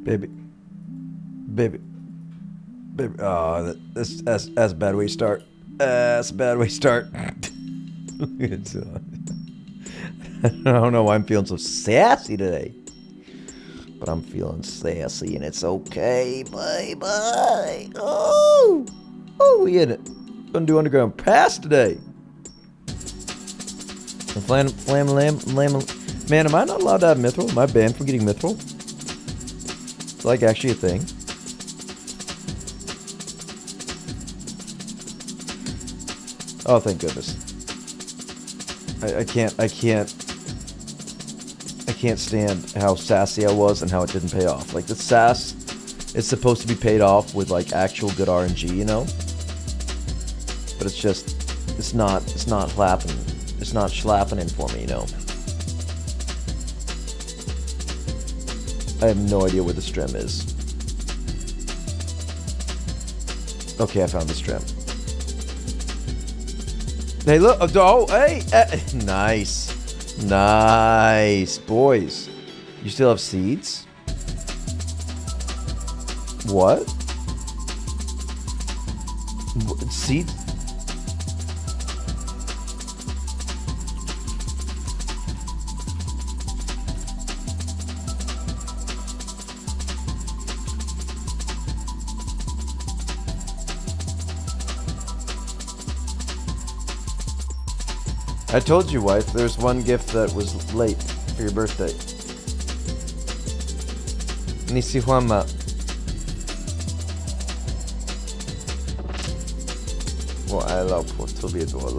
Baby. Baby. Baby. Oh, that's a bad way to start. That's a bad way to start. I don't know why I'm feeling so sassy today. But I'm feeling sassy and it's okay. Bye-bye. Oh! Oh, we in it. Gonna do underground pass today. Flam, lam. Man, am I not allowed to have mithril? Am I banned from getting mithril? It's like actually a thing. Oh, thank goodness. I can't stand how sassy I was and how it didn't pay off. Like, the sass is supposed to be paid off with, like, actual good RNG, you know? But it's just, it's not slapping. It's not slapping in for me, you know? I have no idea where the strim is. Okay, I found the strim. Hey, look. Oh, hey. Nice. Nice. Boys. You still have seeds? What? Seeds? I told you, wife, there's one gift that was late for your birthday. Nisi Juanma. Well, I love for to be able to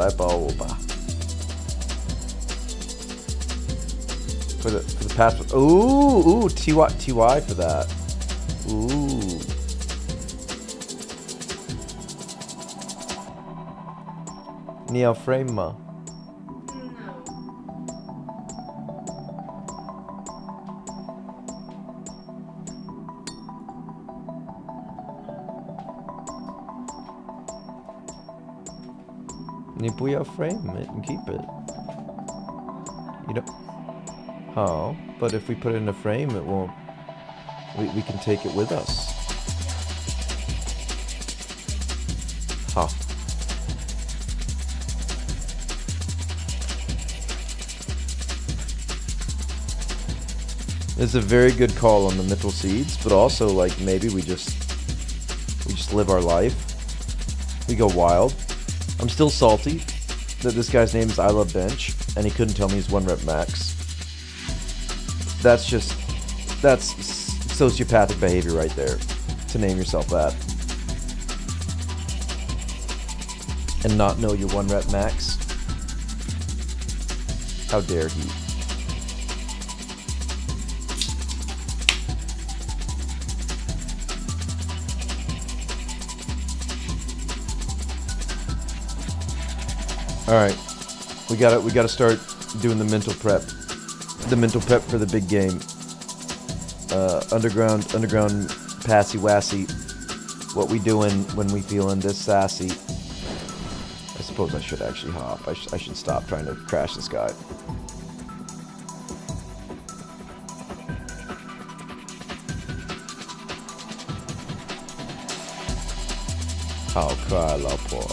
for the password. Ooh, TY for that. Ooh. Neo Frame. You put your frame it and keep it. You don't. How? But if we put it in a frame, it won't. We can take it with us. Huh. It's a very good call on the mithril seeds, but also like maybe we just live our life. We go wild. I'm still salty that this guy's name is I Love Bench, and he couldn't tell me he's 1 rep max. That's sociopathic behavior right there, to name yourself that. And not know your 1 rep max. How dare he? All right, we gotta start doing the mental prep for the big game. Underground passy wassy. What we doing when we feeling this sassy? I suppose I should actually hop. I should stop trying to crash this guy. I'll cry la poor.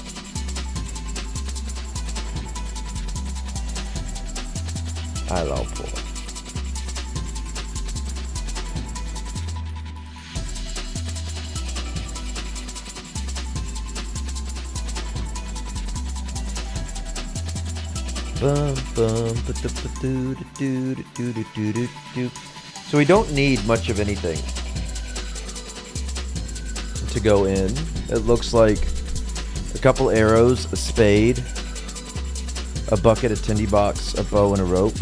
I love poor. So we don't need much of anything to go in. It looks like a couple arrows, a spade, a bucket, a tindy box, a bow, and a rope.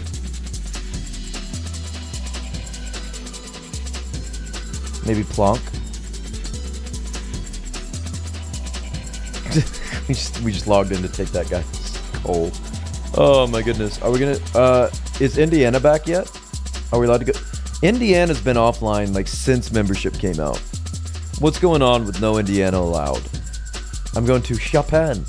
Maybe plonk. we just logged in to take that guy's coal. Oh my goodness. Are we gonna is Indiana back yet? Are we allowed to go? Indiana's been offline like since membership came out. What's going on with no Indiana allowed? I'm going to Japan.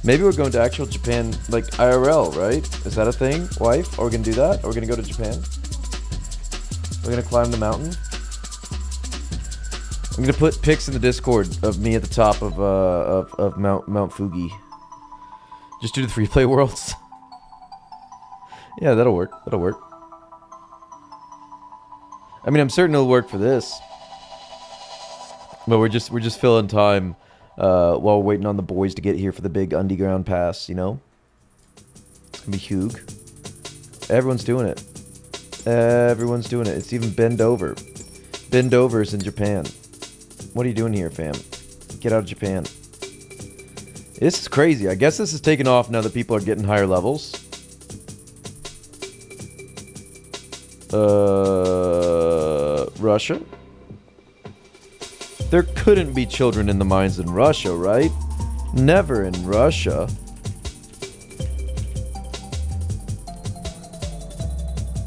Maybe we're going to actual Japan, like IRL, right? Is that a thing, wife? Are we gonna do that? Are we gonna go to Japan? We're gonna climb the mountain. I'm gonna put pics in the Discord of me at the top of Mount Fuji. Just do the free play worlds. Yeah, that'll work. That'll work. I mean, I'm certain it'll work for this. But we're just filling time while we're waiting on the boys to get here for the big underground pass, you know? It's gonna be huge. Everyone's doing it. Everyone's doing it. It's even Bend Over. Bend Over's in Japan. What are you doing here, fam? Get out of Japan. This is crazy. I guess this is taking off now that people are getting higher levels. Russia? There couldn't be children in the mines in Russia, right? Never in Russia.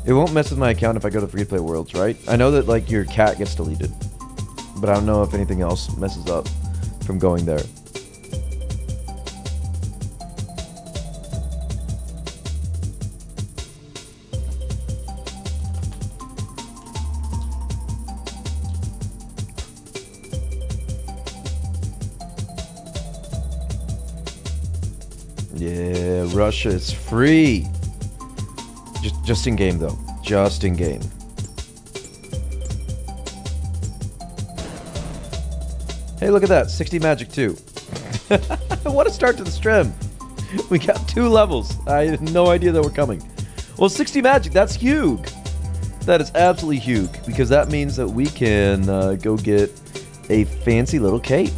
It won't mess with my account if I go to Free Play Worlds, right? I know that, like, your cat gets deleted. But I don't know if anything else messes up from going there. Yeah, Russia is free. Just in game though. Just in game. Hey, look at that. 60 magic too. What a start to the stream. We got 2 levels. I had no idea that were coming. Well, 60 magic, that's huge. That is absolutely huge because that means that we can go get a fancy little cape.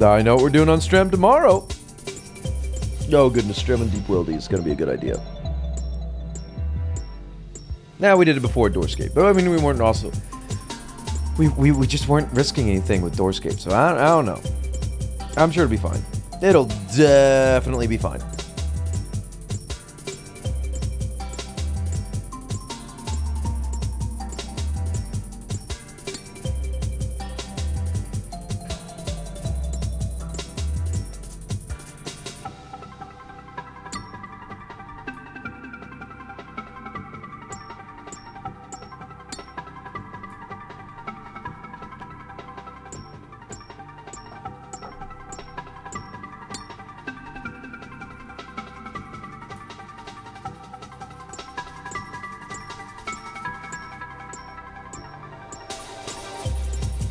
I know what we're doing on stream tomorrow. Oh goodness, streaming Deep Wildy is going to be a good idea. Now, we did it before 2004Scape, but I mean, we weren't also... We just weren't risking anything with 2004Scape, so I don't know. I'm sure it'll be fine. It'll definitely be fine.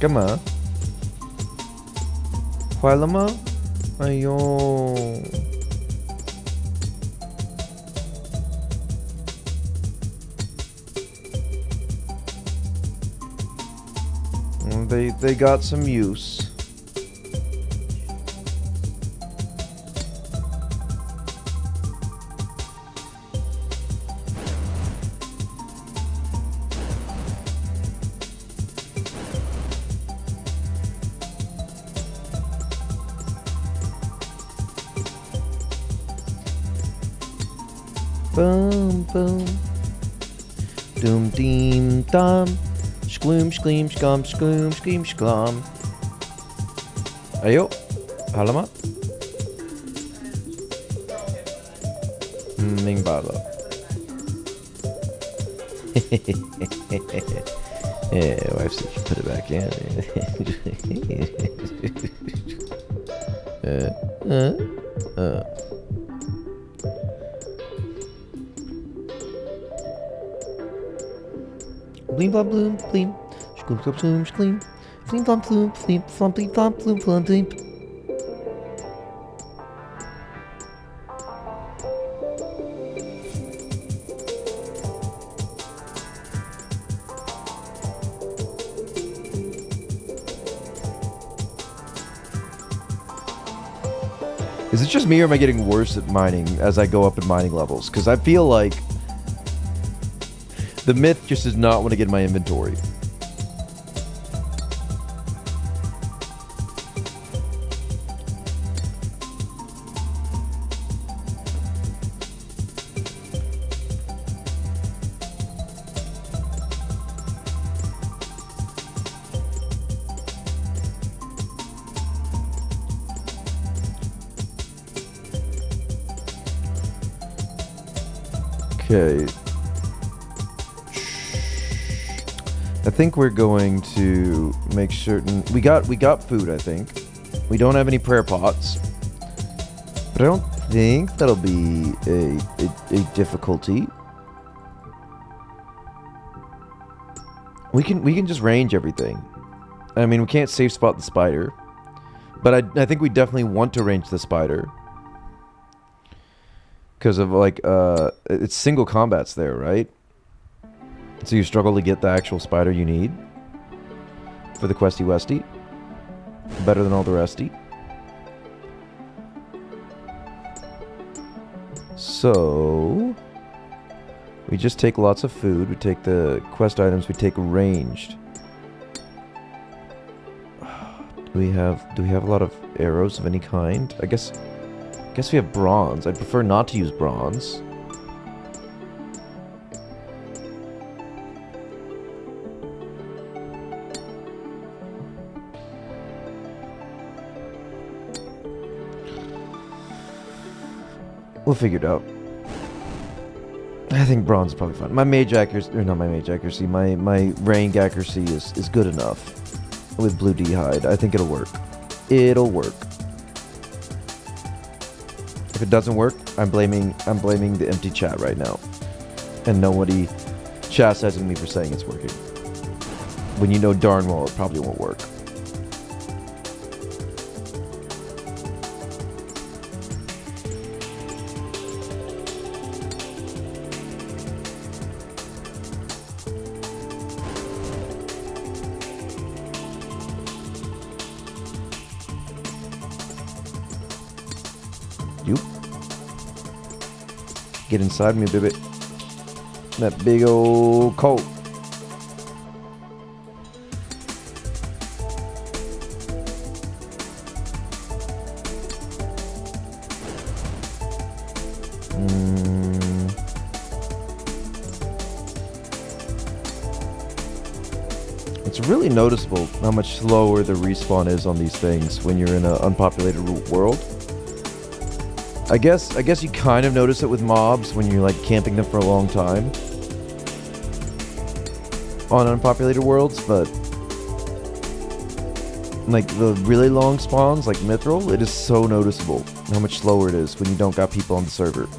Come on. Fala mı? Ayo. They got some use. Boom, boom. Doom, deem, dum. Skloom, skleem, skam, skloom, skeem, sklam. Ayo. Halama. Ming bala. Yeah, wife said you put it back in. Bleem blom bloom bleem. Skloom skloom skloom skleem. Bleem blom bloom bleem blom bleem blom bloom blom bleem. Is it just me or am I getting worse at mining as I go up in mining levels? Because I feel like the myth just does not want to get in my inventory. Okay. I think we're going to make certain we got food, I think. We don't have any prayer pots. But I don't think that'll be a difficulty. We can just range everything. I mean, we can't safe spot the spider. But I think we definitely want to range the spider. Because of, like, it's single combats there, right? So you struggle to get the actual spider you need for the questy westy. Better than all the resty. So we just take lots of food. We take the quest items. We take ranged. Do we have a lot of arrows of any kind? I guess we have bronze. I'd prefer not to use bronze. We'll figure it out. I think bronze is probably fine. My mage accuracy, or not my mage accuracy, my rank accuracy is good enough with blue d'hide. I think it'll work. It'll work. If it doesn't work, I'm blaming the empty chat right now, and nobody chastising me for saying it's working. When you know darn well it probably won't work. Get inside me, baby. That big old coat. It's really noticeable how much slower the respawn is on these things when you're in an unpopulated world. I guess you kind of notice it with mobs when you're like camping them for a long time on unpopulated worlds, but like the really long spawns like Mithril, it is so noticeable how much slower it is when you don't got people on the server.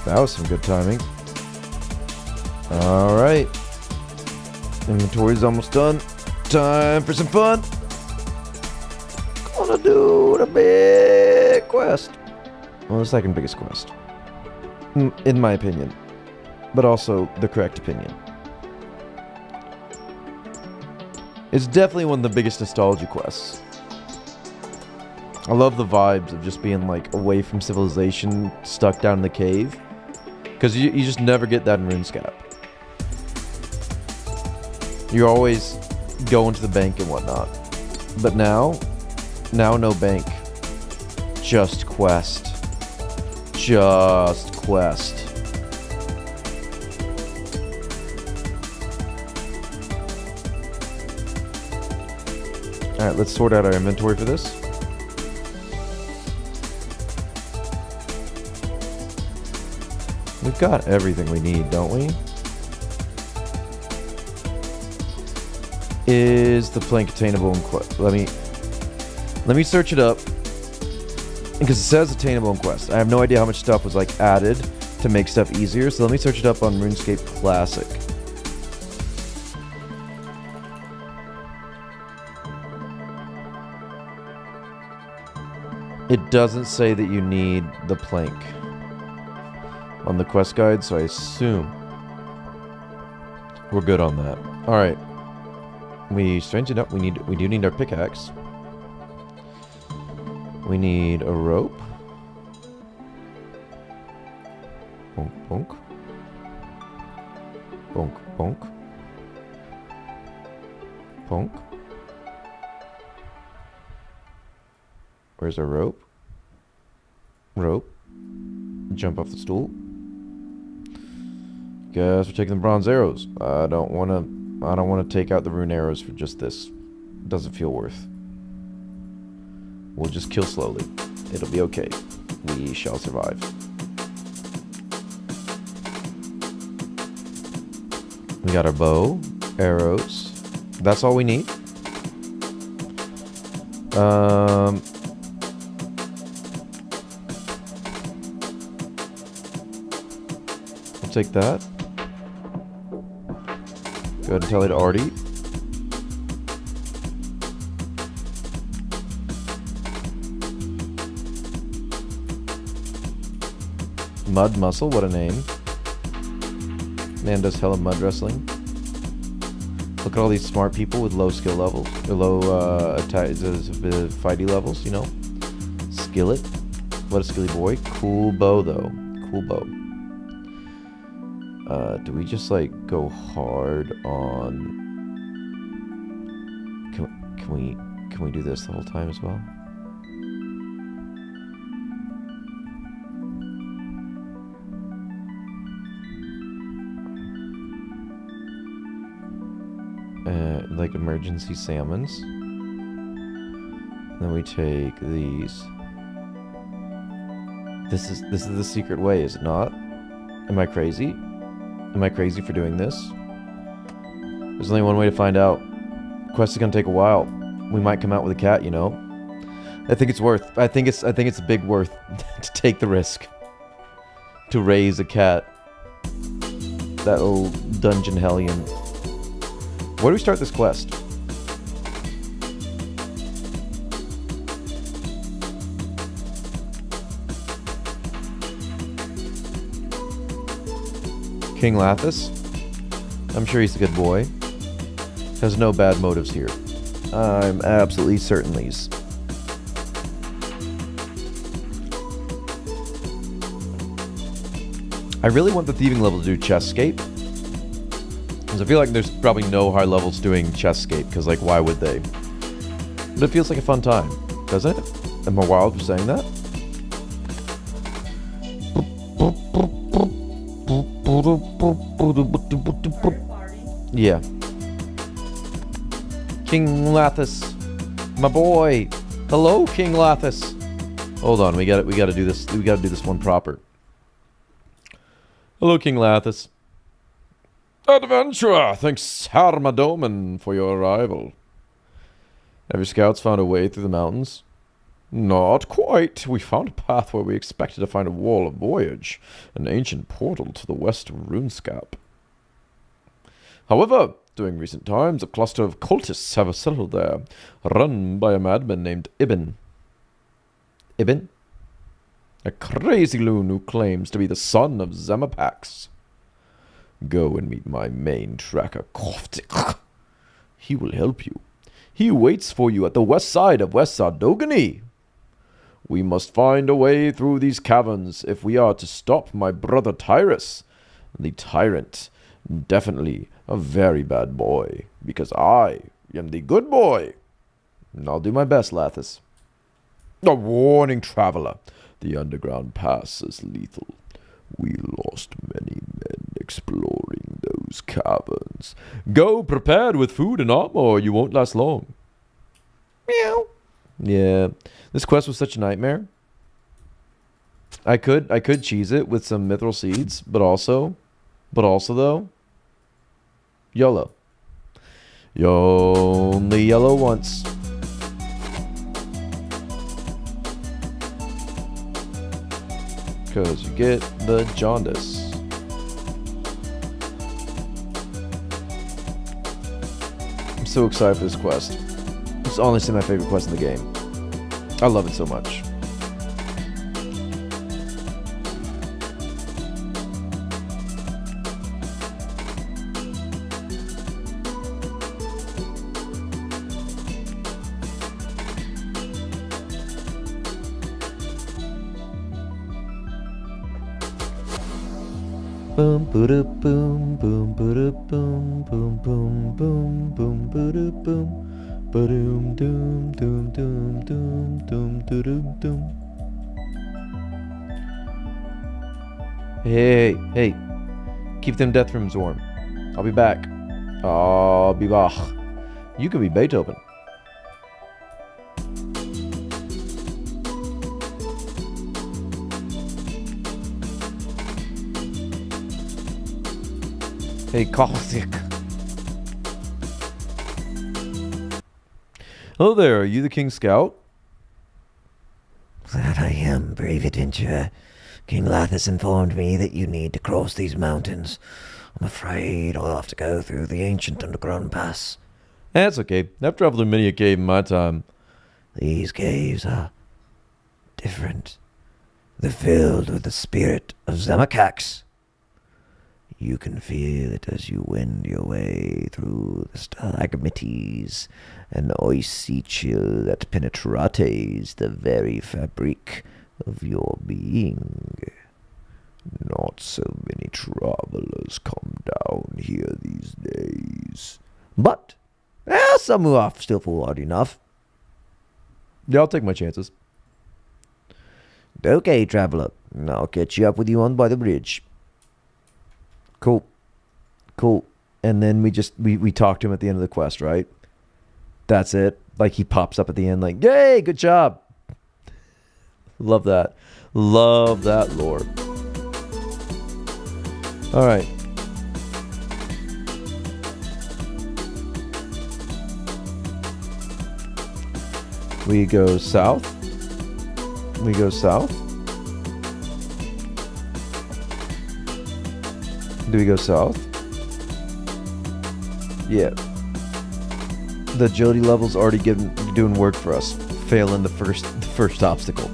That was some good timing. Alright. Inventory's almost done. Time for some fun. Gonna do the big quest. Well, the second biggest quest. In my opinion. But also the correct opinion. It's definitely one of the biggest nostalgia quests. I love the vibes of just being like away from civilization, stuck down in the cave. Because you just never get that in RuneScape. You're always going to the bank and whatnot. But now no bank. Just quest. Just quest. Alright, let's sort out our inventory for this. We've got everything we need, don't we? Is the plank attainable in quest? Let me search it up. Because it says attainable in quest. I have no idea how much stuff was like added to make stuff easier, so let me search it up on RuneScape Classic. It doesn't say that you need the plank on the quest guide, so I assume we're good on that. Alright. Strange enough, we do need our pickaxe. We need a rope. Bonk, bonk. Bonk, bonk. Bonk. Where's our rope? Rope. Jump off the stool. Guess we're taking the bronze arrows. I don't want to take out the rune arrows for just this. Doesn't feel worth. We'll just kill slowly. It'll be okay. We shall survive. We got our bow, arrows. That's all we need. We'll take that. Go ahead and tell it to Artie. Mud Muscle, what a name. Man does hella mud wrestling. Look at all these smart people with low skill levels. Or low fighty levels, you know. Skillet. What a skilly boy. Cool bow though. Cool bow. Do we just like go hard on... Can we do this the whole time as well? Like emergency salmons. Then we take these. This is the secret way, is it not? Am I crazy? Am I crazy for doing this? There's only one way to find out. Quest is gonna take a while. We might come out with a cat, you know. I think it's worth. I think it's a big worth to take the risk to raise a cat. That little dungeon hellion. Where do we start this quest? King Lathis? I'm sure he's a good boy. Has no bad motives here. I'm absolutely certain these. I really want the thieving level to do chestscape. I feel like there's probably no high levels doing chestscape, because like why would they? But it feels like a fun time, doesn't it? Am I wild for saying that? Yeah. King Lathis, my boy. Hello, King Lathis. Hold on, we gotta do this. We gotta do this one proper. Hello, King Lathis. Adventurer, thanks Sarmadoman for your arrival. Have your scouts found a way through the mountains? Not quite. We found a path where we expected to find a wall of voyage, an ancient portal to the west of RuneScape. However, during recent times, a cluster of cultists have settled there, run by a madman named Ibn. Ibn? A crazy loon who claims to be the son of Zemapax. Go and meet my main tracker, Girthix. He will help you. He waits for you at the west side of West Sardogany. We must find a way through these caverns if we are to stop my brother Tyrus, the tyrant. Definitely a very bad boy, because I am the good boy. And I'll do my best, Lathis. A warning, traveler. The underground pass is lethal. We lost many men exploring those caverns. Go prepared with food and armor, or you won't last long. Meow. Yeah, this quest was such a nightmare. I could cheese it with some mithril seeds, but also though, YOLO. You only yellow once. Because you get the jaundice. I'm so excited for this quest. It's honestly my favorite quest in the game. I love it so much. Boom, boom, boom, boom, boom, boom, boom, boom, boom, boom, boom, boom, boom, doom, doom, doom, doom, doom, doom, doom. Hey, hey, keep them death rooms warm. I'll be back. I'll be back. You could be Beethoven. Hey, girthix. Hello there, are you the King Scout? That I am, brave adventurer. King Lath has informed me that you need to cross these mountains. I'm afraid I'll have to go through the ancient underground pass. That's okay. I've traveled through many a cave in my time. These caves are different. They're filled with the spirit of Zamakax. You can feel it as you wend your way through the stalagmites and icy chill that penetrates the very fabric of your being. Not so many travelers come down here these days. But some who are still foolhardy enough. Yeah, I'll take my chances. Okay, traveler. I'll catch you up with you on by the bridge. Cool. Cool. And then we talk to him at the end of the quest, right? That's it. Like he pops up at the end like, yay, good job. Love that. Love that lore. All right. We go south. We go south. Do we go south? Yeah. The agility level's already doing work for us. Failing the first obstacle.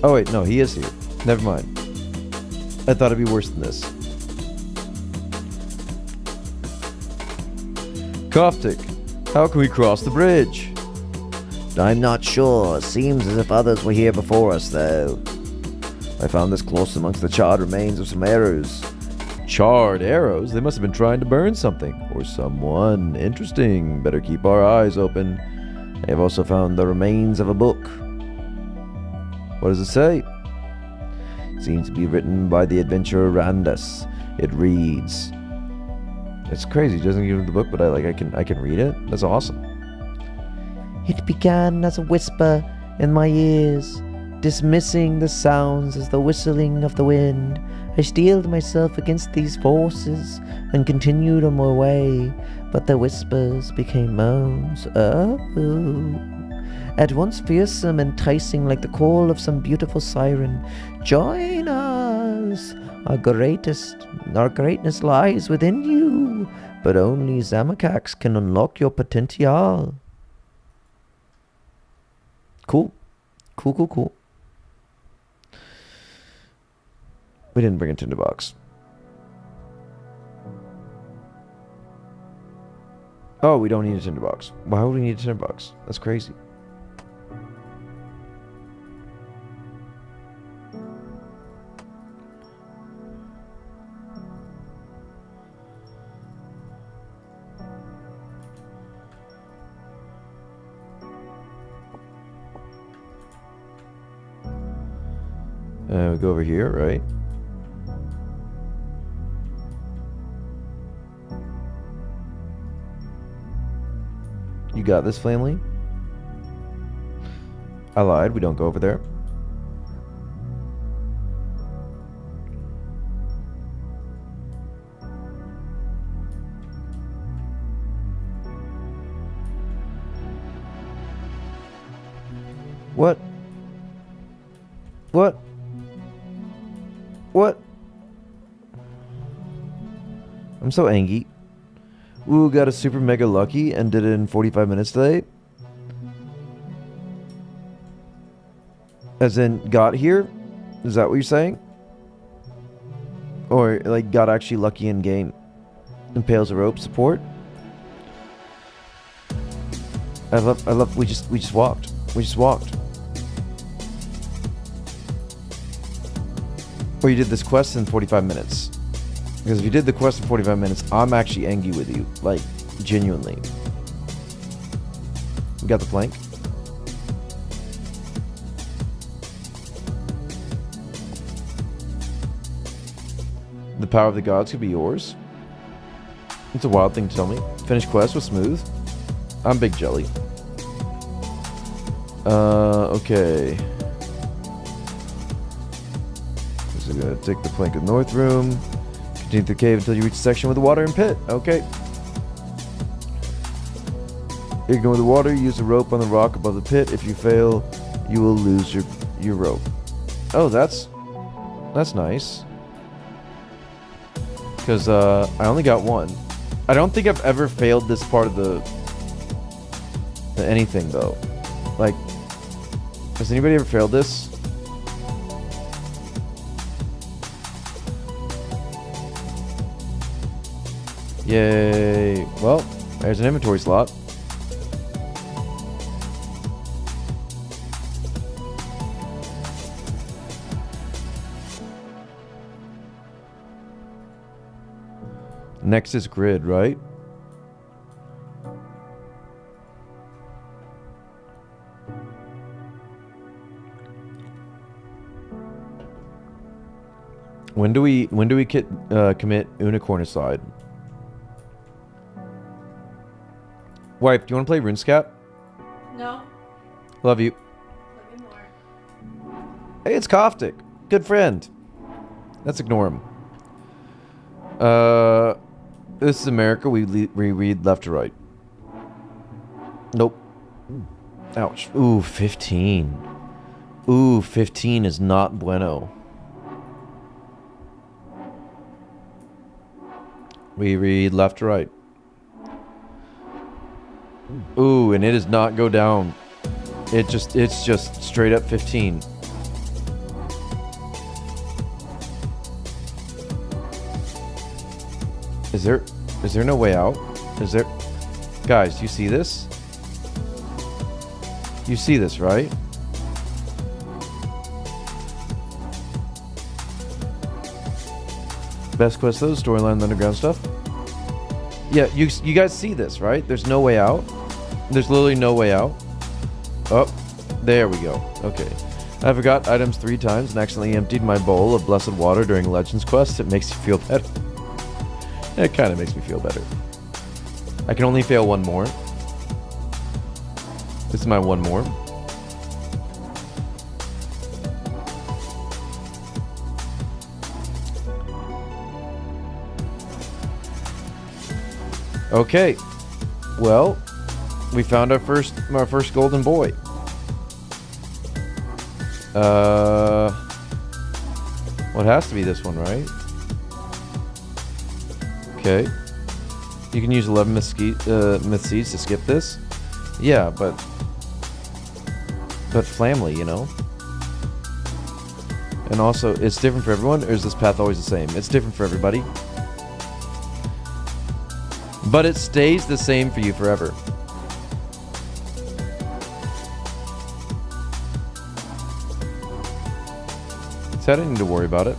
Oh wait, no, he is here. Never mind. I thought it'd be worse than this. Girthix, how can we cross the bridge? I'm not sure. Seems as if others were here before us, though. I found this close amongst the charred remains of some arrows. Charred arrows? They must have been trying to burn something. Or someone. Interesting. Better keep our eyes open. I have also found the remains of a book. What does it say? It seems to be written by the adventurer Randus. It reads... It's crazy. He doesn't give me the book, but I can read it. That's awesome. It began as a whisper in my ears, dismissing the sounds as the whistling of the wind. I steeled myself against these forces and continued on my way, but the whispers became moans. Oh. At once fearsome, enticing like the call of some beautiful siren. Join us! Our greatness lies within you, but only Zamakax can unlock your potential. Cool. Cool. We didn't bring a tinderbox. Oh, we don't need a tinderbox. Why would we need a tinderbox? That's crazy. We go over here, right? You got this, family? I lied. We don't go over there. What? What? What? I'm so angry. Ooh, got a super mega lucky and did it in 45 minutes today. As in, got here? Is that what you're saying? Or, like, got actually lucky in game? Impales a rope support? I love, we just walked. We just walked. Or you did this quest in 45 minutes. Because if you did the quest in 45 minutes, I'm actually angry with you. Like, genuinely. You got the plank? The power of the gods could be yours. It's a wild thing to tell me. Finish quest was smooth. I'm big jelly. Okay. So we're gonna take the plank of the north room. Continue through the cave until you reach the section with the water and pit. Okay. Ignore the water. Use the rope on the rock above the pit. If you fail, you will lose your rope. Oh, that's nice. Because I only got one. I don't think I've ever failed this part of the anything though. Like, has anybody ever failed this? Yay. Well, there's an inventory slot. Next is grid, right? When do we commit unicornicide? Wife, do you want to play RuneScape? No. Love you. Love you more. Hey, it's Koftik. Good friend. Let's ignore him. This is America. We read left to right. Nope. Ouch. Ooh, 15. Ooh, 15 is not bueno. We read left to right. Ooh, and it does not go down. It's just straight up 15. Is there no way out? Is there? Guys, you see this? You see this, right? Best quest though, storyline, the underground stuff. Yeah, you guys see this, right? There's no way out. There's literally no way out. Oh, there we go. Okay. I forgot items 3 times and accidentally emptied my bowl of blessed water during Legends quest. It makes you feel better. It kind of makes me feel better. I can only fail one more. This is my one more. Okay. Well, we found our first golden boy. What has to be this one, right? Okay. You can use 11 myth seeds to skip this. Yeah, but Flamly, you know. And also, it's different for everyone, or is this path always the same? It's different for everybody. But it stays the same for you forever. So I didn't need to worry about it.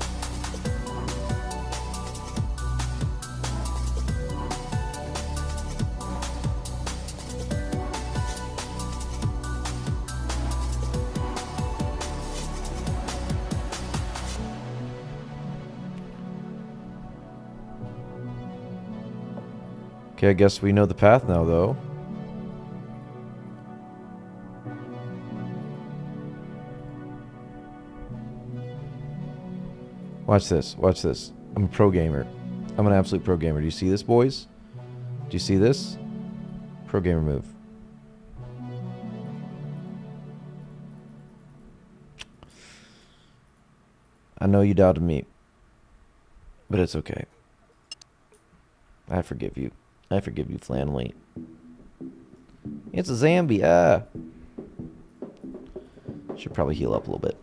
Okay, I guess we know the path now, though. Watch this. Watch this. I'm a pro gamer. I'm an absolute pro gamer. Do you see this, boys? Do you see this? Pro gamer move. I know you doubted me, but it's okay. I forgive you. I forgive you, Flanley. It's a Zambi. Should probably heal up a little bit.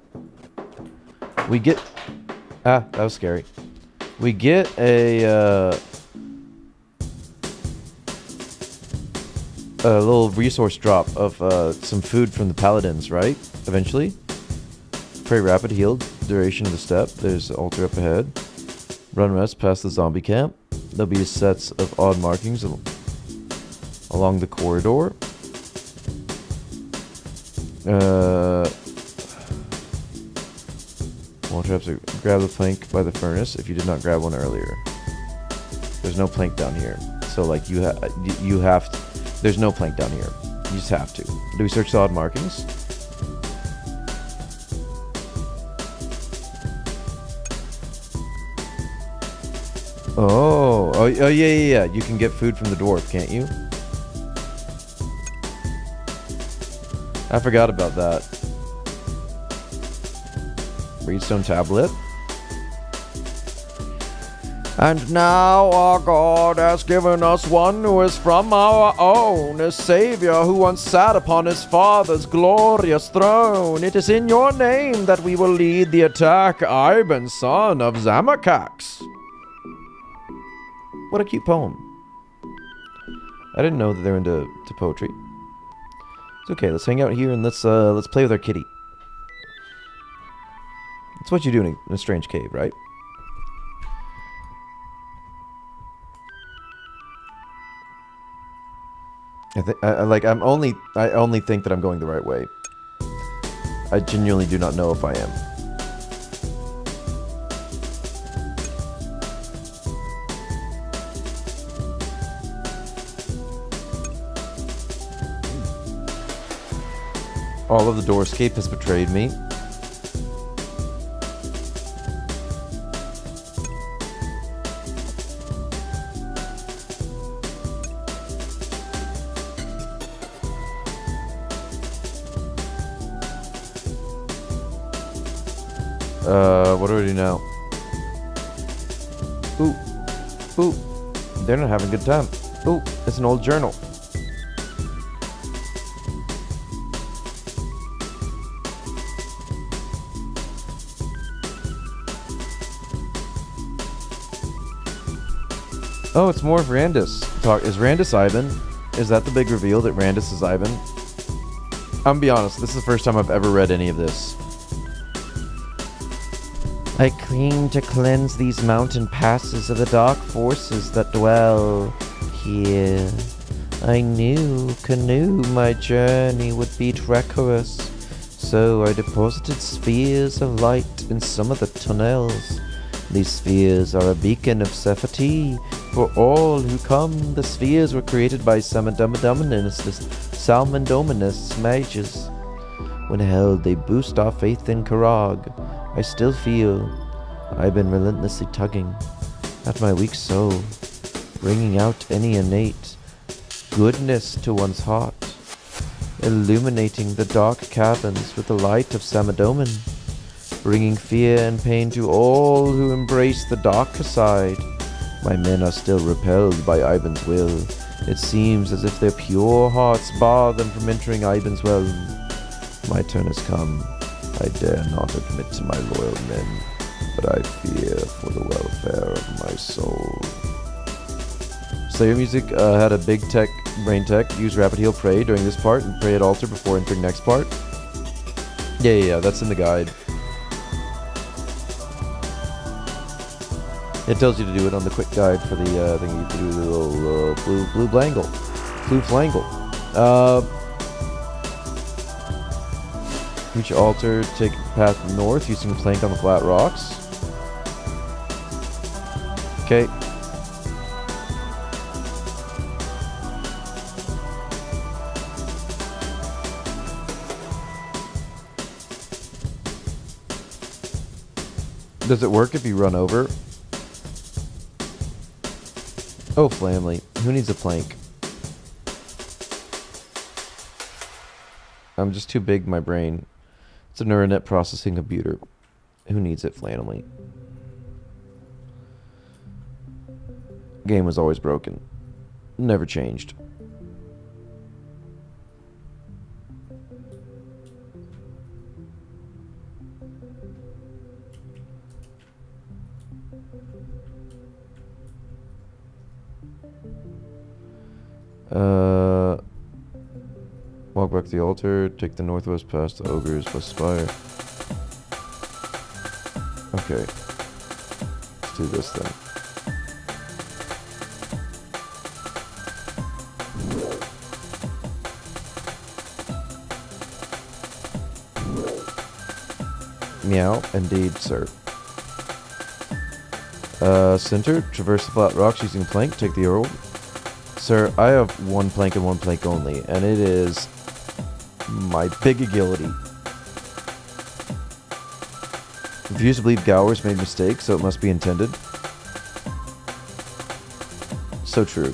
We get... that was scary. We get a... a little resource drop of some food from the paladins, right? Eventually. Pray rapid heal. Duration of the step. There's the altar up ahead. Run rest past the zombie camp. There'll be sets of odd markings along the corridor. Wall traps are grab the plank by the furnace if you did not grab one earlier. There's no plank down here. So like you have to, there's no plank down here. You just have to. Do we search the odd markings? Oh, yeah. You can get food from the dwarf, can't you? I forgot about that. Reedstone tablet. And now our God has given us one who is from our own, a Savior who once sat upon his Father's glorious throne. It is in your name that we will lead the attack, Ivan, son of Zamakax. What a cute poem. I didn't know that they're into poetry. It's okay, let's hang out here and let's play with our kitty. That's what you do in a strange cave, right? I only think that I'm going the right way. I genuinely do not know if I am. All of the doorscape has betrayed me. What do I do now? Ooh. They're not having a good time. Ooh, it's an old journal. Oh, it's more of Randus. Is Randus Ivan? Is that the big reveal that Randus is Ivan? I'm gonna be honest, this is the first time I've ever read any of this. I came to cleanse these mountain passes of the dark forces that dwell here. I knew my journey would be treacherous, so I deposited spheres of light in some of the tunnels. These spheres are a beacon of safety for all who come. The spheres were created by Salmondominus mages. When held, they boost our faith in Karag. I still feel I've been relentlessly tugging at my weak soul, bringing out any innate goodness to one's heart, illuminating the dark caverns with the light of Samadomin, bringing fear and pain to all who embrace the darker side. My men are still repelled by Ivan's will. It seems as if their pure hearts bar them from entering Ivan's realm. My turn has come. I dare not admit to my loyal men, but I fear for the welfare of my soul. Slayer music had a big tech, brain tech, use rapid heal pray during this part and pray at altar before entering next part. Yeah, that's in the guide. It tells you to do it on the quick guide for the thing you do, the little blue flangle. Reach altar, take path north using plank on the flat rocks. Okay. Does it work if you run over? Oh, Flamley. Who needs a plank? I'm just too big, my brain. It's a neural net processing computer. Who needs it, Flamley? Game was always broken. Never changed. back the altar. Take the northwest past the ogres plus spire. Okay. Let's do this then. Meow. Indeed, sir. Center. Traverse the flat rocks using plank. Take the orb. Sir, I have one plank and one plank only, and it is my big agility. Refuse to believe Gowers made mistakes, so it must be intended. So true.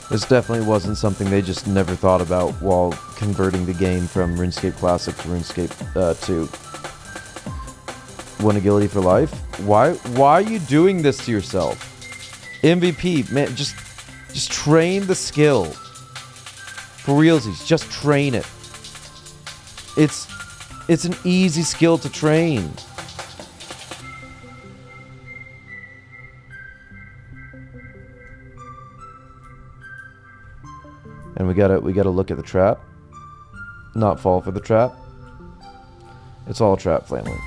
This definitely wasn't something they just never thought about while converting the game from RuneScape Classic to RuneScape 2. One agility for life? Why are you doing this to yourself? MVP, man, just train the skill. For realsies, just train it. It's an easy skill to train. And we gotta look at the trap. Not fall for the trap. It's all a trap, family.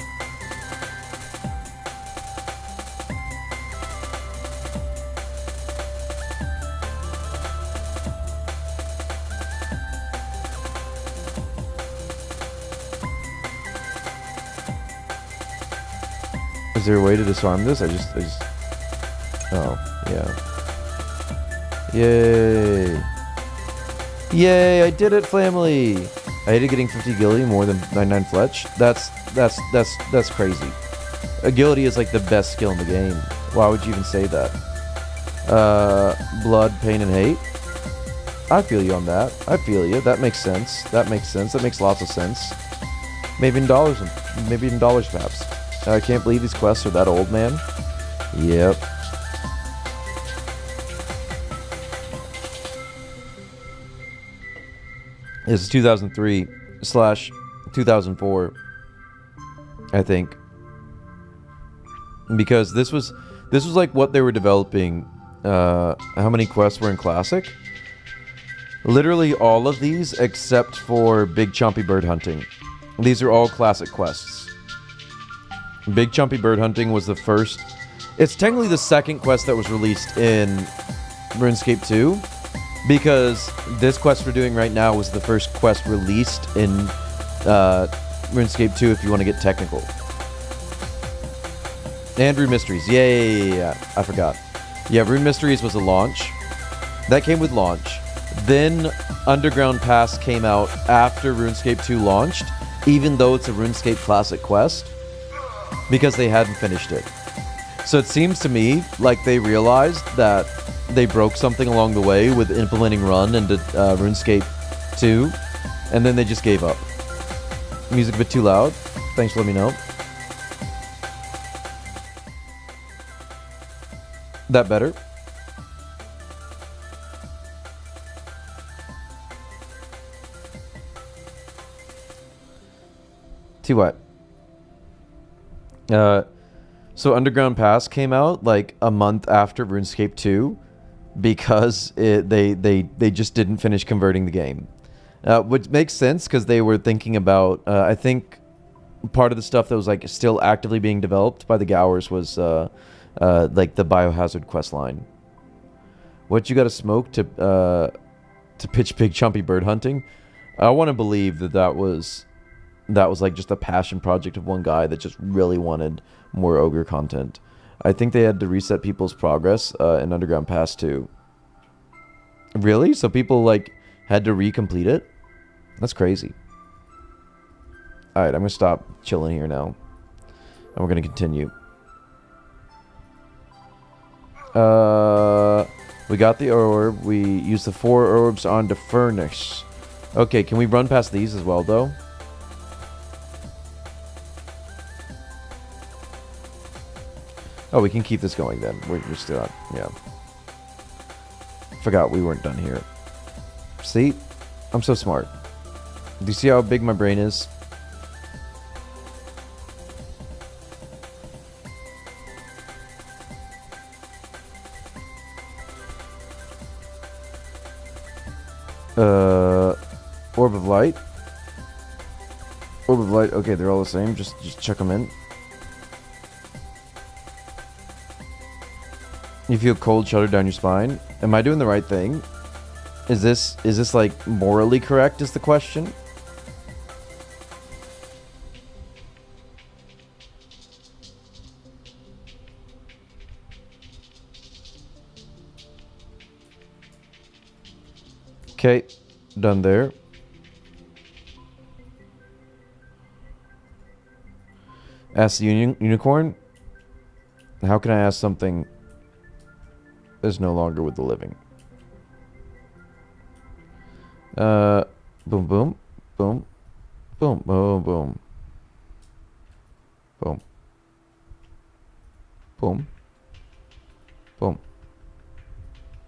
Is there a way to disarm this? I just... Oh, yeah. Yay. Yay, I did it, family! I hated getting 50 agility more than 99 fletch. That's crazy. Agility is like the best skill in the game. Why would you even say that? Blood, pain, and hate? I feel you on that. I feel you. That makes sense. That makes sense. That makes lots of sense. Maybe in dollars, perhaps. I can't believe these quests are that old, man. Yep. This is 2003/2004, I think, because this was like what they were developing. How many quests were in Classic? Literally all of these, except for Big Chompy Bird Hunting. These are all Classic quests. Big Chompy Bird Hunting was the first. It's technically the second quest that was released in RuneScape 2. Because this quest we're doing right now was the first quest released in RuneScape 2, if you want to get technical. And Rune Mysteries. Yeah. I forgot. Yeah, Rune Mysteries was a launch. That came with launch. Then Underground Pass came out after RuneScape 2 launched, even though it's a RuneScape Classic quest, because they hadn't finished it. So it seems to me like they realized that they broke something along the way with implementing Run into RuneScape 2, and then they just gave up. Music a bit too loud? Thanks for letting me know. That better? Too what? So Underground Pass came out like a month after RuneScape 2 because they just didn't finish converting the game. Which makes sense because they were thinking about, I think part of the stuff that was like still actively being developed by the Gowers was like the Biohazard quest line. What you gotta smoke to pitch Big Chompy Bird Hunting? I want to believe that was like just a passion project of one guy that just really wanted more ogre content. I think they had to reset people's progress in Underground Pass too. Really? So people like had to recomplete it? That's crazy. Alright, I'm gonna stop chilling here now. And we're gonna continue. We got the orb. We used the 4 orbs on to furnish. Okay, can we run past these as well though? Oh, we can keep this going then. We're still not, yeah. Forgot we weren't done here. See? I'm so smart. Do you see how big my brain is? Orb of light. Orb of light. Okay, they're all the same. Just check them in. You feel cold shudder down your spine. Am I doing the right thing? Is this like morally correct? Is the question? Okay, done there. Ask the unicorn. How can I ask something that's no longer with the living? Boom, boom, boom, boom, boom, boom, boom, boom, boom,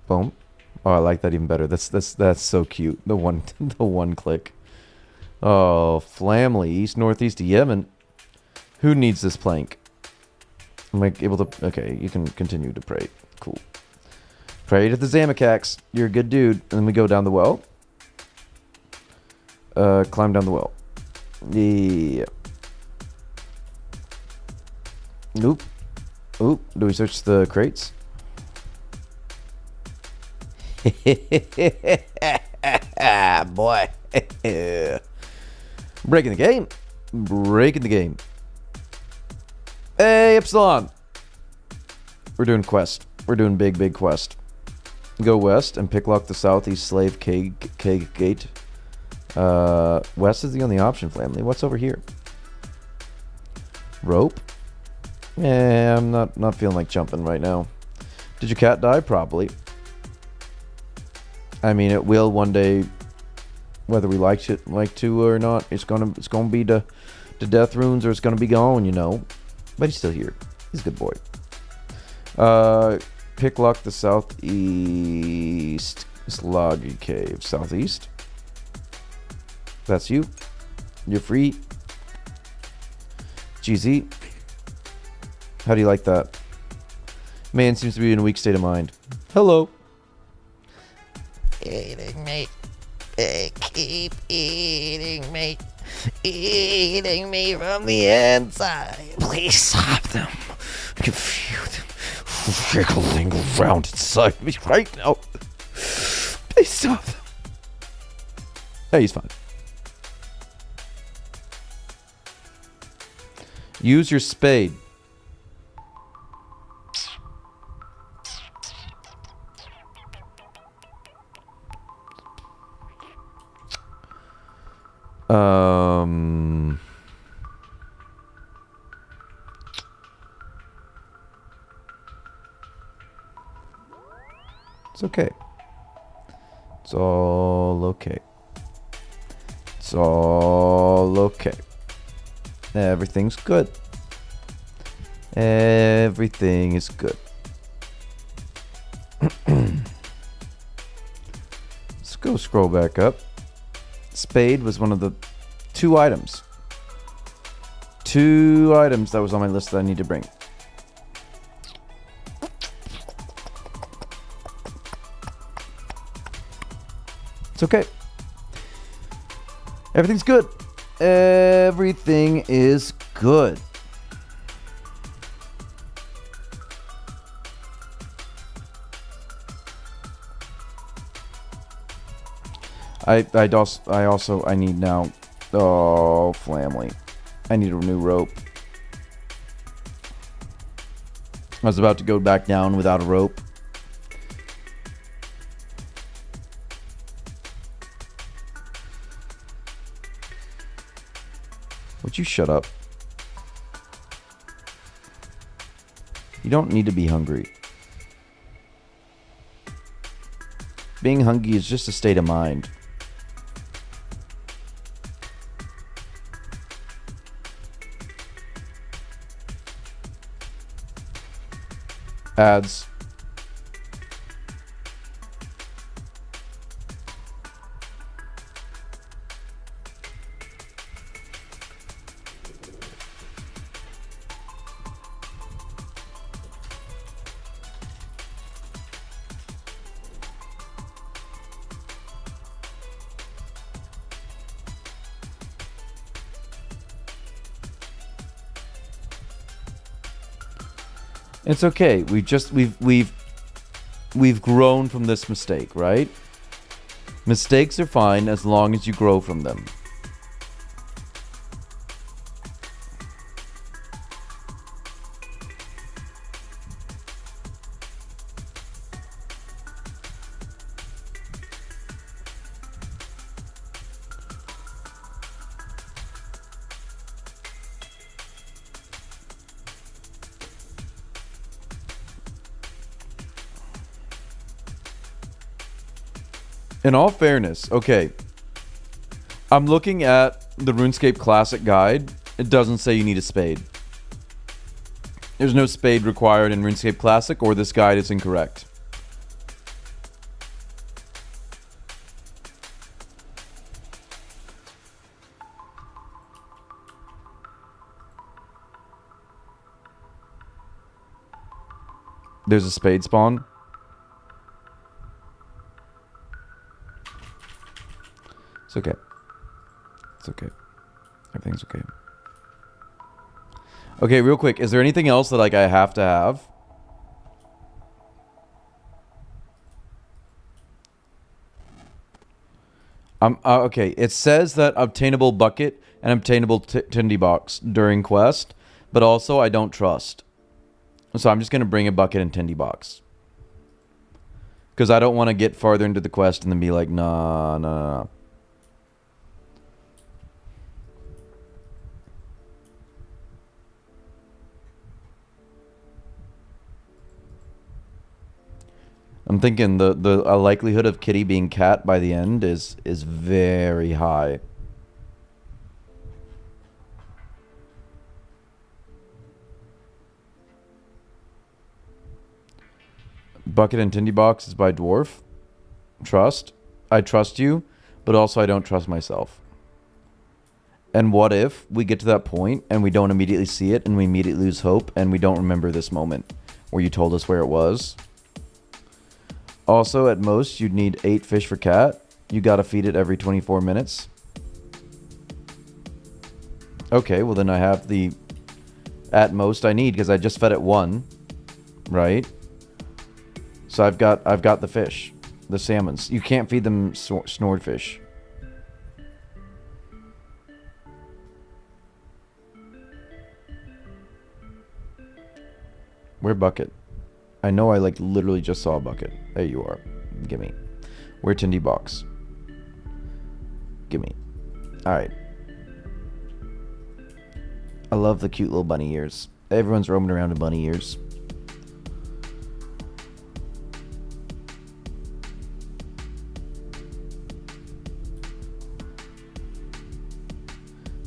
boom. Oh, I like that even better. That's so cute. The one click. Oh, Flamley, east northeast of Yemen. Who needs this plank? Am I able to? Okay, you can continue to pray. Cool. Pray to the Zamakax. You're a good dude. And then we go down the well. Climb down the well. Yeah. Oop. Oop. Do we search the crates? Boy. Breaking the game. Breaking the game. Hey, Epsilon. We're doing quest. We're doing big quest. Go west and picklock the southeast slave K gate. West is the only option, family. What's over here? Rope? Yeah, I'm not feeling like jumping right now. Did your cat die? Probably. I mean, it will one day, whether we like to or not. It's gonna be the death runes, or it's gonna be gone, you know. But he's still here. He's a good boy. Picklock the southeast Sloggy Cave. Southeast. That's you. You're free. GZ. How do you like that? Man seems to be in a weak state of mind. Hello. Eating me. They keep eating me. Eating me from the inside. Please stop them. I can feel them wriggling around inside me right now. Please stop them. Hey, he's fine. Use your spade. It's okay. It's all okay. It's all okay. Everything's good. Everything is good. Let's go scroll back up. Spade was one of the two items. Two items that was on my list that I need to bring. It's okay. Everything's good. Everything is good. I need now. Oh, Flamley. I need a new rope. I was about to go back down without a rope. Would you shut up? You don't need to be hungry. Being hungry is just a state of mind. Ads. It's okay. We've grown from this mistake, right? Mistakes are fine as long as you grow from them. In all fairness, okay. I'm looking at the RuneScape Classic guide. It doesn't say you need a spade. There's no spade required in RuneScape Classic, or this guide is incorrect. There's a spade spawn. It's okay. It's okay. Everything's okay. Okay, real quick. Is there anything else that like I have to have? Okay. It says that obtainable bucket and obtainable tindy box during quest, but also I don't trust. So I'm just gonna bring a bucket and tindy box because I don't want to get farther into the quest and then be like, nah. I'm thinking the likelihood of Kitty being cat by the end is very high. Bucket and Tindy Box is by Dwarf. Trust. I trust you, but also I don't trust myself. And what if we get to that point and we don't immediately see it and we immediately lose hope and we don't remember this moment where you told us where it was? Also, at most, you'd need 8 fish for cat. You gotta feed it every 24 minutes. Okay, well then I have the at most I need because I just fed it 1, right? So I've got the fish, the salmons. You can't feed them snored fish. Where bucket? I know I like literally just saw a bucket. There you are. Gimme. Where Tindy box? Gimme. Alright. I love the cute little bunny ears. Everyone's roaming around in bunny ears.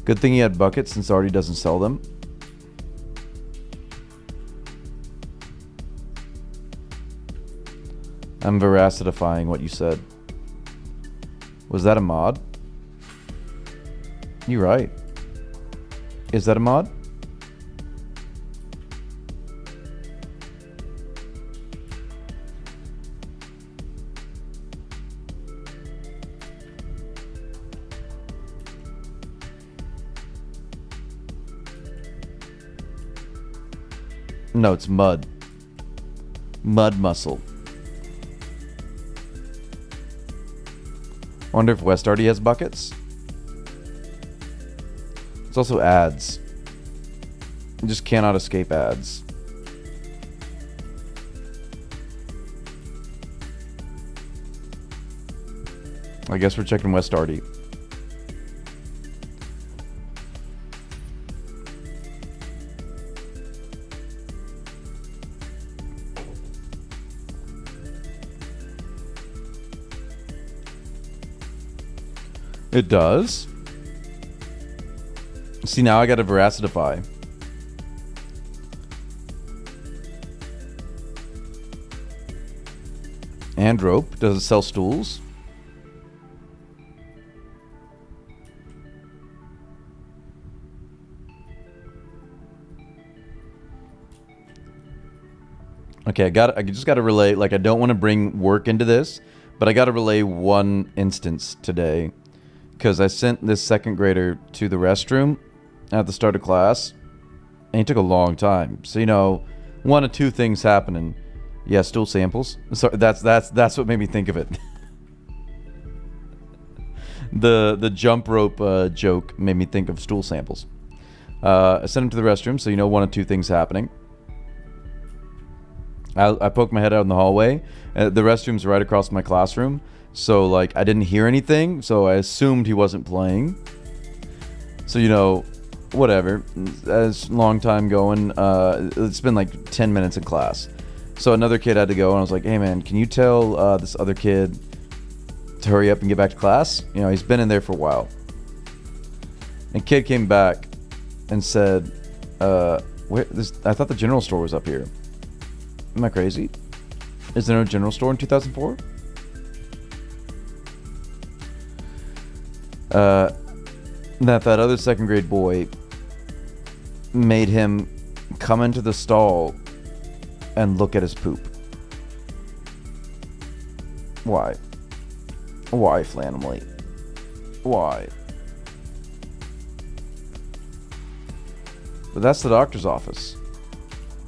Good thing he had buckets since Artie doesn't sell them. I'm veracitifying what you said. Was that a mod? You're right. Is that a mod? No, it's mud. Mud muscle. Wonder if West already has buckets. It's also ads. You just cannot escape ads. I guess we're checking West Artie. It does. See, now I gotta veracitify. And rope. Does it sell stools? Okay, I just gotta relay, like, I don't want to bring work into this, but I gotta relay one instance today. Because I sent this second grader to the restroom at the start of class, and he took a long time. So, you know, one of two things happening. Yeah, stool samples. So that's what made me think of it. The jump rope joke made me think of stool samples. I sent him to the restroom, so you know one of two things happening. I poked my head out in the hallway. The restroom's right across my classroom, so like I didn't hear anything, so I assumed he wasn't playing. So you know, whatever. As long time going, it's been like 10 minutes in class. So another kid had to go, and I was like, "Hey man, can you tell this other kid to hurry up and get back to class? You know, he's been in there for a while." And kid came back and said, I thought the general store was up here. Am I crazy? Is there no general store in 2004? That other second grade boy made him come into the stall and look at his poop. Why? Why, Flannemly? Why? But that's the doctor's office.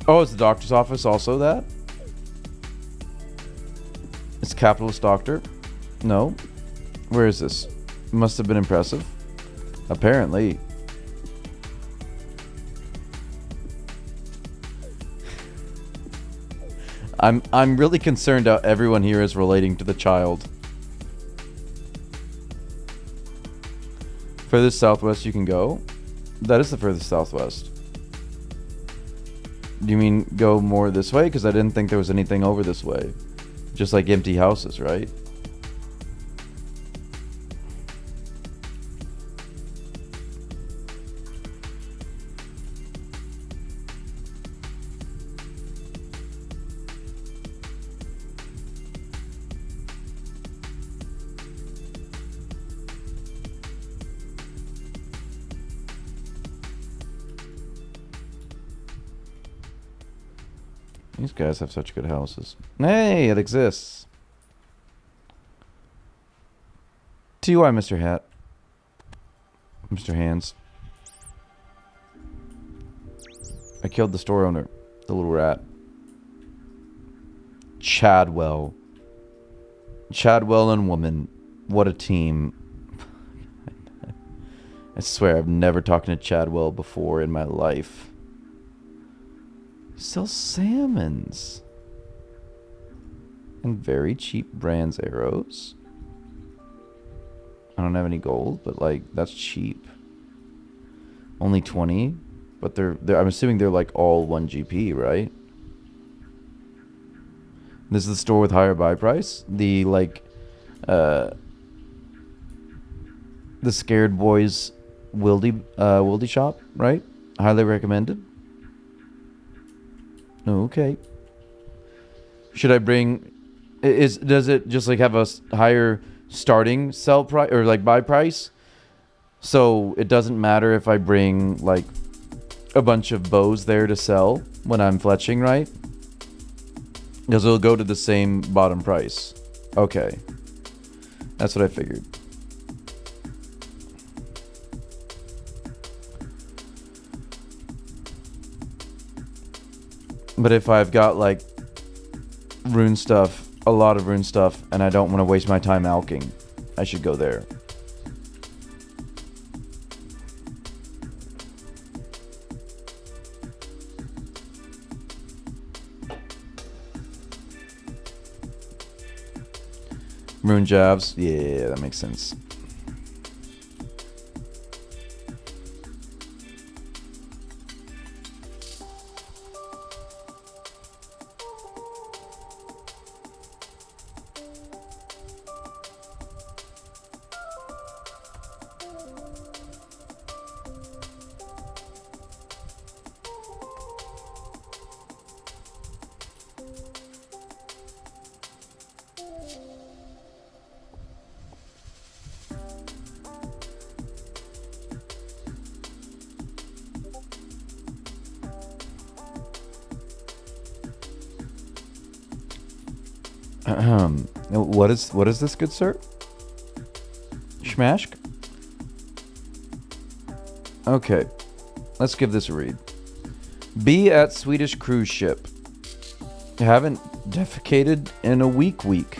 Oh, is the doctor's office also that? It's capitalist doctor? No. Where is this? Must have been impressive. Apparently. I'm really concerned how everyone here is relating to the child. Furthest southwest you can go? That is the furthest southwest. Do you mean go more this way? Because I didn't think there was anything over this way. Just like empty houses, right? These guys have such good houses. Hey, it exists. TY, Mr. Hat. Mr. Hands. I killed the store owner. The little rat. Chadwell. Chadwell and woman. What a team. I swear I've never talked to Chadwell before in my life. Sells salmons and very cheap brands arrows. I don't have any gold, but like that's cheap. Only 20, but they're I'm assuming they're like all 1 GP, right? This is the store with higher buy price. The like the Scared Boys Wildy shop, right? Highly recommended. Okay. Should I bring? Does it just like have a higher starting sell price or like buy price? So it doesn't matter if I bring like a bunch of bows there to sell when I'm fletching, right? Because it'll go to the same bottom price. Okay. That's what I figured. But if I've got like rune stuff, a lot of rune stuff, and I don't want to waste my time alching, I should go there. Rune jabs, yeah, that makes sense. What is this, good sir? Schmashk? Okay, let's give this a read. Be at Swedish cruise ship. Haven't defecated in a week.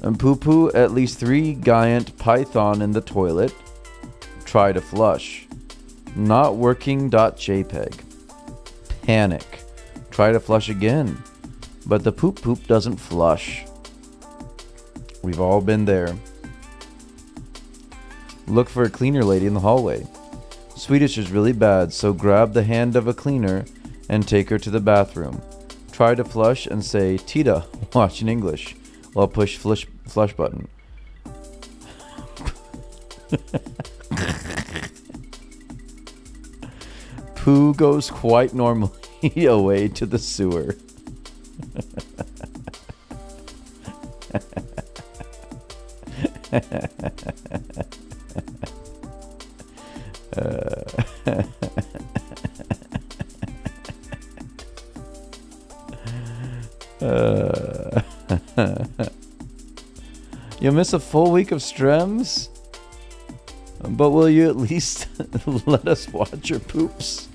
And poo-poo at least 3 giant python in the toilet. Try to flush. Not working.jpg. Panic. Try to flush again. But the poop doesn't flush. We've all been there. Look for a cleaner lady in the hallway. Swedish is really bad, so grab the hand of a cleaner and take her to the bathroom. Try to flush and say, Tita, watch in English, while push flush button. Poo goes quite normally away to the sewer. You'll miss a full week of streams, but will you at least let us watch your poops?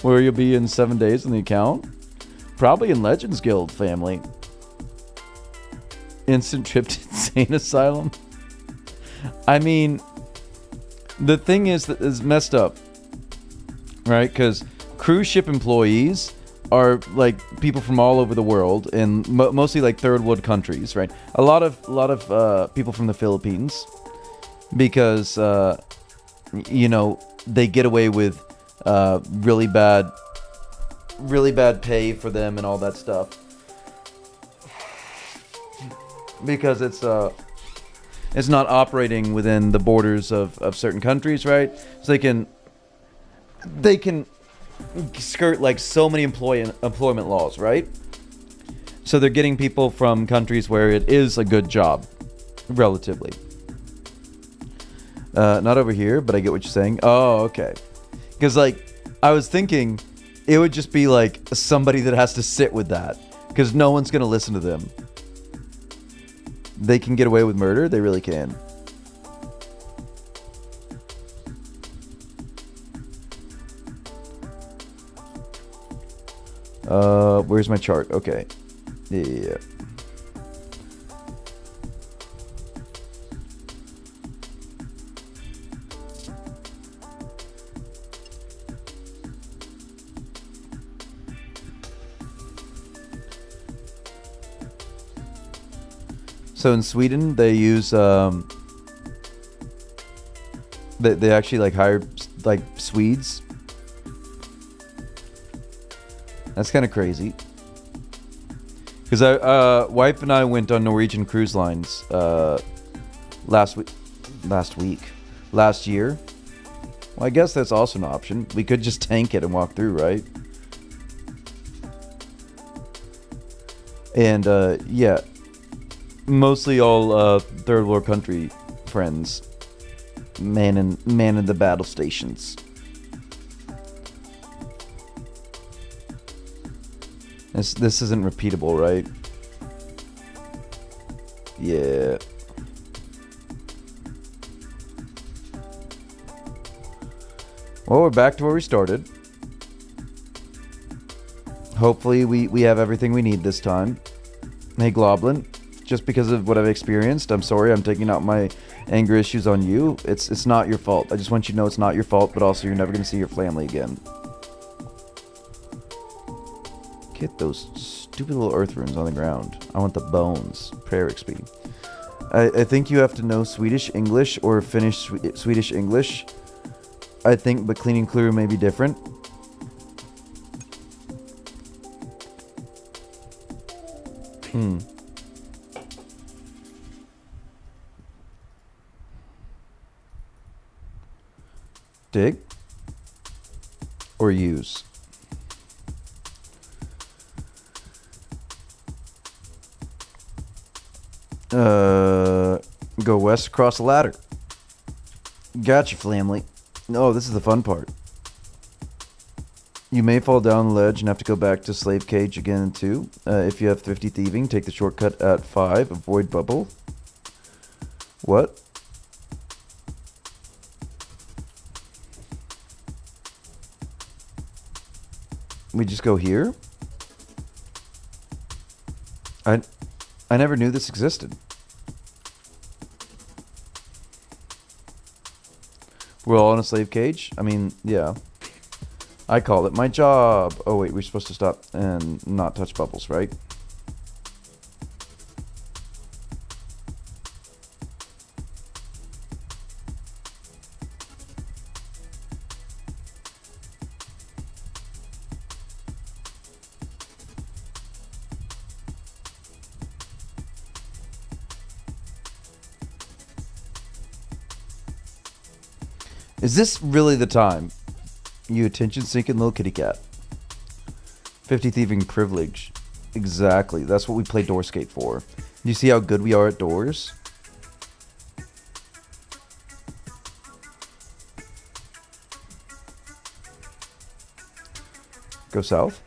Where you'll be in 7 days in the account? Probably in Legends Guild, family. Instant trip to Insane Asylum. I mean, the thing is that is messed up, right? Because cruise ship employees are like people from all over the world, and mostly like third world countries, right? A lot of people from the Philippines, because you know, they get away with really bad pay for them and all that stuff, because it's not operating within the borders of certain countries, right? So they can skirt like so many employment laws, right? So they're getting people from countries where it is a good job, relatively. Not over here, but I get what you're saying. Oh, okay. Because like I was thinking, it would just be like somebody that has to sit with that, because no one's gonna listen to them. They can get away with murder. They really can. Where's my chart? Okay. Yeah. So in Sweden, they use they actually like hire like Swedes. That's kind of crazy. Because wife and I went on Norwegian cruise lines last year. Well, I guess that's also an option. We could just tank it and walk through, right? And yeah, mostly all third world country friends, man in the battle stations. This isn't repeatable, right? Yeah. Well, we're back to where we started. Hopefully we have everything we need this time. Hey, Globlin, just because of what I've experienced, I'm sorry I'm taking out my anger issues on you. It's not your fault. I just want you to know it's not your fault, but also you're never going to see your family again. Get those stupid little earth runes on the ground. I want the bones. Prayer XP. I think you have to know Swedish English or Finnish Swedish English. I think, but clean and clear may be different. Dig or use? Go west across the ladder. Gotcha, family. Oh, this is the fun part. You may fall down the ledge and have to go back to slave cage again in 2. If you have thrifty thieving, take the shortcut at 5. Avoid bubble. What? We just go here? I never knew this existed. We're all in a slave cage? I mean, yeah. I call it my job. Oh wait, we're supposed to stop and not touch bubbles, right? Is this really the time? You attention-seeking little kitty cat. 50 thieving privilege. Exactly. That's what we play Doorscape for. You see how good we are at doors? Go south.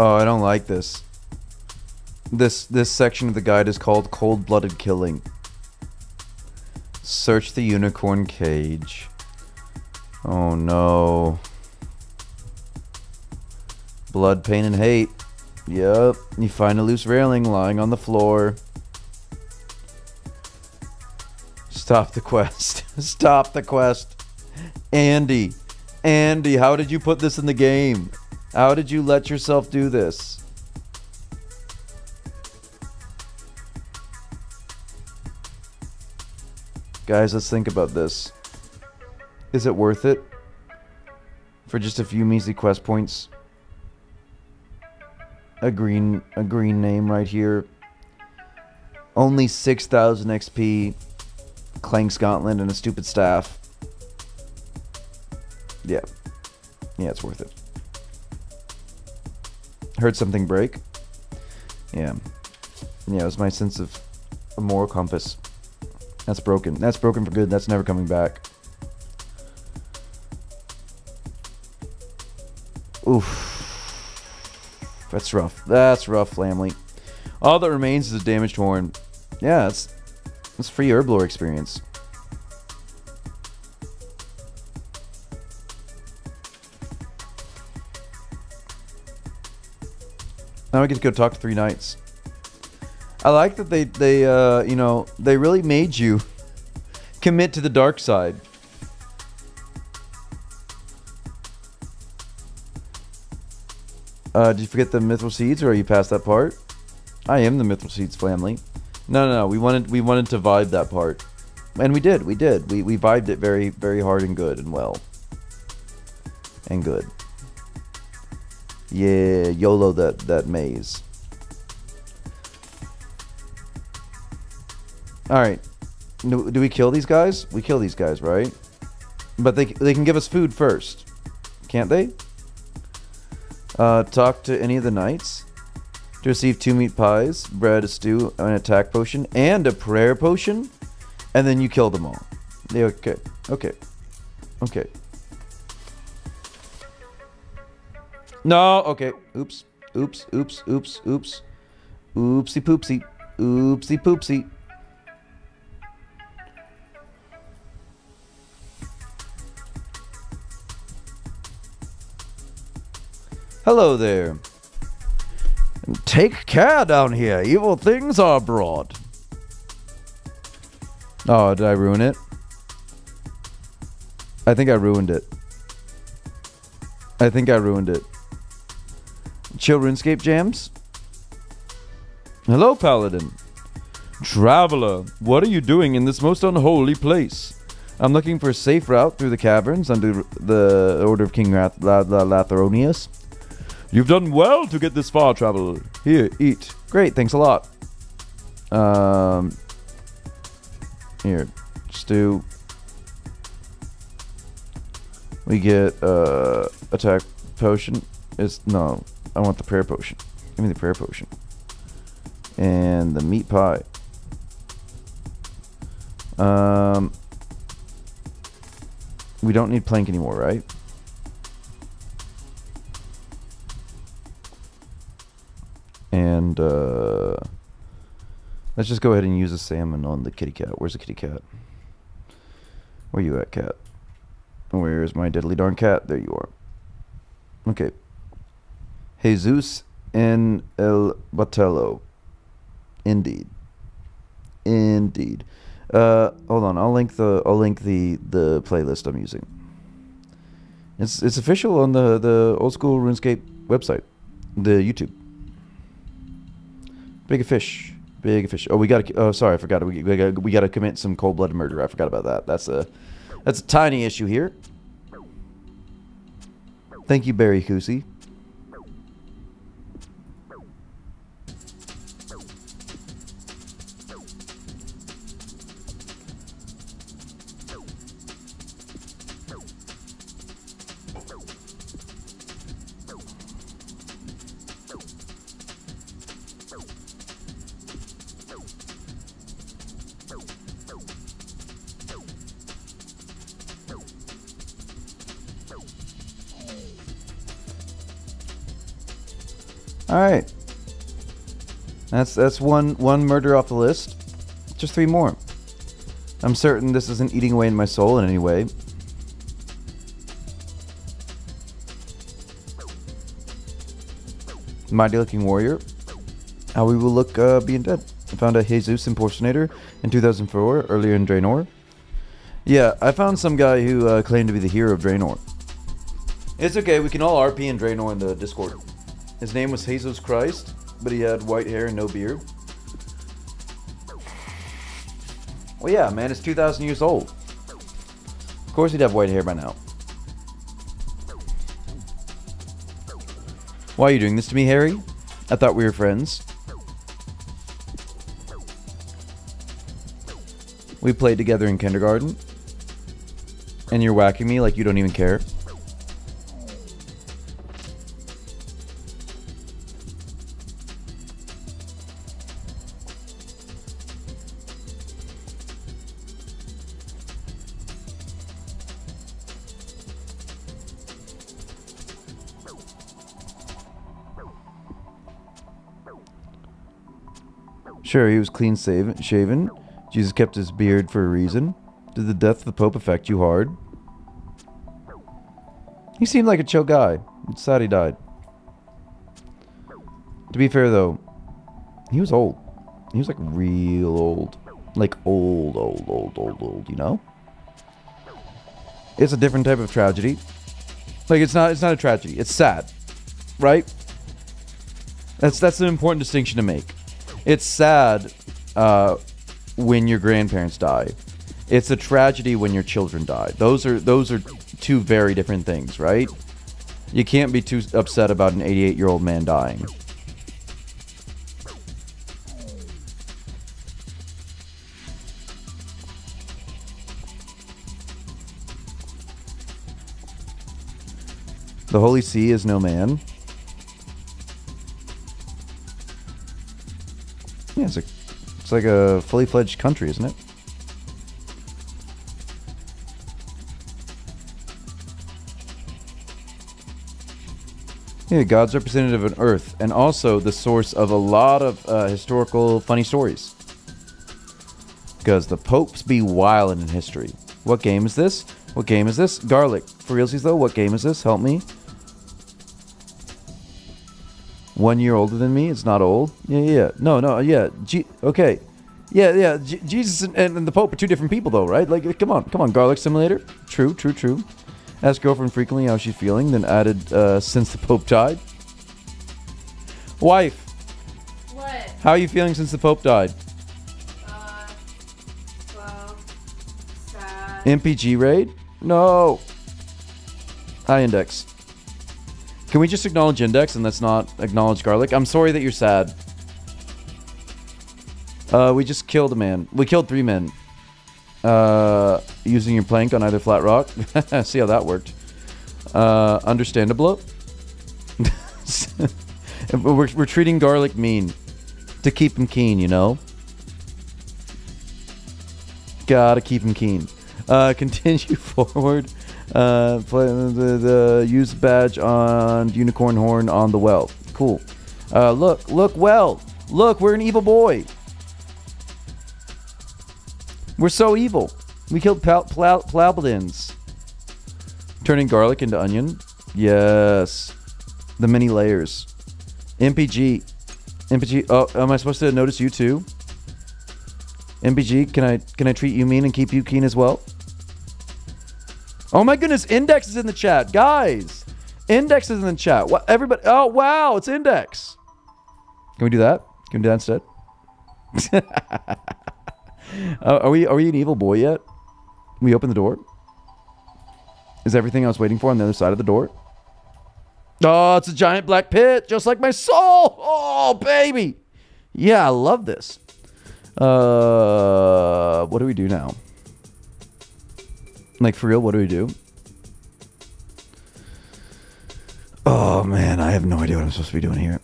Oh, I don't like this. This section of the guide is called Cold-Blooded Killing. Search the unicorn cage. Oh no. Blood, pain, and hate. Yep. You find a loose railing lying on the floor. Stop the quest. Stop the quest. Andy. Andy, how did you put this in the game? How did you let yourself do this? Guys, let's think about this. Is it worth it? For just a few measly quest points? A green name right here. Only 6,000 XP. Clang Scotland and a stupid staff. Yeah. Yeah, it's worth it. Heard something break? Yeah. Yeah, it was my sense of a moral compass. That's broken. That's broken for good. That's never coming back. Oof. That's rough. That's rough, family. All that remains is a damaged horn. Yeah, it's free herblore experience. Now we get to go talk to 3 knights. I like that they you know, they really made you commit to the dark side. Did you forget the mithril seeds, or are you past that part? I am the mithril seeds family. No. We wanted to vibe that part, and we did. We vibed it very, very hard and good and well. And good. Yeah, YOLO that maze. Alright. Do we kill these guys? We kill these guys, right? But they can give us food first. Can't they? Talk to any of the knights. To receive 2 meat pies, bread, a stew, an attack potion, and a prayer potion. And then you kill them all. Okay. No, okay. Oops. Oopsie poopsie. Hello there. Take care down here. Evil things are abroad. Oh, did I ruin it? I think I ruined it. Chill RuneScape jams? Hello, Paladin. Traveler, what are you doing in this most unholy place? I'm looking for a safe route through the caverns under the order of King Lathronius. You've done well to get this far, traveler. Here, eat. Great, thanks a lot. Here, stew. We get attack potion. No, I want the prayer potion. Give me the prayer potion. And the meat pie. We don't need plank anymore, right? And Let's just go ahead and use a salmon on the kitty cat. Where's the kitty cat? Where you at, cat? Where's my deadly darn cat? There you are. Okay. Jesus en el Batello. Indeed. Indeed. Hold on. I'll link the playlist I'm using. It's official on the old school RuneScape website, the YouTube. Big fish. Big fish. Oh, we got to. Oh, sorry, I forgot. We got to commit some cold-blooded murder. I forgot about that. That's a tiny issue here. Thank you, Barry Cousy. All right. That's one murder off the list. Just 3 more. I'm certain this isn't eating away in my soul in any way. Mighty looking warrior. How we will look being dead. I found a Jesus impersonator in 2004 earlier in Draenor. Yeah, I found some guy who claimed to be the hero of Draenor. It's okay, we can all RP in Draenor in the Discord. His name was Jesus Christ, but he had white hair and no beard. Well, yeah, man, it's 2,000 years old. Of course he'd have white hair by now. Why are you doing this to me, Harry? I thought we were friends. We played together in kindergarten. And you're whacking me like you don't even care. Sure, he was clean shaven. Jesus kept his beard for a reason. Did the death of the Pope affect you hard? He seemed like a chill guy. It's sad he died. To be fair, though, he was old. He was like real old. Like old, you know? It's a different type of tragedy. Like, it's not a tragedy. It's sad. Right? That's an important distinction to make. It's sad when your grandparents die. It's a tragedy when your children die. Those are 2 very different things, right? You can't be too upset about an 88-year-old man dying. The Holy See is no man. Yeah, it's like a fully fledged country, isn't it? Yeah, God's representative of Earth, and also the source of a lot of historical funny stories. Because the popes be wildin' in history. What game is this? What game is this? Garlic. For realsies though, what game is this? Help me. 1 year older than me? It's not old? Yeah. No, yeah. Okay. Yeah. Jesus and the Pope are 2 different people though, right? Like, come on. Garlic Simulator? True. Asked girlfriend frequently how she's feeling, then added, since the Pope died. Wife. What? How are you feeling since the Pope died? Well, sad. MPG raid? No. Hi, Index. Can we just acknowledge Index and let's not acknowledge Garlic? I'm sorry that you're sad. We just killed a man. We killed 3 men. Using your plank on either flat rock. See how that worked. Understandable. We're treating Garlic mean. To keep him keen, you know? Gotta keep him keen. Continue forward. Use badge on unicorn horn on the well. Cool. Look, well. Look, we're an evil boy. We're so evil. We killed Plabladins. Turning garlic into onion. Yes. The many layers. MPG. Oh, am I supposed to notice you too? MPG, can I treat you mean and keep you keen as well? Oh my goodness, Index is in the chat. Guys, Index is in the chat. What, everybody? Oh, wow, it's Index. Can we do that? Can we do that instead? Are we an evil boy yet? We open the door? Is everything I was waiting for on the other side of the door? Oh, it's a giant black pit, just like my soul. Oh, baby. Yeah, I love this. What do we do now? Like, for real, what do we do? Oh, man, I have no idea what I'm supposed to be doing here.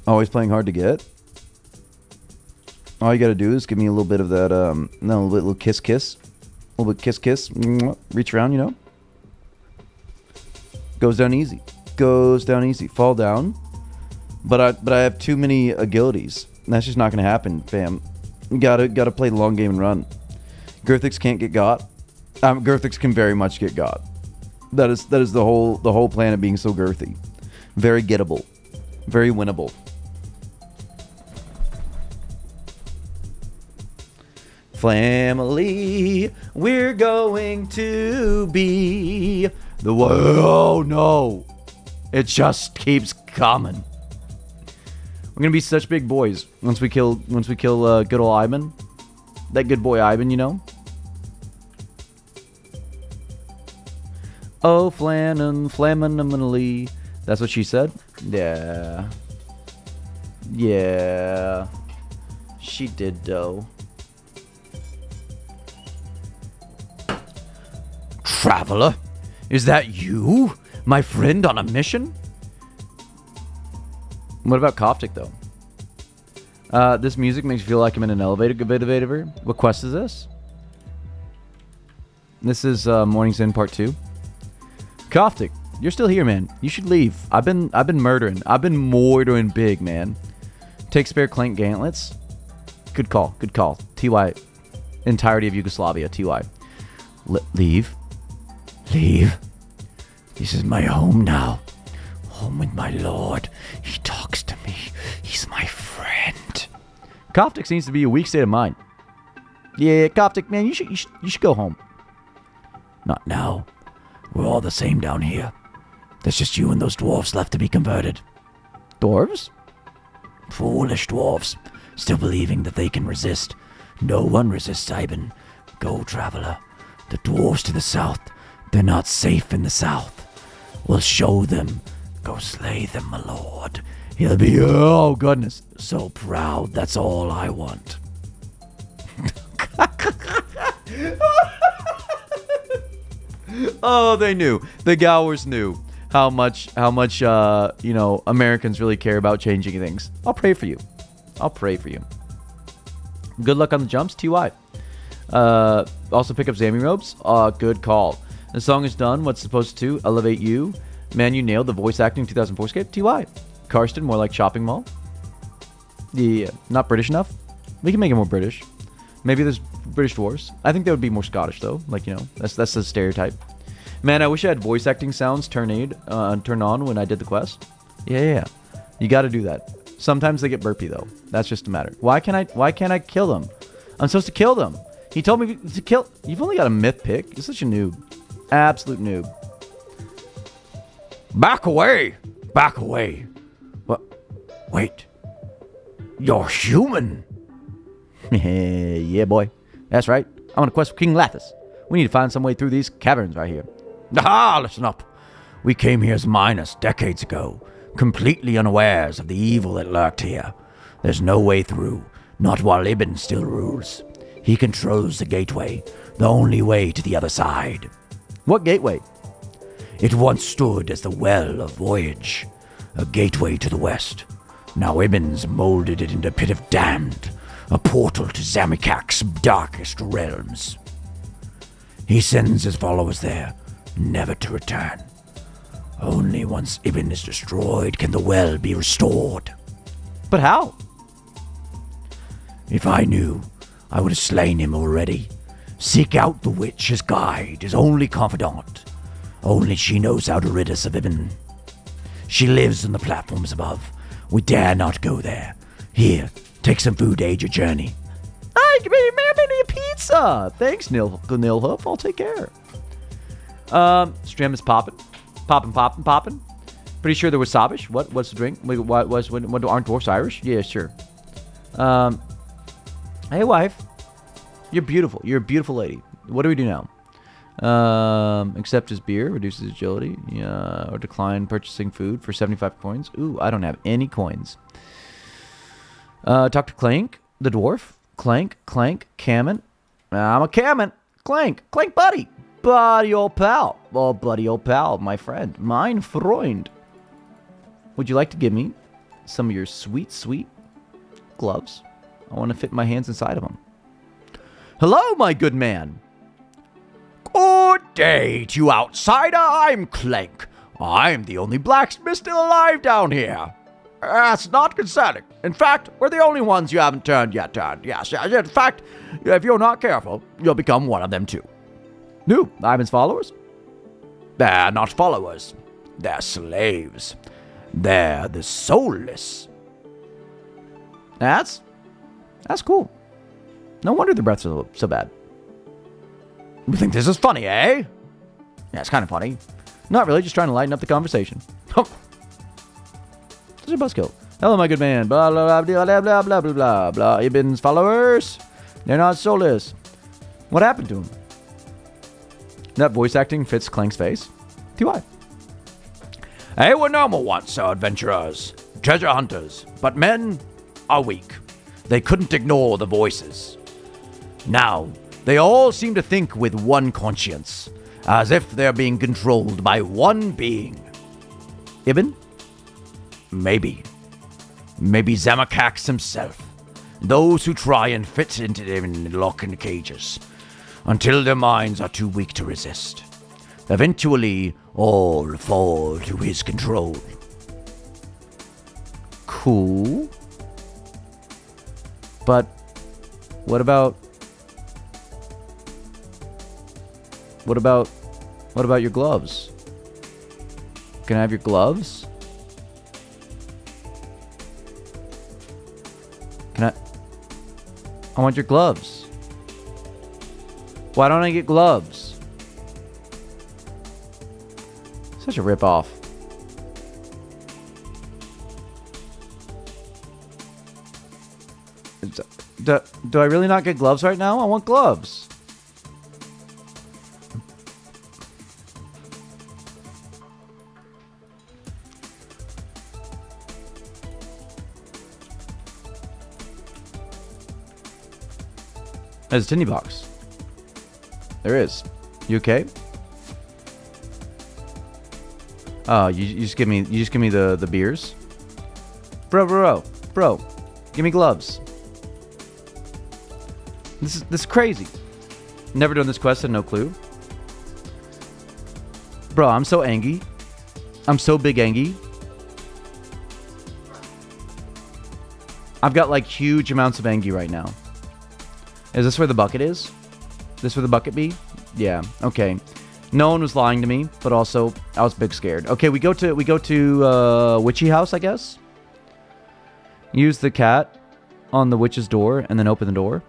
Always playing hard to get? All you gotta do is give me a little bit of that, no, a little kiss. A little bit kiss. Reach around, you know? Goes down easy. Fall down. But I have too many agilities. And that's just not gonna happen, fam. You gotta play the long game and run. Girthix can't get got. Girthix can very much get got. That is the whole plan of being so girthy. Very gettable. Very winnable. Family, we're going to be the one. Oh no. It just keeps coming. We're gonna be such big boys once we kill good old Ivan. That good boy Ivan, you know? Oh, flaminally. That's what she said? Yeah. Yeah. She did, though. Traveler? Is that you? My friend on a mission? What about Coptic, though? This music makes me feel like I'm in an elevator. What quest is this? This is Morning's End Part 2. Coptic, you're still here, man. You should leave. I've been murdering. I've been moidering big, man. Take spare clank gauntlets. Good call. TY. Entirety of Yugoslavia. TY. Leave. This is my home now. Home with my lord. He talks to me. He's my friend. Coptic seems to be a weak state of mind. Yeah, Coptic, man, you should go home. Not now. We're all the same down here. There's just you and those dwarves left to be converted. Dwarves? Foolish dwarves, still believing that they can resist. No one resists Ivan. Go, traveler. The dwarves to the south, they're not safe in the south. We'll show them. Go slay them, my lord. He'll be, oh goodness, so proud. That's all I want. Oh, they knew. The Gowers knew how much Americans really care about changing things. I'll pray for you. Good luck on the jumps, TY. Also pick up Zami robes. Good call. The song is done. What's supposed to elevate you? Man, you nailed the voice acting 2004Scape. TY. Karsten, more like shopping mall. Yeah, not British enough. We can make it more British. Maybe there's British dwarves. I think that would be more Scottish though. Like, you know, that's the stereotype. Man, I wish I had voice acting sounds turn on when I did the quest. Yeah. You got to do that. Sometimes they get burpy though. That's just a matter. Why can't I kill them? I'm supposed to kill them. He told me to kill. You've only got a myth pick. You're such a noob. Absolute noob. Back away. What? Wait. You're human. Yeah, boy. That's right. I'm on a quest for King Lathis. We need to find some way through these caverns right here. Ah, listen up. We came here as miners decades ago, completely unawares of the evil that lurked here. There's no way through, not while Ibn still rules. He controls the gateway, the only way to the other side. What gateway? It once stood as the Well of Voyage, a gateway to the west. Now Ibn's molded it into Pit of Damned, a portal to Zamikak's darkest realms. He sends his followers there, never to return. Only once Ibn is destroyed can the well be restored. But how? If I knew, I would have slain him already. Seek out the witch, his guide, his only confidant. Only she knows how to rid us of Ibn. She lives on the platforms above. We dare not go there. Here, take some food to aid your journey. Hey, give me a pizza. Thanks, Neil Hoof. I'll take care. Strim is popping. Popping. Pretty sure there was Sabish. What's the drink? What aren't dwarfs Irish? Yeah, sure. Hey, wife. You're beautiful. You're a beautiful lady. What do we do now? Accept his beer, reduces agility, or decline purchasing food for 75 coins. Ooh, I don't have any coins. Talk to Clank, the dwarf. Clank, Cammon. I'm a Cammon. Clank, buddy. Buddy, old pal. Oh, buddy, old pal, my friend. Mein Freund. Would you like to give me some of your sweet, sweet gloves? I want to fit my hands inside of them. Hello, my good man. Good day to you, outsider. I'm Clank. I'm the only blacksmith still alive down here. That's not concerning. In fact, we're the only ones you haven't turned yet. Yes. In fact, if you're not careful, you'll become one of them too. No, I'm his followers. They're not followers. They're slaves. They're the soulless. That's cool. No wonder the breaths are so bad. You think this is funny, eh? Yeah, it's kind of funny. Not really, just trying to lighten up the conversation. Such a buzzkill. Hello, my good man. Blah, blah, blah, blah, blah, blah, blah, blah, blah. Ibn's followers. They're not soulless. What happened to him? That voice acting fits Clank's face. TY. They were normal once, adventurers, treasure hunters, but men are weak. They couldn't ignore the voices. Now, they all seem to think with one conscience, as if they're being controlled by one being. Ibn? Maybe. Maybe Zamakax himself. Those who try and fit into them in lock and cages, until their minds are too weak to resist. Eventually, all fall to his control. Cool. But what about your gloves? Can I have your gloves? I want your gloves. Why don't I get gloves? Such a ripoff. Do I really not get gloves right now? I want gloves. There's a tinny box. There is. You okay? Oh, you just give me the beers? Bro. Give me gloves. This is crazy. Never done this quest, had no clue. Bro, I'm so angry. I'm so big angry. I've got like huge amounts of angry right now. Is this where the bucket is? This where the bucket be? Yeah, okay. No one was lying to me, but also I was big scared. Okay, we go to witchy house, I guess. Use the cat on the witch's door and then open the door.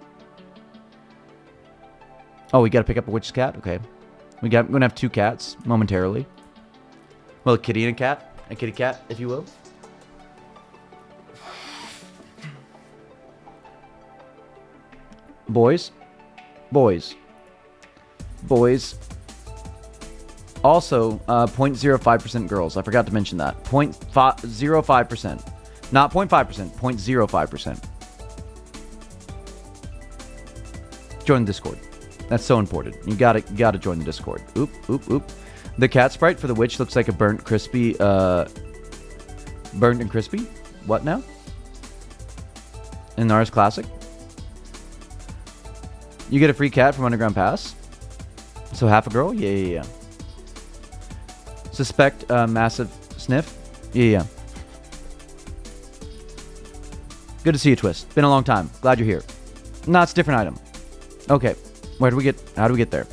Oh, we gotta pick up a witch's cat? Okay. We're gonna have two cats momentarily. Well, a kitty and a cat. A kitty cat, if you will. Boys. Also, 0.05% girls. I forgot to mention that. 0.05%. Not 0.5%. 0.05%. Join the Discord. That's so important. You gotta join the Discord. Oop. The cat sprite for the witch looks like a burnt and crispy. What now? In Nars Classic. You get a free cat from Underground Pass. So half a girl? Yeah. Suspect massive sniff? Yeah. Good to see you, Twist. Been a long time. Glad you're here. No, it's a different item. Okay. How do we get there?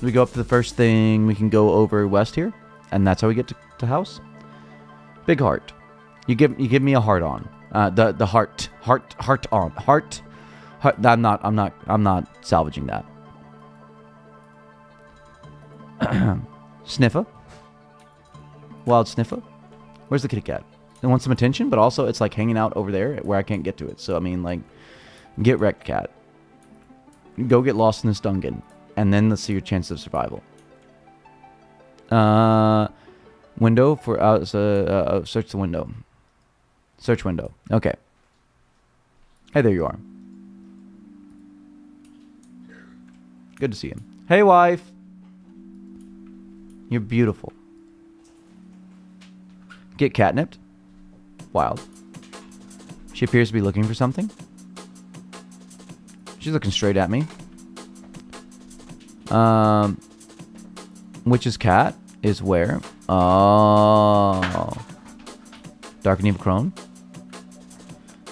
We go up to the first thing. We can go over west here, and that's how we get to house. Big heart. You give me a heart on. The heart on. Heart. I'm not salvaging that. Sniffer. Wild Sniffer. Where's the kitty cat? It wants some attention, but also it's like hanging out over there where I can't get to it. So I mean, like, get wrecked, cat. Go get lost in this dungeon, and then let's see your chances of survival. Window for search the window. Search window. Okay. Hey, there you are. Good to see you. Hey, wife. You're beautiful. Get catnipped. Wild. She appears to be looking for something. She's looking straight at me. Witch's cat is where? Oh. Dark and Evil Crone.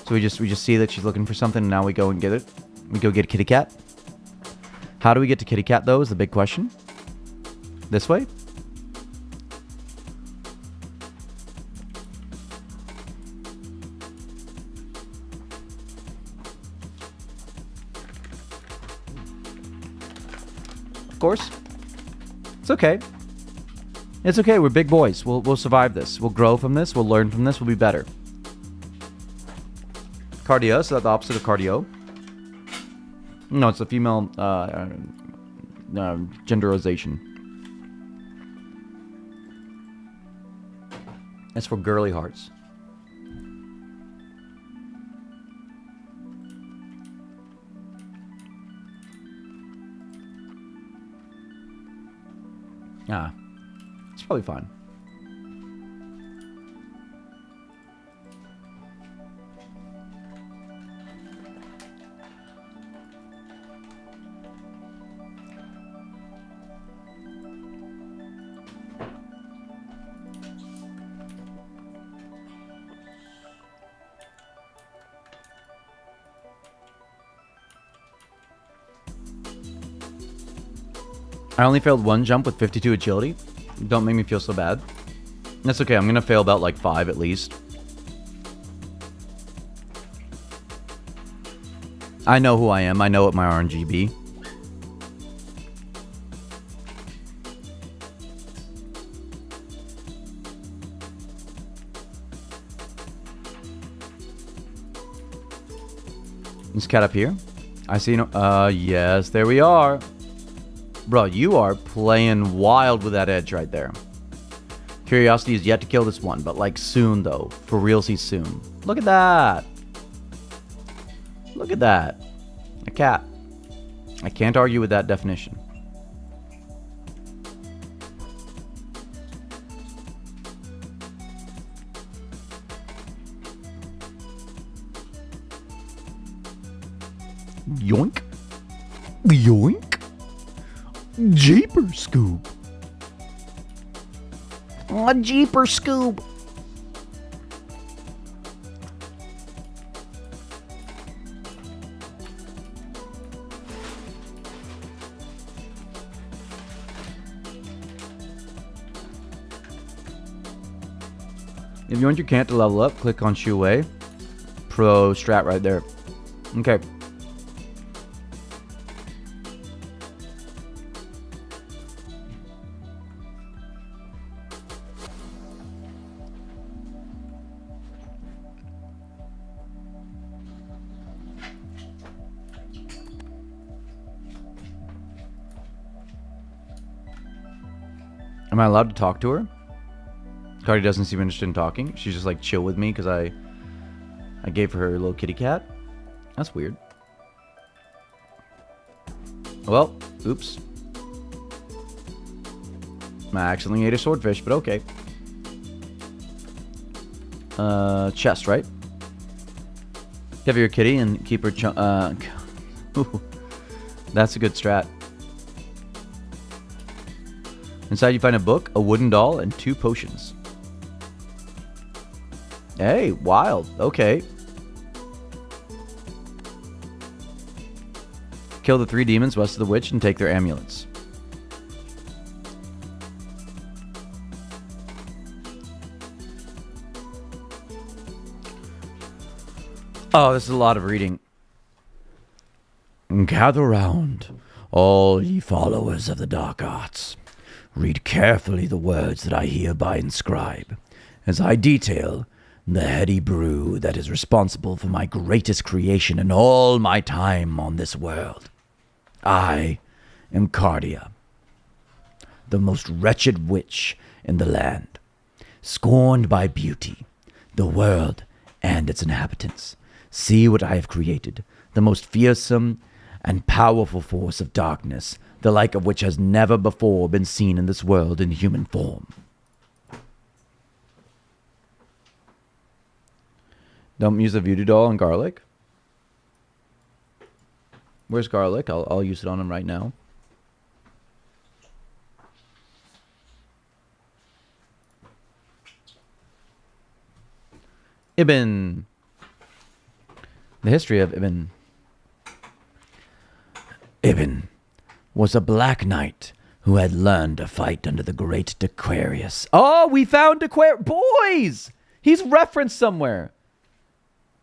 So we just see that she's looking for something, and now we go and get it. We go get a kitty cat. How do we get to kitty cat, though, is the big question. This way? Of course. It's okay. It's okay. We're big boys. We'll survive this. We'll grow from this. We'll learn from this. We'll be better. Cardio. So that's the opposite of cardio. No, it's a female genderization. That's for girly hearts. Ah, it's probably fine. I only failed one jump with 52 agility. Don't make me feel so bad. That's okay. I'm going to fail about like 5 at least. I know who I am. I know what my RNG be. This cat up here. I see no... yes, there we are. Bro, you are playing wild with that edge right there. Curiosity is yet to kill this one, but like soon though. For realsy soon. Look at that. Look at that. A cat. I can't argue with that definition. Yoink. Yoink. Jeeper scoop. A jeeper scoop. If you want your cat to level up, click on Shu Wei. Pro strat right there. Okay. Am I allowed to talk to her? Cardi doesn't seem interested in talking. She's just like chill with me because I gave her a little kitty cat. That's weird. Well, oops. I accidentally ate a swordfish, but okay. Chest, right? Give her your kitty and keep her that's a good strat. Inside you find a book, a wooden doll, and 2 potions. Hey, wild. Okay. Kill the 3 demons west of the witch and take their amulets. Oh, this is a lot of reading. Gather round, all ye followers of the dark arts. Read carefully the words that I hereby inscribe, as I detail the heady brew that is responsible for my greatest creation in all my time on this world. I am Cardia, the most wretched witch in the land, scorned by beauty, the world, and its inhabitants. See what I have created, the most fearsome and powerful force of darkness, the like of which has never before been seen in this world in human form. Don't use the voodoo doll on Garlic. Where's Garlic? I'll use it on him right now. Ibn. The history of Ibn. Ibn was a black knight who had learned to fight under the great Aquarius. Oh, we found Aquarius. Boys! He's referenced somewhere.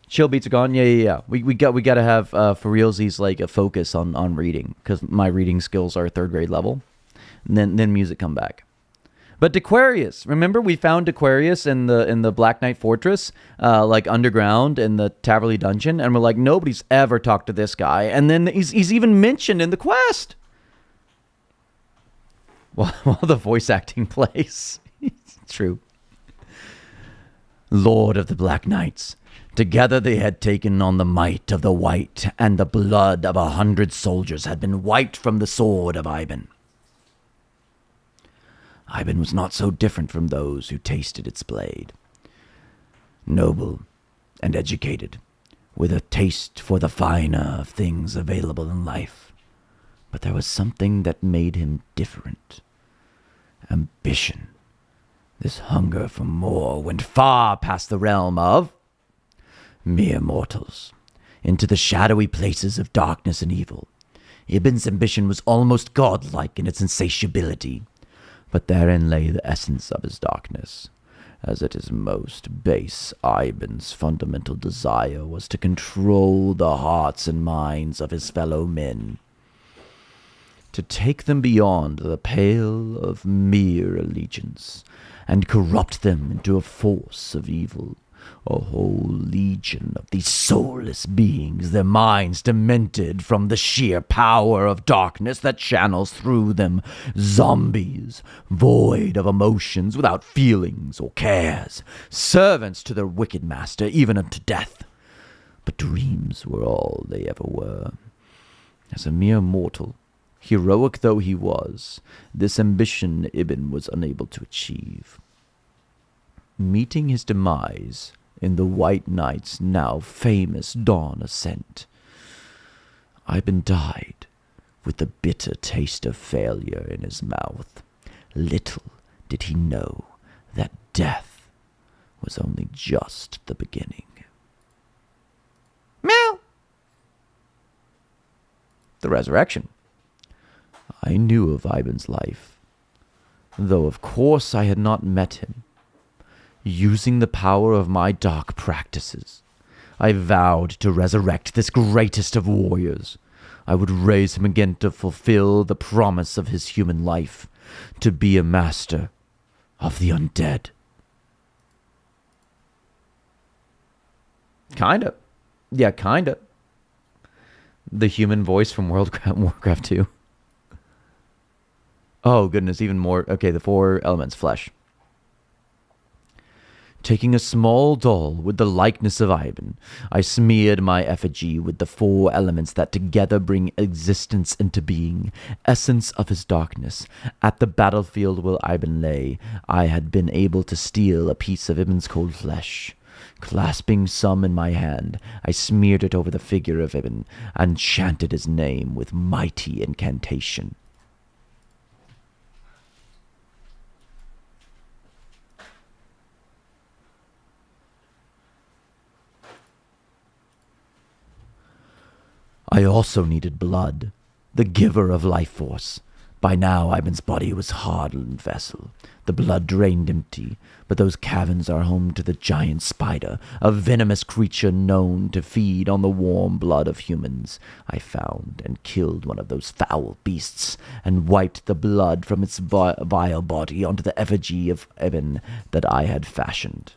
Chill beats are gone. Yeah. We got to have for realsies like a focus on reading, because my reading skills are 3rd grade level. And then music come back. But Aquarius, remember we found Aquarius in the Black Knight Fortress, like underground in the Taverley Dungeon, and we're like, nobody's ever talked to this guy, and then he's even mentioned in the quest. While the voice acting plays, it's true. Lord of the Black Knights. Together they had taken on the might of the white, and the blood of 100 soldiers had been wiped from the sword of Ivan. Ivan was not so different from those who tasted its blade. Noble and educated, with a taste for the finer of things available in life. But there was something that made him different. Ambition. This hunger for more went far past the realm of mere mortals, into the shadowy places of darkness and evil. Ibn's ambition was almost godlike in its insatiability, but therein lay the essence of his darkness. As at his most base, Ibn's fundamental desire was to control the hearts and minds of his fellow men, to take them beyond the pale of mere allegiance, and corrupt them into a force of evil. A whole legion of these soulless beings, their minds demented from the sheer power of darkness that channels through them. Zombies, void of emotions, without feelings or cares. Servants to their wicked master, even unto death. But dreams were all they ever were. As a mere mortal, heroic though he was, this ambition Ibn was unable to achieve. Meeting his demise in the White Knight's now famous dawn ascent, Ibn died with the bitter taste of failure in his mouth. Little did he know that death was only just the beginning. Meow! The resurrection. I knew of Ivan's life, though of course I had not met him. Using the power of my dark practices, I vowed to resurrect this greatest of warriors. I would raise him again to fulfill the promise of his human life, to be a master of the undead. Kinda. Yeah, kinda. The human voice from Warcraft 2. Oh, goodness, even more. Okay, the 4 elements. Flesh. Taking a small doll with the likeness of Ivan, I smeared my effigy with the 4 elements that together bring existence into being, essence of his darkness. At the battlefield where Ivan lay, I had been able to steal a piece of Ibn's cold flesh. Clasping some in my hand, I smeared it over the figure of Ibn, and chanted his name with mighty incantation. I also needed blood, the giver of life force. By now, Ivan's body was hardened vessel. The blood drained empty, but those caverns are home to the giant spider, a venomous creature known to feed on the warm blood of humans. I found and killed one of those foul beasts, and wiped the blood from its vile body onto the effigy of Ivan that I had fashioned.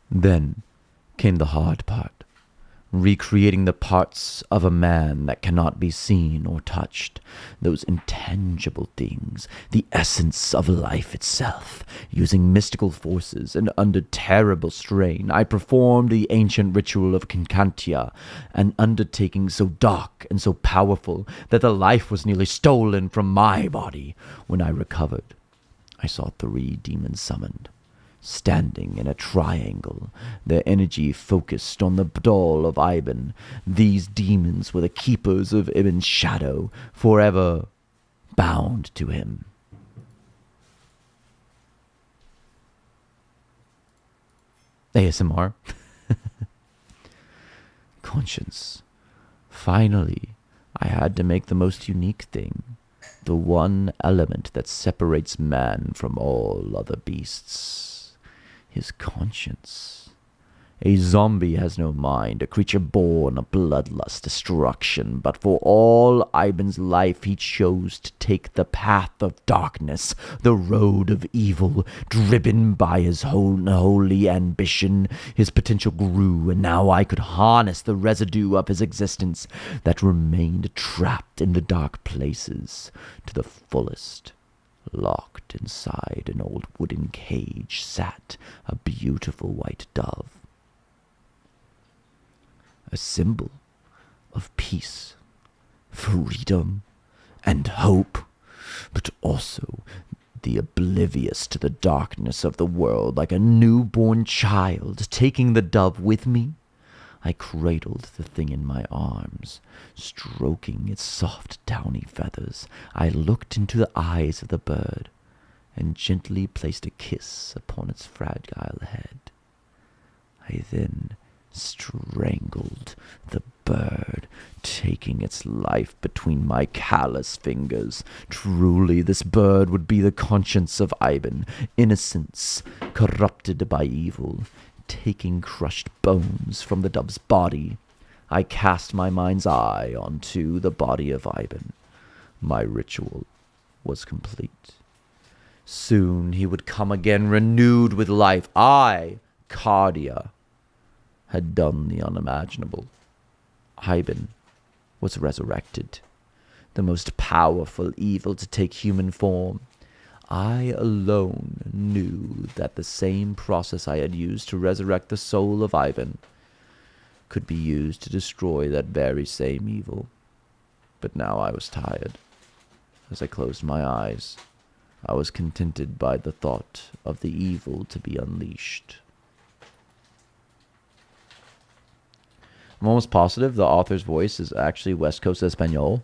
Then came the hard part, recreating the parts of a man that cannot be seen or touched, those intangible things, the essence of life itself. Using mystical forces and under terrible strain, I performed the ancient ritual of Kinkantia, an undertaking so dark and so powerful that the life was nearly stolen from my body. When I recovered, I saw 3 demons summoned, standing in a triangle, their energy focused on the doll of Ivan. These demons were the keepers of Ivan's shadow, forever bound to him. ASMR. Conscience. Finally, I had to make the most unique thing, the one element that separates man from all other beasts. His conscience. A zombie has no mind, a creature born of bloodlust, destruction, but for all Ivan's life he chose to take the path of darkness, the road of evil. Driven by his unholy ambition, his potential grew, and now I could harness the residue of his existence that remained trapped in the dark places to the fullest. Locked inside an old wooden cage sat a beautiful white dove, a symbol of peace, freedom, and hope, but also the oblivious to the darkness of the world. Like a newborn child, taking the dove with me, I cradled the thing in my arms, stroking its soft downy feathers. I looked into the eyes of the bird and gently placed a kiss upon its fragile head. I then strangled the bird, taking its life between my callous fingers. Truly, this bird would be the conscience of Ivan, innocence corrupted by evil. Taking crushed bones from the dove's body, I cast my mind's eye onto the body of Ivan. My ritual was complete. Soon he would come again, renewed with life. I, Cardia, had done the unimaginable. Ivan was resurrected, the most powerful evil to take human form. I alone knew that the same process I had used to resurrect the soul of Ivan could be used to destroy that very same evil. But now I was tired. As I closed my eyes, I was contented by the thought of the evil to be unleashed. I'm almost positive the author's voice is actually West Coast Espanol.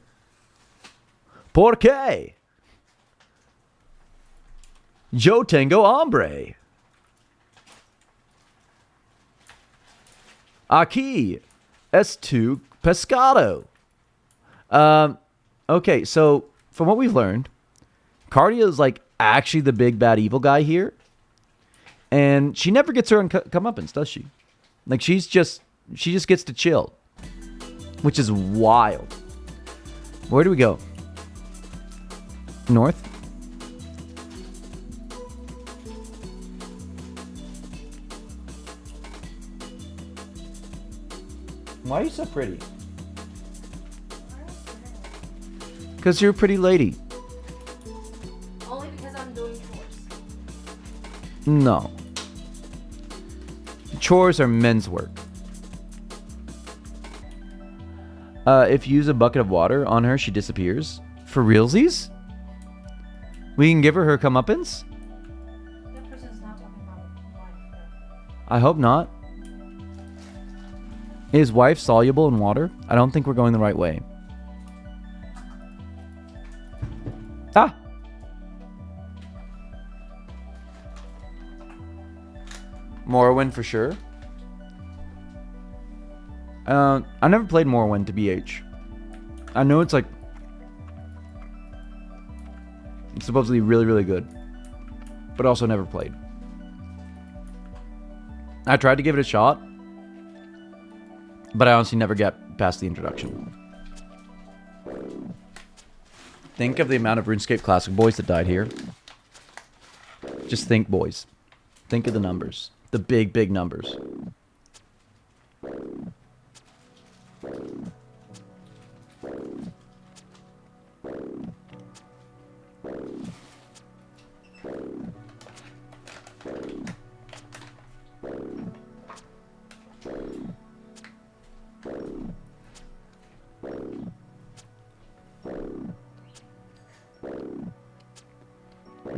¿Por qué? Yo tengo hambre. Aquí es tu pescado. Okay, so from what we've learned, Cardia is like actually the big bad evil guy here. And she never gets her own comeuppance, does she? Like she just gets to chill. Which is wild. Where do we go? North? Why are you so pretty? Because you're a pretty lady. Only because I'm doing chores. No. Chores are men's work. If you use a bucket of water on her, she disappears. For realsies? We can give her comeuppance? That person's not talking about life. I hope not. Is wife soluble in water? I don't think we're going the right way. Ah! Morrowind for sure. I never played Morrowind to BH. I know it's like it's supposedly really, really good, but also never played. I tried to give it a shot, but I honestly never got past the introduction. Think of the amount of RuneScape Classic boys that died here. Just think, boys. Think of the numbers. The big, big numbers.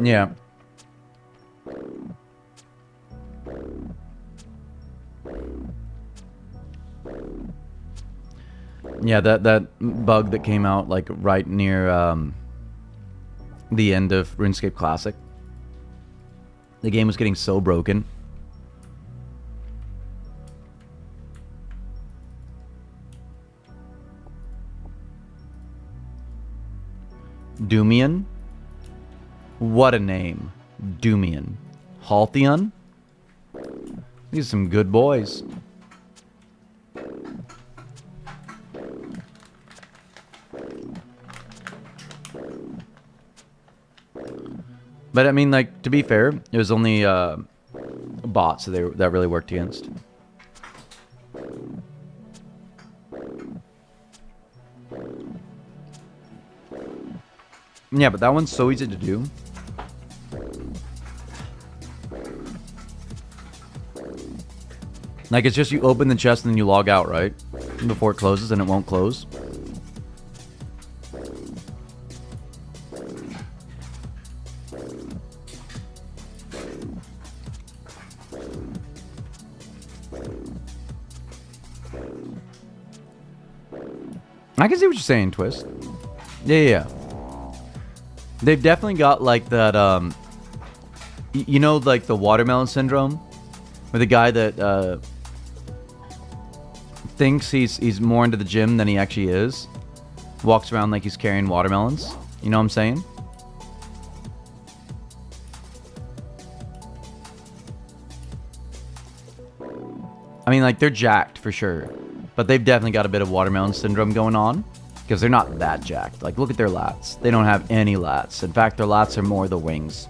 Yeah. Yeah, that bug that came out like right near the end of RuneScape Classic. The game was getting so broken. Doomian? What a name. Doomian. Halthion? These are some good boys. But I mean, like, to be fair, it was only bots that really worked against. Yeah, but that one's so easy to do. Like, it's just you open the chest and then you log out, right? Before it closes, and it won't close. I can see what you're saying, Twist. Yeah. They've definitely got like that, you know, like the watermelon syndrome? Where the guy that thinks he's more into the gym than he actually is. Walks around like he's carrying watermelons. You know what I'm saying? I mean, like, they're jacked for sure. But they've definitely got a bit of watermelon syndrome going on. Because they're not that jacked. Like, look at their lats. They don't have any lats. In fact, their lats are more the wings.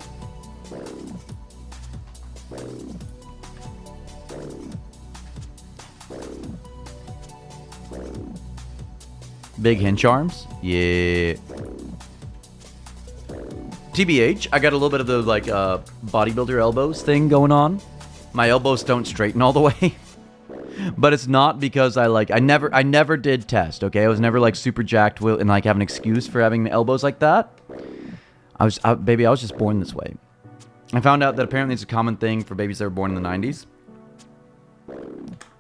Big hinge arms? Yeah. TBH, I got a little bit of the, like, bodybuilder elbows thing going on. My elbows don't straighten all the way. But it's not because I never did test, okay? I was never, like, super jacked and, like, have an excuse for having elbows like that. Baby, I was just born this way. I found out that apparently it's a common thing for babies that were born in the 90s.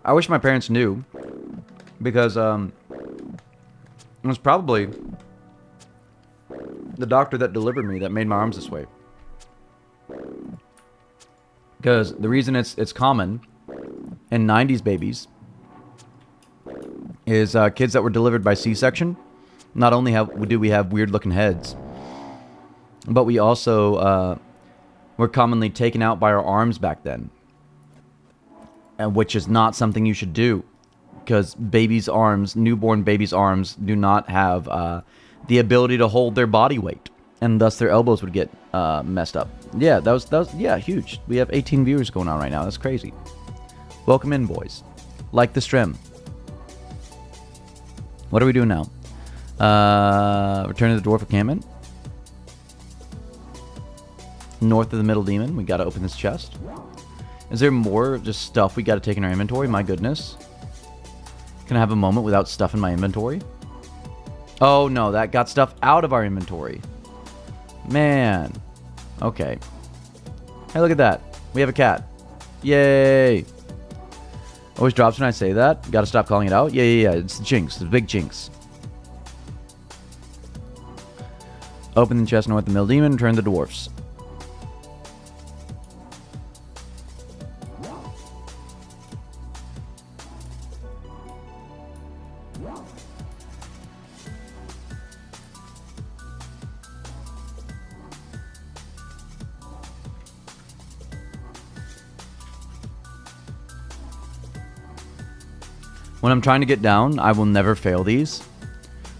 I wish my parents knew. Because, it was probably the doctor that delivered me that made my arms this way. Because the reason it's common in 90s babies is kids that were delivered by C-section. Not only do we have weird looking heads, but we also were commonly taken out by our arms back then, and which is not something you should do, because newborn babies' arms do not have the ability to hold their body weight, and thus their elbows would get messed up. Yeah, that was huge. We have 18 viewers going on right now. That's crazy. Welcome in, boys. Like the stream. What are we doing now? Return to the Dwarf Encampment. North of the Middle Demon. We gotta open this chest. Is there more just stuff we gotta take in our inventory? My goodness. Can I have a moment without stuff in my inventory? Oh no, that got stuff out of our inventory. Man. Okay. Hey, look at that. We have a cat. Yay. Always drops when I say that. Gotta stop calling it out. Yeah. It's the jinx. The big jinx. Open the chest north of the Mill Demon. Turn the dwarfs. When I'm trying to get down, I will never fail these.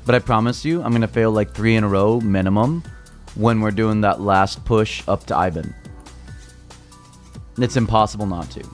But I promise you, I'm going to fail like 3 in a row minimum when we're doing that last push up to Ivan. It's impossible not to.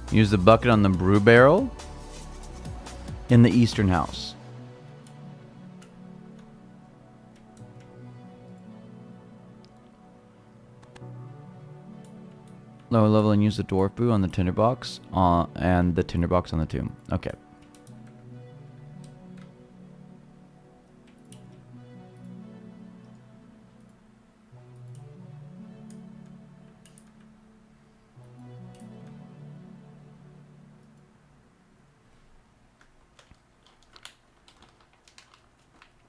Use the bucket on the brew barrel in the eastern house. Lower level and use the dwarf brew on the tinderbox and the tinderbox on the tomb. Okay.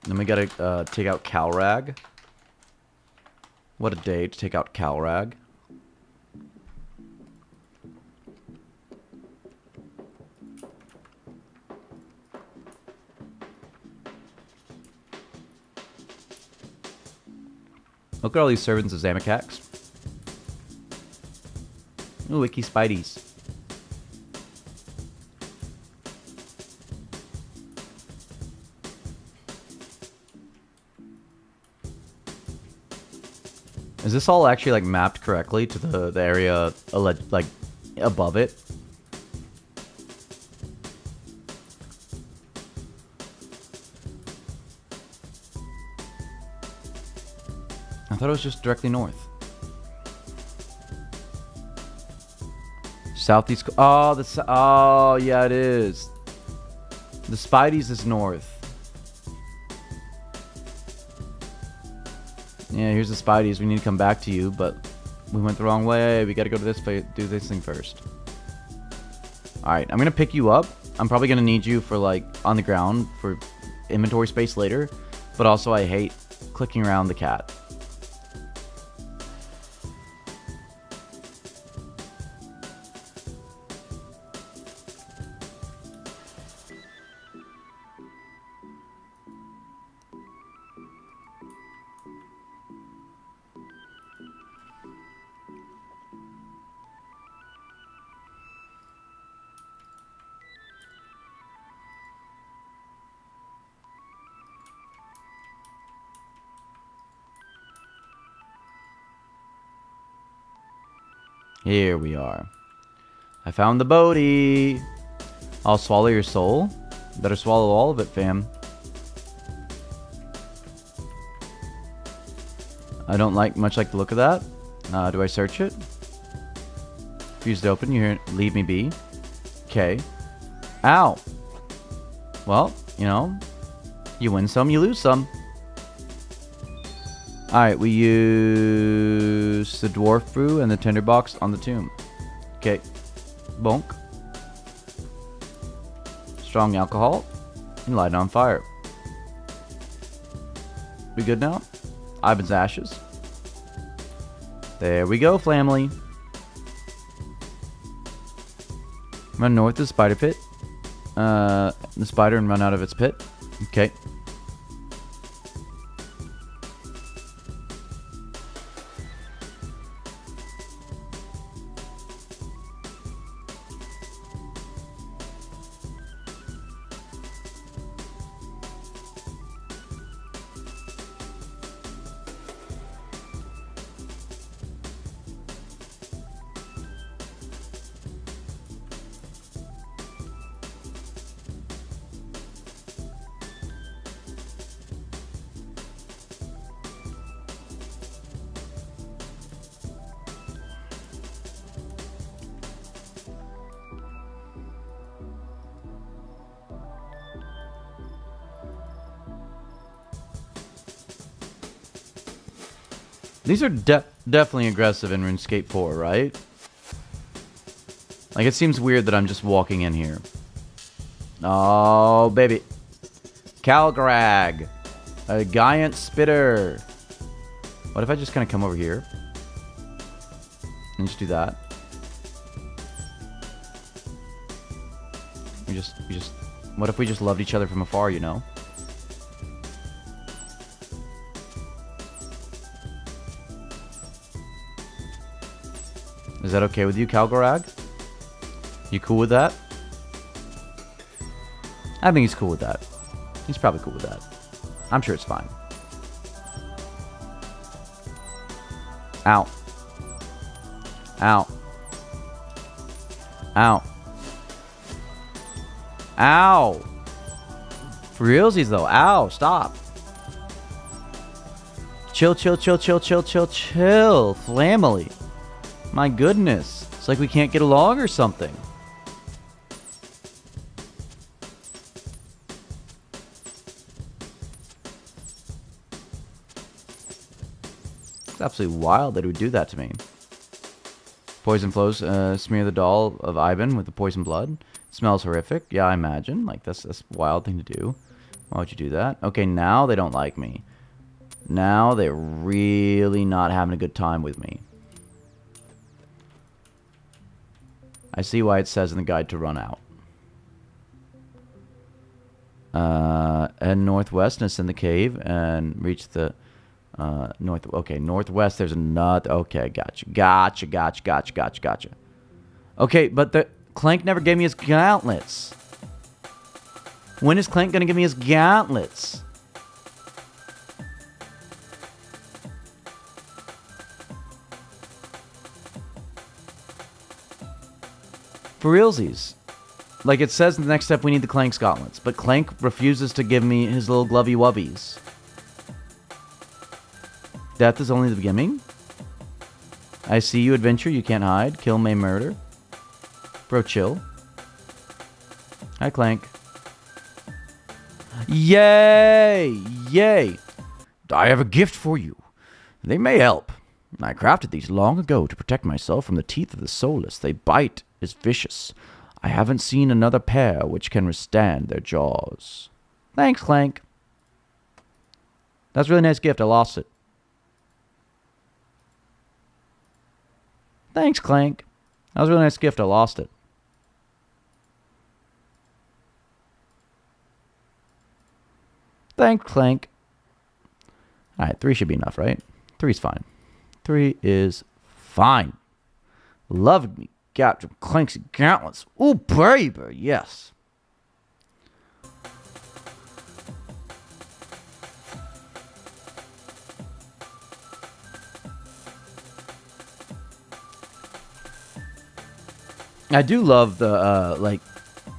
Then we gotta take out Calrag. What a day to take out Calrag. Look at all these servants of Zamakax. Ooh, Wiki Spideys. Is this all actually like mapped correctly to the area like above it? I thought it was just directly north. Southeast. Oh, oh yeah, it is. The Spideys is north. Yeah, here's the Spideys. We need to come back to you, but we went the wrong way. We gotta go to this place, do this thing first. Alright, I'm gonna pick you up. I'm probably gonna need you for like on the ground for inventory space later, but also I hate clicking around the cat. Here we are. I found the Bodhi. I'll swallow your soul. Better swallow all of it, fam. I don't much like the look of that. Do I search it? Refuse to open. You hear it. Leave me be. Okay. Ow. Well, you know, you win some, you lose some. Alright, we use the dwarf brew and the tinderbox on the tomb. Okay. Bonk. Strong alcohol. And light it on fire. We good now? Ivan's ashes. There we go, family. Run north to the spider pit. The spider and run out of its pit. Okay. These are definitely aggressive in RuneScape 4, right? Like, it seems weird that I'm just walking in here. Oh, baby. Calgrag. A giant spitter. What if I just kind of come over here? And just do that? We just... What if we just loved each other from afar, you know? Is that okay with you, Calgarag? You cool with that? I think he's cool with that. He's probably cool with that. I'm sure it's fine. Ow. Ow. Ow. Ow. For realsies though. Ow. Stop. Chill, chill, chill, chill, chill, chill, chill. Family. My goodness. It's like we can't get along or something. It's absolutely wild that he would do that to me. Poison flows, smear the doll of Ivan with the poison blood. It smells horrific. Yeah, I imagine. Like, that's a wild thing to do. Why would you do that? Okay, now they don't like me. Now they're really not having a good time with me. I see why it says in the guide to run out. And northwest and ascend the cave and reach the north. Okay, northwest. There's another. Okay, gotcha. Okay, but the Clank never gave me his gauntlets. When is Clank gonna give me his gauntlets? For realsies. Like, it says in the next step we need the Clank's gauntlets, but Clank refuses to give me his little glovey wubbies. Death is only the beginning? I see you, adventure. You can't hide. Kill, may murder. Bro, chill. Hi, Clank. Yay! Yay! I have a gift for you. They may help. I crafted these long ago to protect myself from the teeth of the soulless. They bite is vicious. I haven't seen another pair which can withstand their jaws. Thanks, Clank. That's a really nice gift. I lost it. Thanks, Clank. That was a really nice gift. I lost it. Thanks, Clank. Alright, 3 should be enough, right? 3's fine. 3 is fine. Love me. Captain Clank's gauntlets. Ooh, baby, yes. I do love the, like,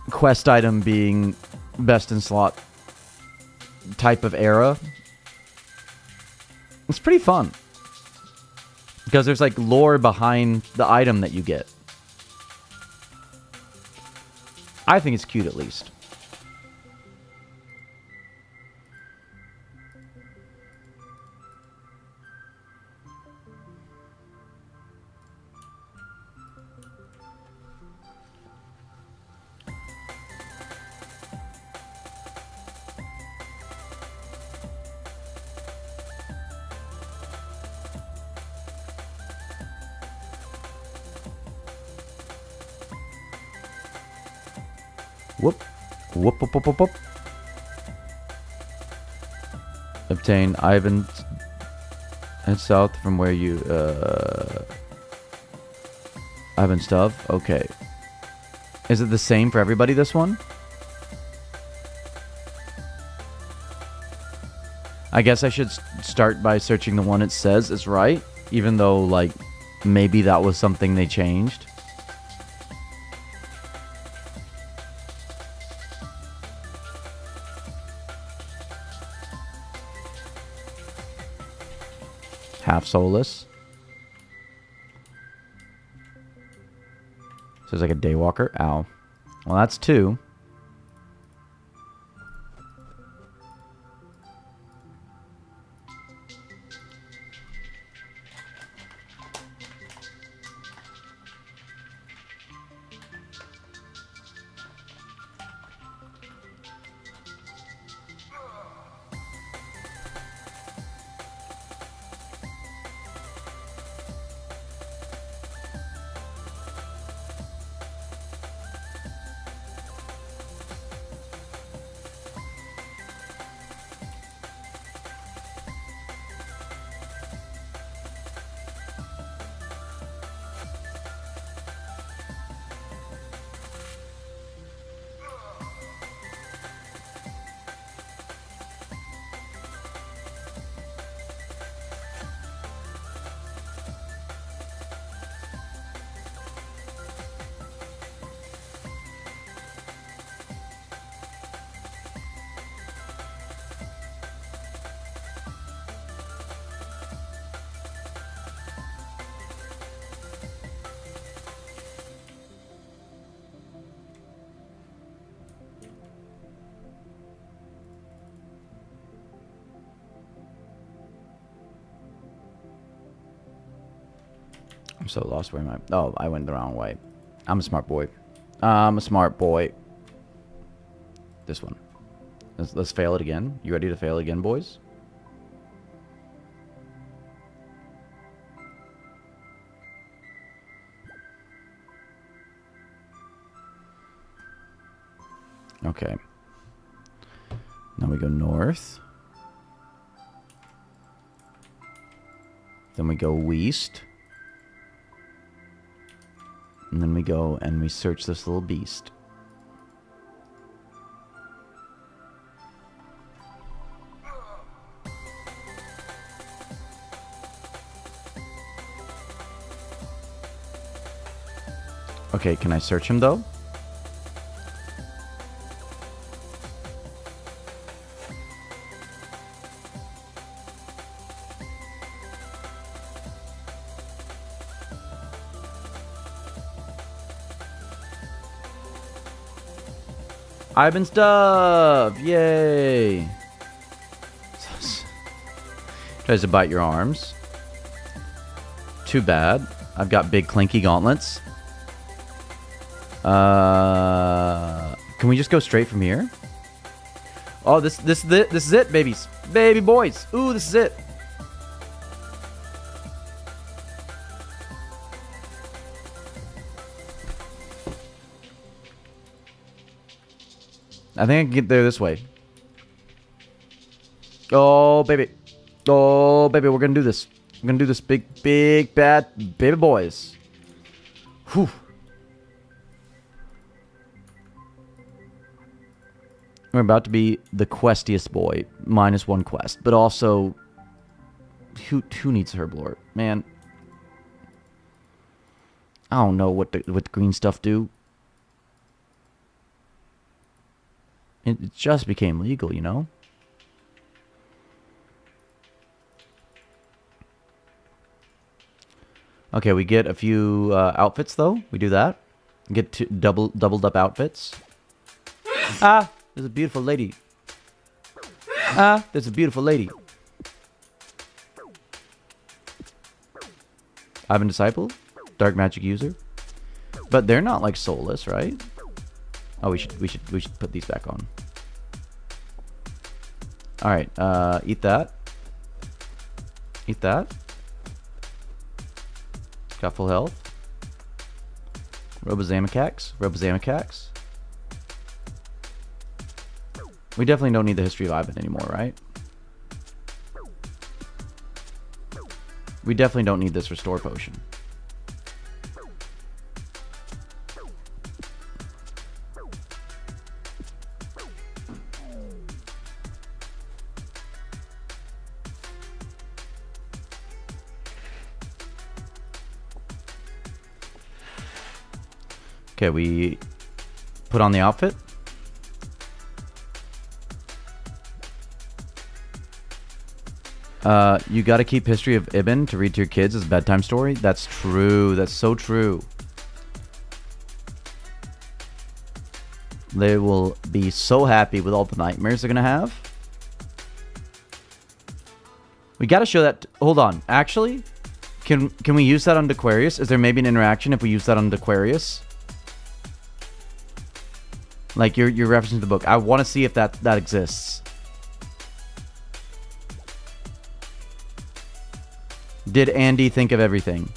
quest item being best in slot type of era. It's pretty fun. Because there's, like, lore behind the item that you get. I think it's cute, at least. Whoop. Whoop, whoop, whoop, whoop, whoop. Obtain Ivan and south from where you, Ivan stuff. Okay. Is it the same for everybody, this one? I guess I should start by searching the one it says is right, even though, like, maybe that was something they changed. Half soulless. So there's like a daywalker. Ow. Well, that's 2. so lost. Where am I? Oh, I went the wrong way. I'm a smart boy. I'm a smart boy. This one. Let's fail it again. You ready to fail again, boys? Okay. Now we go north. Then we go west. And then we go and we search this little beast. Okay, can I search him though? Ivan stuff! Yay! Tries to bite your arms. Too bad. I've got big clinky gauntlets. Can we just go straight from here? Oh, this is it, babies. Baby boys. Ooh, this is it. I think I can get there this way. Oh, baby. Oh, baby, we're gonna do this. We're gonna do this, big, bad baby boys. Whew. We're about to be the questiest boy. -1 quest. But also, who needs Herblord? Man. I don't know what the green stuff do. It just became legal, you know? Okay, we get a few outfits, though. We do that. Get two doubled up outfits. Ah! There's a beautiful lady. Ah! There's a beautiful lady. Ivan Disciple? Dark magic user? But they're not, like, soulless, right? Oh, we should put these back on. All right, eat that. Eat that. Got full health. Robozamacax. We definitely don't need the history of Ivan anymore, right? We definitely don't need this restore potion. Okay, we put on the outfit. You gotta keep History of Ibn to read to your kids as a bedtime story. That's true. That's so true. They will be so happy with all the nightmares they're gonna have. We gotta show that. Hold on. Actually, can we use that on Aquarius? Is there maybe an interaction if we use that on Aquarius? Like you're referencing the book. I want to see if that exists. Did Andy think of everything?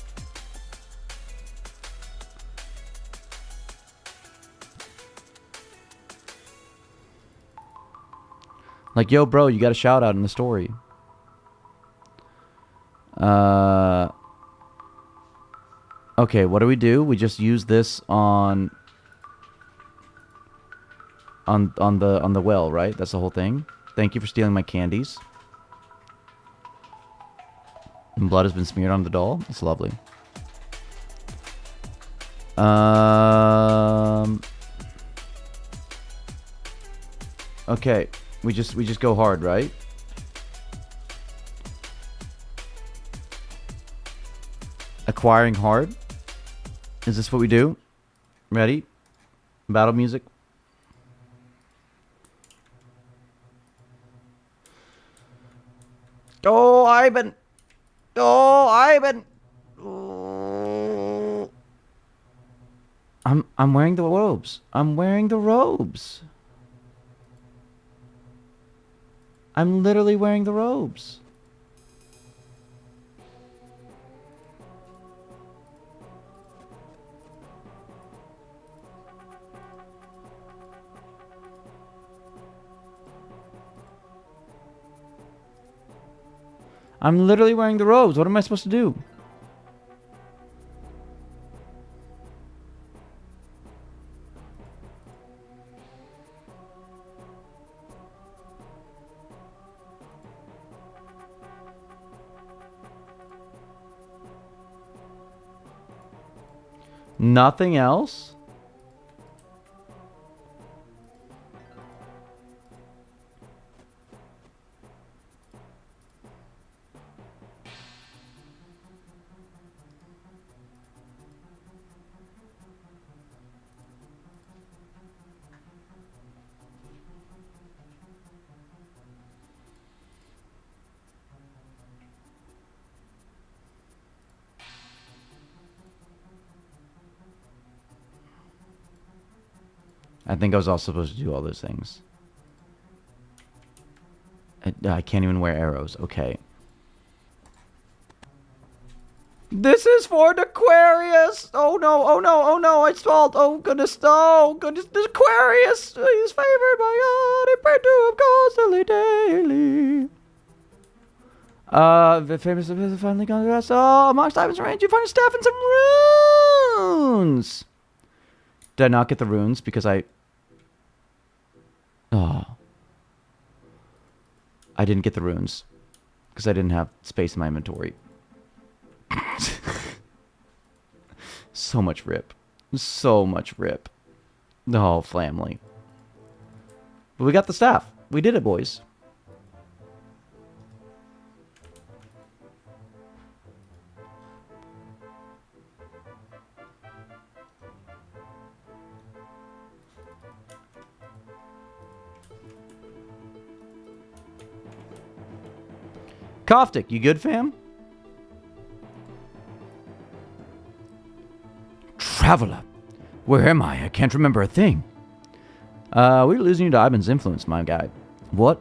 Like, yo, bro, you got a shout out in the story. Okay, what do? We just use this on the well, right? That's the whole thing. Thank you for stealing my candies. And blood has been smeared on the doll. It's lovely. Okay, we just go hard, right? Acquiring hard. Is this what we do? Ready? Battle music. Oh, Ivan! Oh, Ivan! Oh. I'm wearing the robes. I'm wearing the robes. I'm literally wearing the robes. I'm literally wearing the robes. What am I supposed to do? Nothing else? I think I was also supposed to do all those things. I can't even wear arrows. Okay. This is for the Aquarius! Oh no, oh no, oh no, I stalled. Oh goodness, oh goodness, the Aquarius! He's favored by God and pray to him constantly daily. The famous has finally gone to rest. Oh, amongst diamonds and range, you find a staff and some runes! Did I not get the runes because I... Oh. I didn't get the runes because I didn't have space in my inventory. So much rip. So much rip. Oh, family. But we got the staff. We did it, boys. Koftik, you good, fam? Traveler, where am I? I can't remember a thing. We're losing you to Ivan's influence, my guy. What?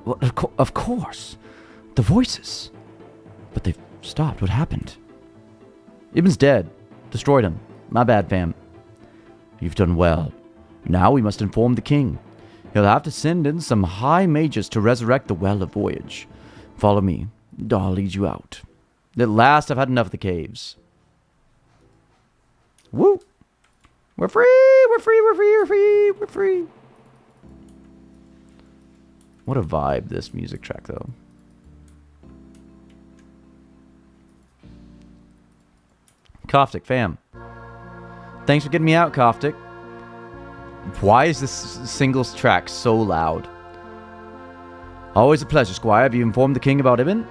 Of course. The voices. But they've stopped. What happened? Ibn's dead. Destroyed him. My bad, fam. You've done well. Now we must inform the king. He'll have to send in some high mages to resurrect the Well of Voyage. Follow me. I'll lead you out. At last, I've had enough of the caves. Woo! We're free! We're free! We're free! We're free! We're free! What a vibe, this music track, though. Koftik, fam. Thanks for getting me out, Koftik. Why is this singles track so loud? Always a pleasure, Squire. Have you informed the king about Ibn?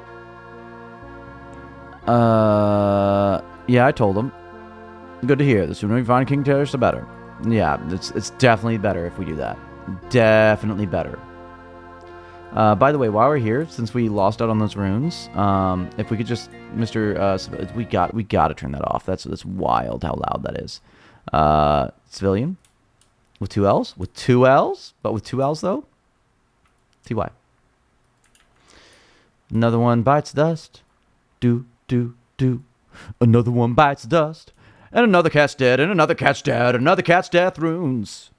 Yeah, I told him. Good to hear. The sooner we find King Terrace, the better. Yeah, it's definitely better if we do that. Definitely better. By the way, while we're here, since we lost out on those runes, if we could just, we gotta turn that off. That's wild how loud that is. Civilian, with 2 L's, with 2 L's, but with 2 L's though. TY. Another one bites dust. Do. Another one bites dust. And another cat's dead, and another cat's dead, another cat's death runes.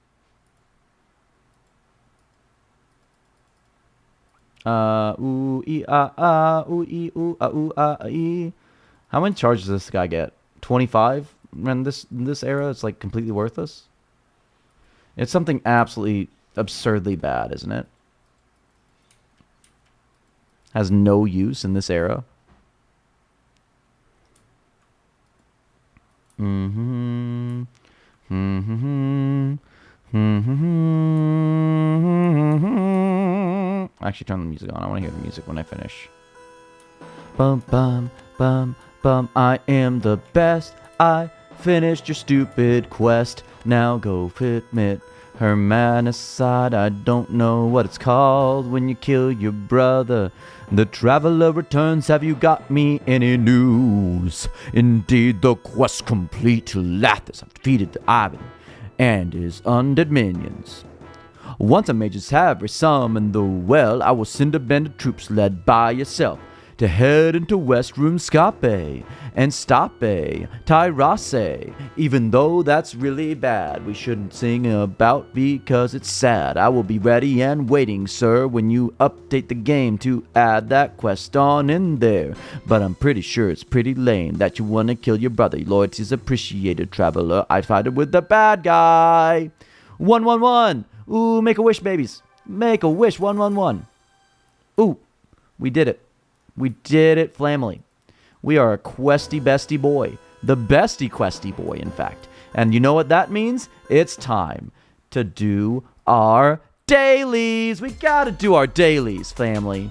Ooh, ee, ah, ooh, ee, ooh, ee. How many charges does this guy get? 25? In this era, it's like completely worthless. It's something absolutely absurdly bad, isn't it? Has no use in this era. Actually, turn the music on. I want to hear the music when I finish. Bum bum bum bum. I am the best. I finished your stupid quest. Now go admit Hermanicide. I don't know what it's called when you kill your brother. The traveler returns. Have you got me any news? Indeed, the quest complete. To Lathis, I've defeated the Ivan and his undead minions. Once I mages have summoned the well, I will send a band of troops led by yourself to head into West runescape and stop Tyrase. Even though that's really bad, we shouldn't sing about because it's sad. I will be ready and waiting, sir, when you update the game to add that quest on in there. But I'm pretty sure it's pretty lame that you want to kill your brother. Loyalty's appreciated, traveler. I fight it with the bad guy. 111. Ooh, make a wish, babies. Make a wish. 111. Ooh, we did it. We did it, family. We are a questy bestie boy. The bestie questy boy, in fact. And you know what that means? It's time to do our dailies. We gotta do our dailies, family.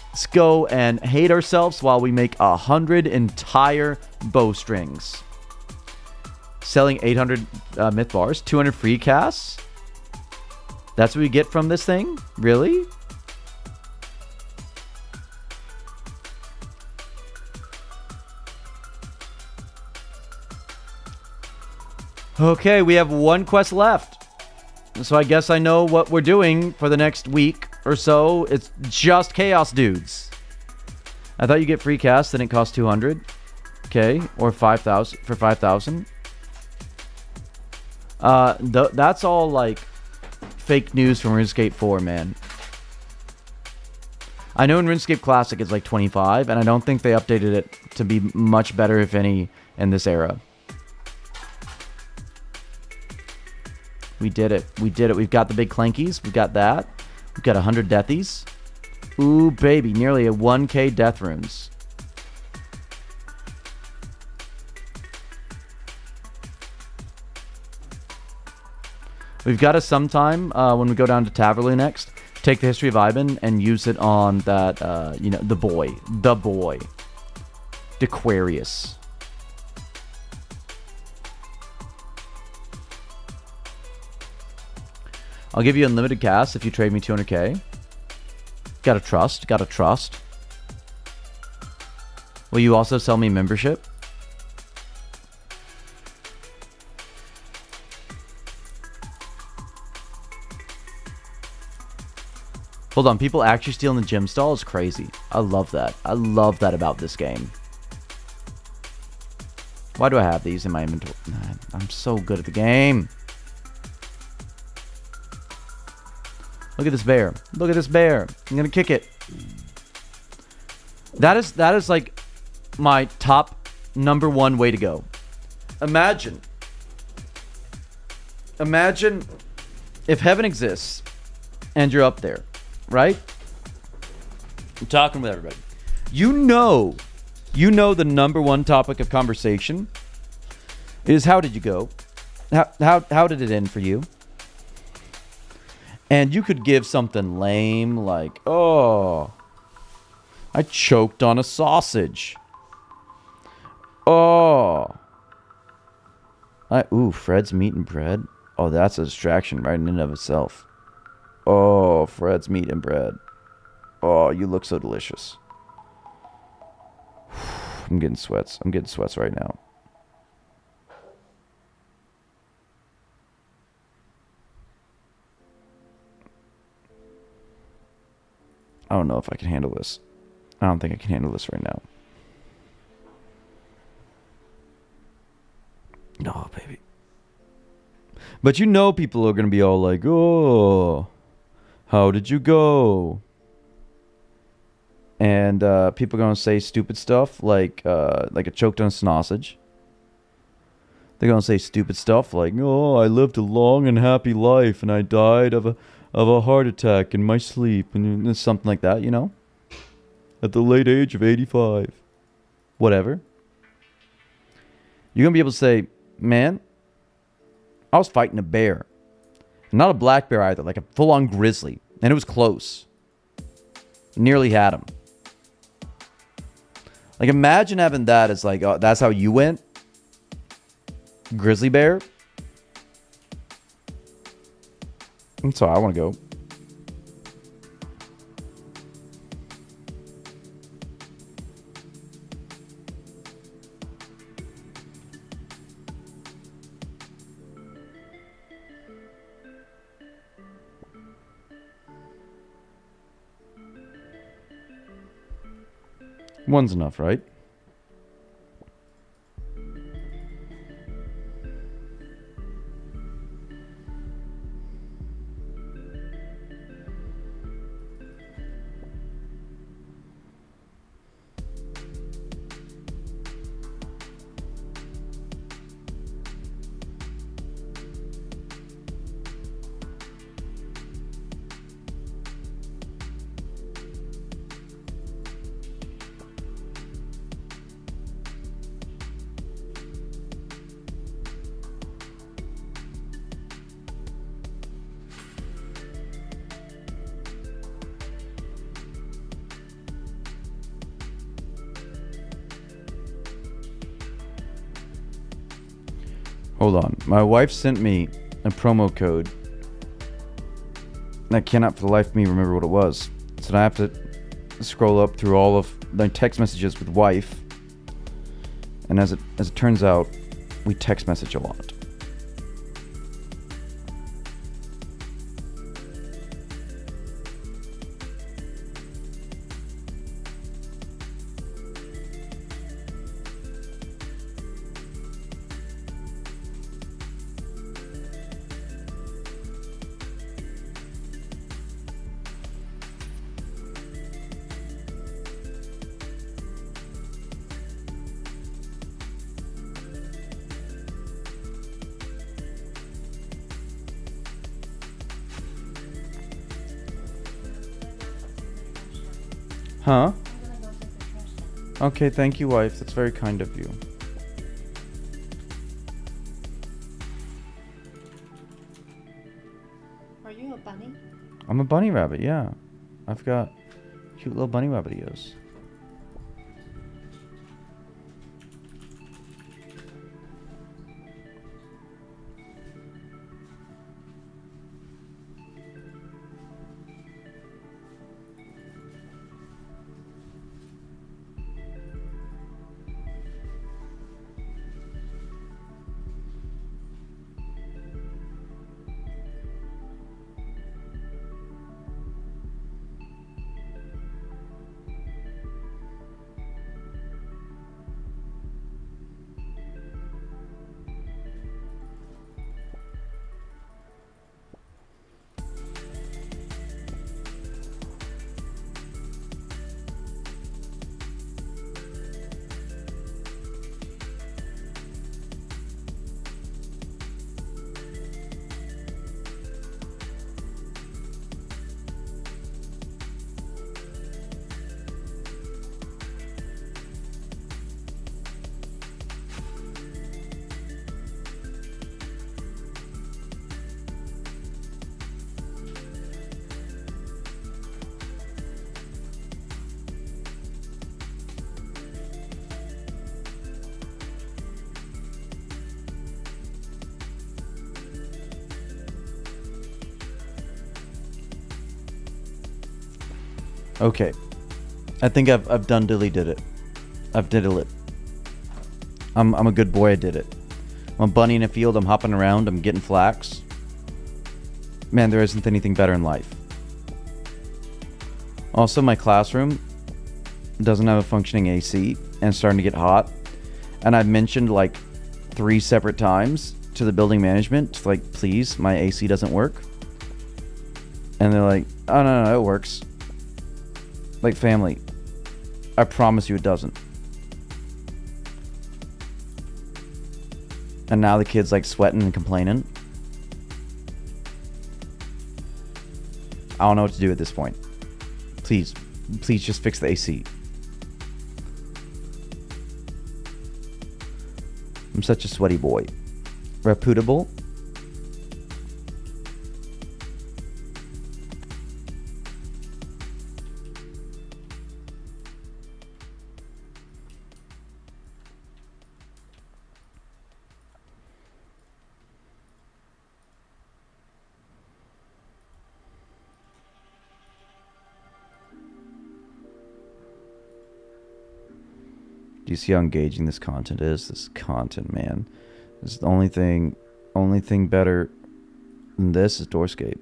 Let's go and hate ourselves while we make 100 entire bowstrings. Selling 800 myth bars, 200 free casts. That's what we get from this thing? Really? Okay, we have one quest left. So I guess I know what we're doing for the next week or so. It's just chaos dudes. I thought you get free casts and it costs 200. Okay, or 5,000 for 5,000. That's all like fake news from RuneScape 4, man. I know in RuneScape Classic it's like 25, and I don't think they updated it to be much better, if any, in this era. We did it. We did it. We've got the big clankies. We've got that. We've got 100 deathies. Ooh, baby. Nearly a 1k death runes. We've got to sometime, when we go down to Taverloo next, take the history of Ivan and use it on that, the boy. The boy. Dequarius. I'll give you unlimited casts if you trade me 200k. Gotta trust. Gotta trust. Will you also sell me membership? Hold on, people actually stealing the gem stall is crazy. I love that. I love that about this game. Why do I have these in my inventory? I'm so good at the game. Look at this bear. Look at this bear. I'm gonna kick it. That is like my top #1 way to go. Imagine if heaven exists and you're up there, right? I'm talking with everybody. You know the #1 topic of conversation is how did you go? How did it end for you? And you could give something lame like, oh, I choked on a sausage. Oh. Fred's meat and bread. Oh, that's a distraction right in and of itself. Oh, Fred's meat and bread. Oh, you look so delicious. I'm getting sweats. I'm getting sweats right now. I don't know if I can handle this. I don't think I can handle this right now. No, baby. But you know people are going to be all like, oh, how did you go? And people are going to say stupid stuff like I choked on a sausage. They're going to say stupid stuff like, oh, I lived a long and happy life and I died of a heart attack in my sleep, and something like that, you know? At the late age of 85. Whatever. You're going to be able to say, man, I was fighting a bear. Not a black bear either, like a full-on grizzly. And it was close. Nearly had him. Like, imagine having that as like, oh, that's how you went? Grizzly bear? That's how I want to go. One's enough, right? Hold on. My wife sent me a promo code. And I cannot for the life of me remember what it was. So now I have to scroll up through all of my text messages with wife. And as it turns out, we text message a lot. Huh? Okay, thank you, wife. That's very kind of you. Are you a bunny? I'm a bunny rabbit, yeah. I've got cute little bunny rabbit ears. Okay. I think I've done dilly did it. I've diddle it. I'm a good boy, I did it. I'm a bunny in a field, I'm hopping around, I'm getting flax. Man, there isn't anything better in life. Also, my classroom doesn't have a functioning AC and it's starting to get hot. And I've mentioned like 3 separate times to the building management, like, please, my AC doesn't work. And they're like, oh, no, it works. Like, family, I promise you it doesn't. And now the kid's like sweating and complaining. I don't know what to do at this point. Please just fix the AC. I'm such a sweaty boy. Reputable. Do you see how engaging this content is? This content, man. This is the only thing better than this is Doorscape.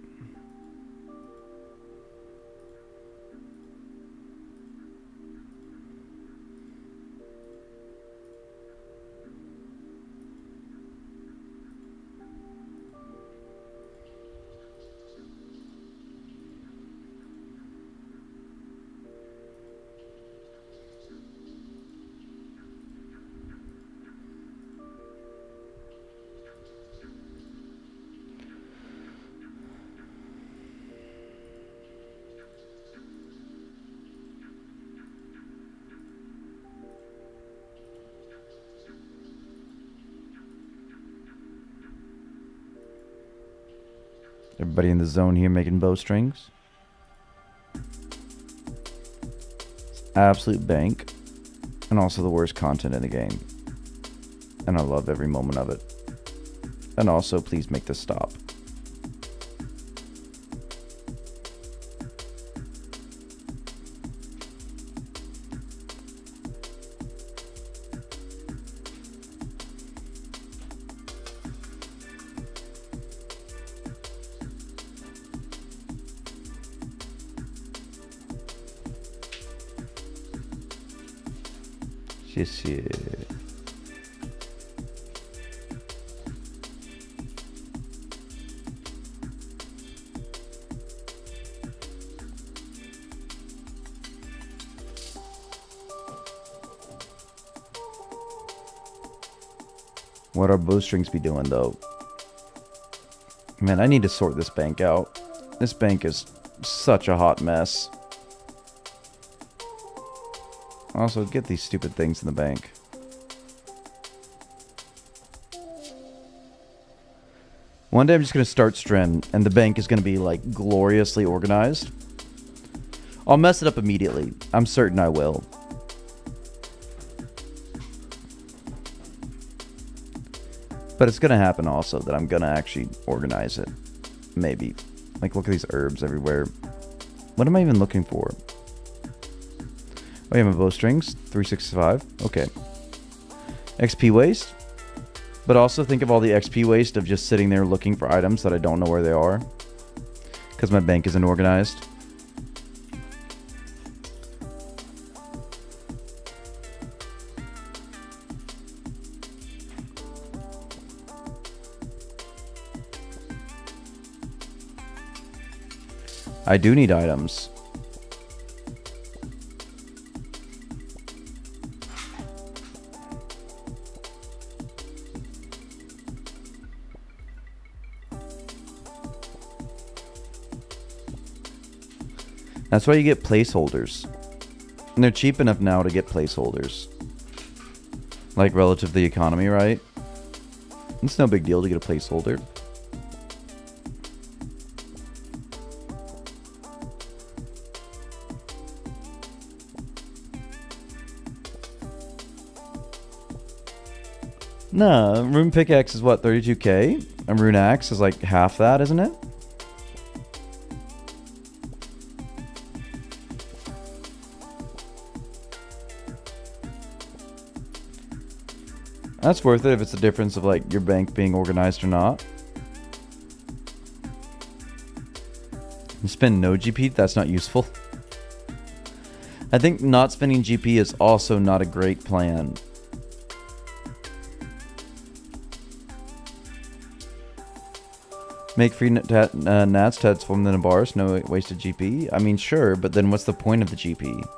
Everybody in the zone here making bowstrings. Absolute bank. And also the worst content in the game. And I love every moment of it. And also, please make this stop. Shit. What our bowstrings be doing though? Man, I need to sort this bank out. This bank is such a hot mess. Also, get these stupid things in the bank. One day I'm just going to start Stren, and the bank is going to be, like, gloriously organized. I'll mess it up immediately. I'm certain I will. But it's going to happen also that I'm going to actually organize it. Maybe. Like, look at these herbs everywhere. What am I even looking for? Oh, yeah, my bowstrings. 365. Okay. XP waste. But also think of all the XP waste of just sitting there looking for items that I don't know where they are. Because my bank isn't organized. I do need items. That's why you get placeholders. And they're cheap enough now to get placeholders. Like relative to the economy, right? It's no big deal to get a placeholder. No, rune pickaxe is what, 32k? A rune axe is like half that, isn't it? That's worth it if it's the difference of like your bank being organized or not. You spend no GP, that's not useful. I think not spending GP is also not a great plan. Make free nats transform them into bars, no wasted GP. I mean, sure, but then what's the point of the GP?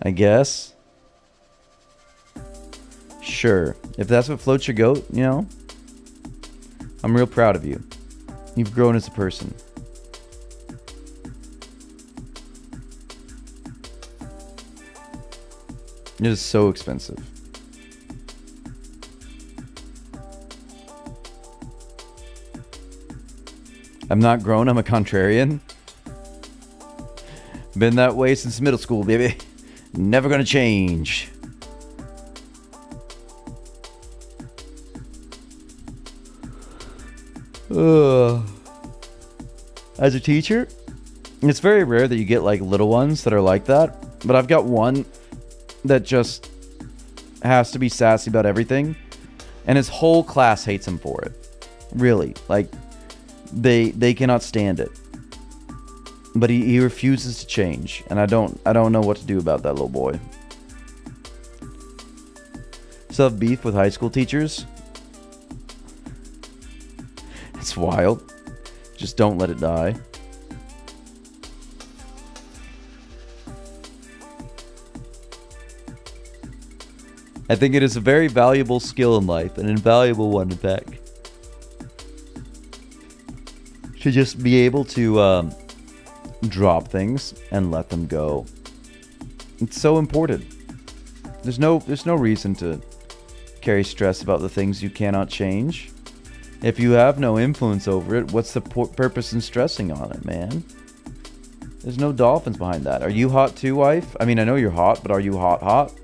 I guess. Sure. If that's what floats your goat, you know, I'm real proud of you. You've grown as a person. It is so expensive. I'm not grown, I'm a contrarian. Been that way since middle school, baby. Never gonna change. As a teacher, it's very rare that you get like little ones that are like that. But I've got one that just has to be sassy about everything. And his whole class hates him for it. Really. Like, they cannot stand it. But he refuses to change, and I don't know what to do about that little boy. Still have beef with high school teachers? It's wild. Just don't let it die. I think it is a very valuable skill in life, an invaluable one in fact. To just be able to drop things and let them go. It's so important. There's no reason to carry stress about the things you cannot change. If you have no influence over it, what's the purpose in stressing on it, man? There's no dolphins behind that. Are you hot too, wife? I mean, I know you're hot, but are you hot? Hot.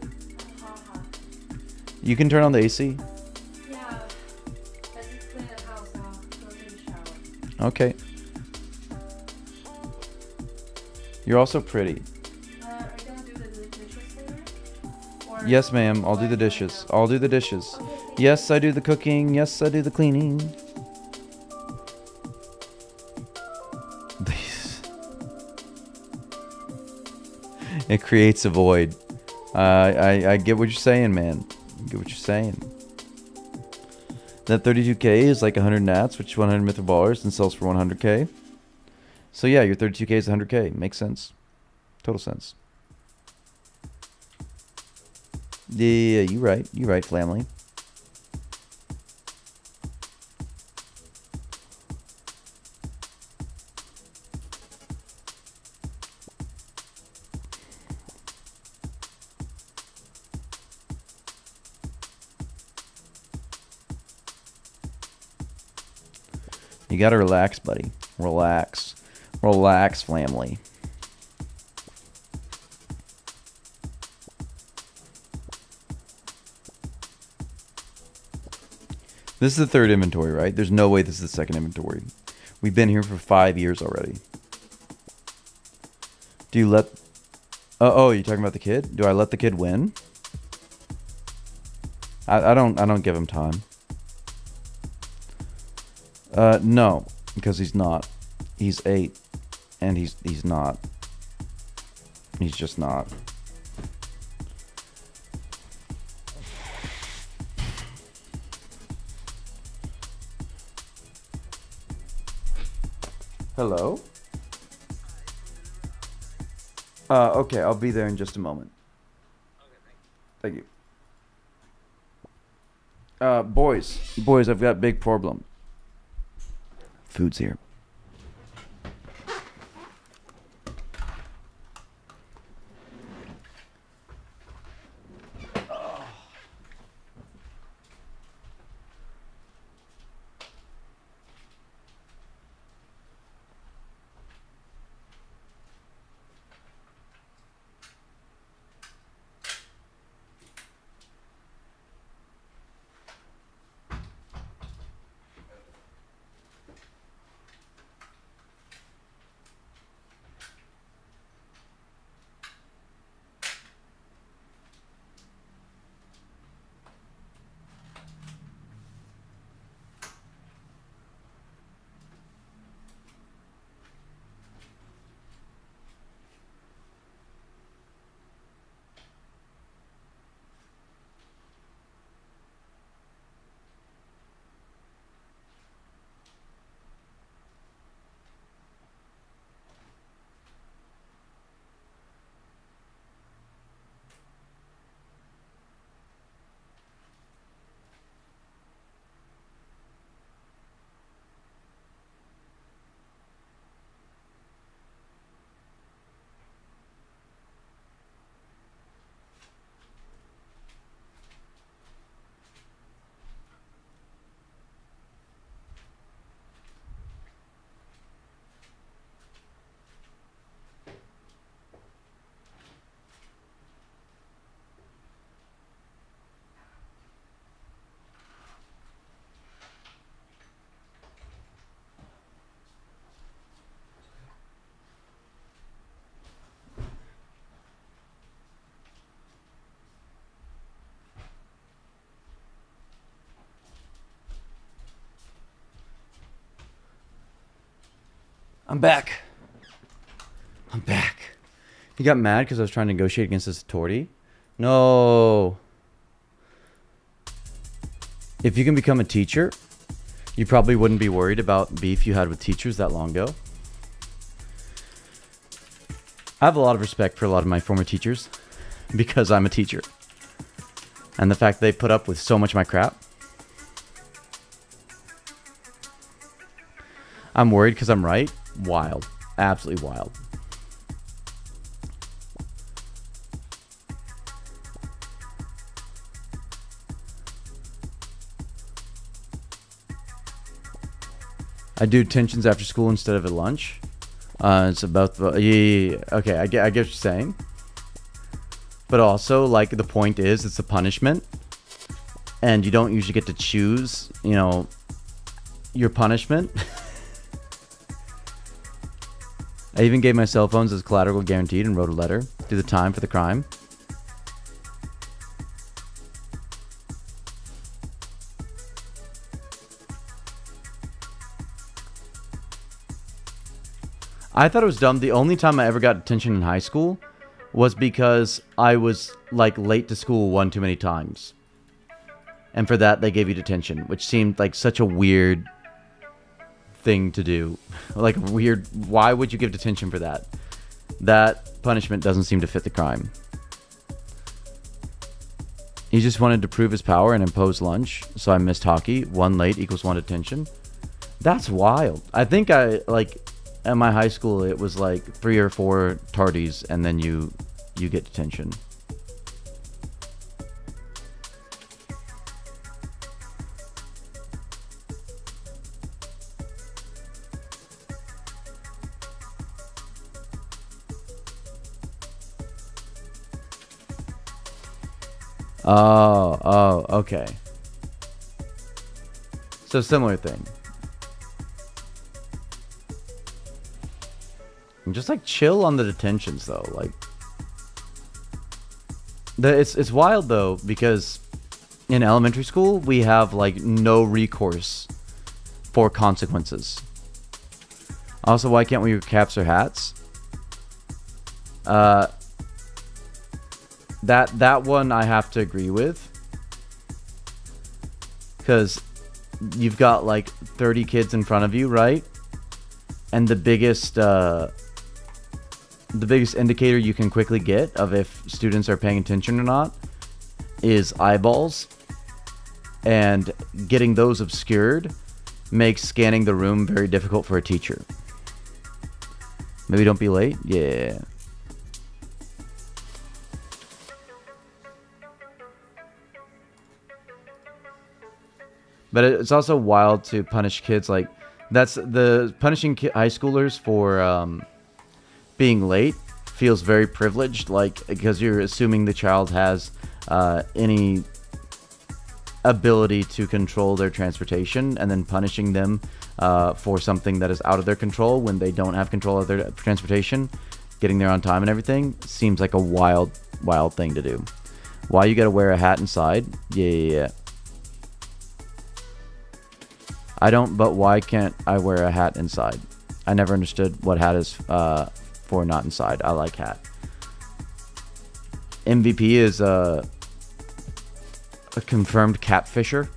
You can turn on the AC? Yeah. Let's just clean the house now. Go take a shower. Okay. You're also pretty. Are you gonna do the dishes later? Or Yes, ma'am. I'll do the dishes. I'll do the dishes. Yes, I do the cooking. Yes, I do the cleaning. It creates a void. I get what you're saying, man. I get what you're saying. That 32k is like 100 nats, which is 100 mythic ballers, and sells for 100k. So yeah, your 32k is 100k. Makes sense. Total sense. Yeah, you right. You right, family. You gotta relax, buddy. Relax. Relax, family. This is the third inventory, right? There's no way this is the second inventory. We've been here for 5 years already. Do you let... Oh, you're talking about the kid? Do I let the kid win? I don't give him time. No, because he's not. He's 8, and he's not. He's just not. Hello? Okay, I'll be there in just a moment. Thank you. Boys, I've got a big problem. Food's here. I'm back. I'm back. He got mad because I was trying to negotiate against this authority. No. If you can become a teacher, you probably wouldn't be worried about beef you had with teachers that long ago. I have a lot of respect for a lot of my former teachers because I'm a teacher. And the fact they put up with so much of my crap. I'm worried because I'm right. Wild. Absolutely wild. I do tensions after school instead of at lunch. It's about the yeah. Okay, I get what you're saying. But also, like, the point is, it's a punishment, and you don't usually get to choose, you know, your punishment. I even gave my cell phones as collateral guaranteed and wrote a letter to the time for the crime. I thought it was dumb. The only time I ever got detention in high school was because I was, like, late to school one too many times. And for that, they gave you detention, which seemed like such a weird thing to do. Like, weird. Why would you give detention for that? That punishment doesn't seem to fit the crime. He just wanted to prove his power and impose lunch, so I missed hockey. 1 late equals 1 detention. That's wild. I think at my high school, it was like 3 or 4 tardies, and then you get detention. Oh, okay. So similar thing. And just like chill on the detentions though, like it's wild though, because in elementary school we have like no recourse for consequences. Also, why can't we wear caps or hats? That one I have to agree with, because you've got like 30 kids in front of you, right? And the biggest indicator you can quickly get of if students are paying attention or not is eyeballs, and getting those obscured makes scanning the room very difficult for a teacher. Maybe don't be late. Yeah. But it's also wild to punish kids. Like, that's the punishing high schoolers for being late feels very privileged, like, because you're assuming the child has any ability to control their transportation, and then punishing them for something that is out of their control when they don't have control of their transportation, getting there on time and everything, seems like a wild thing to do. Why you gotta wear a hat inside? Yeah. I don't, but why can't I wear a hat inside? I never understood what hat is for not inside. I like hat. MVP is a confirmed catfisher.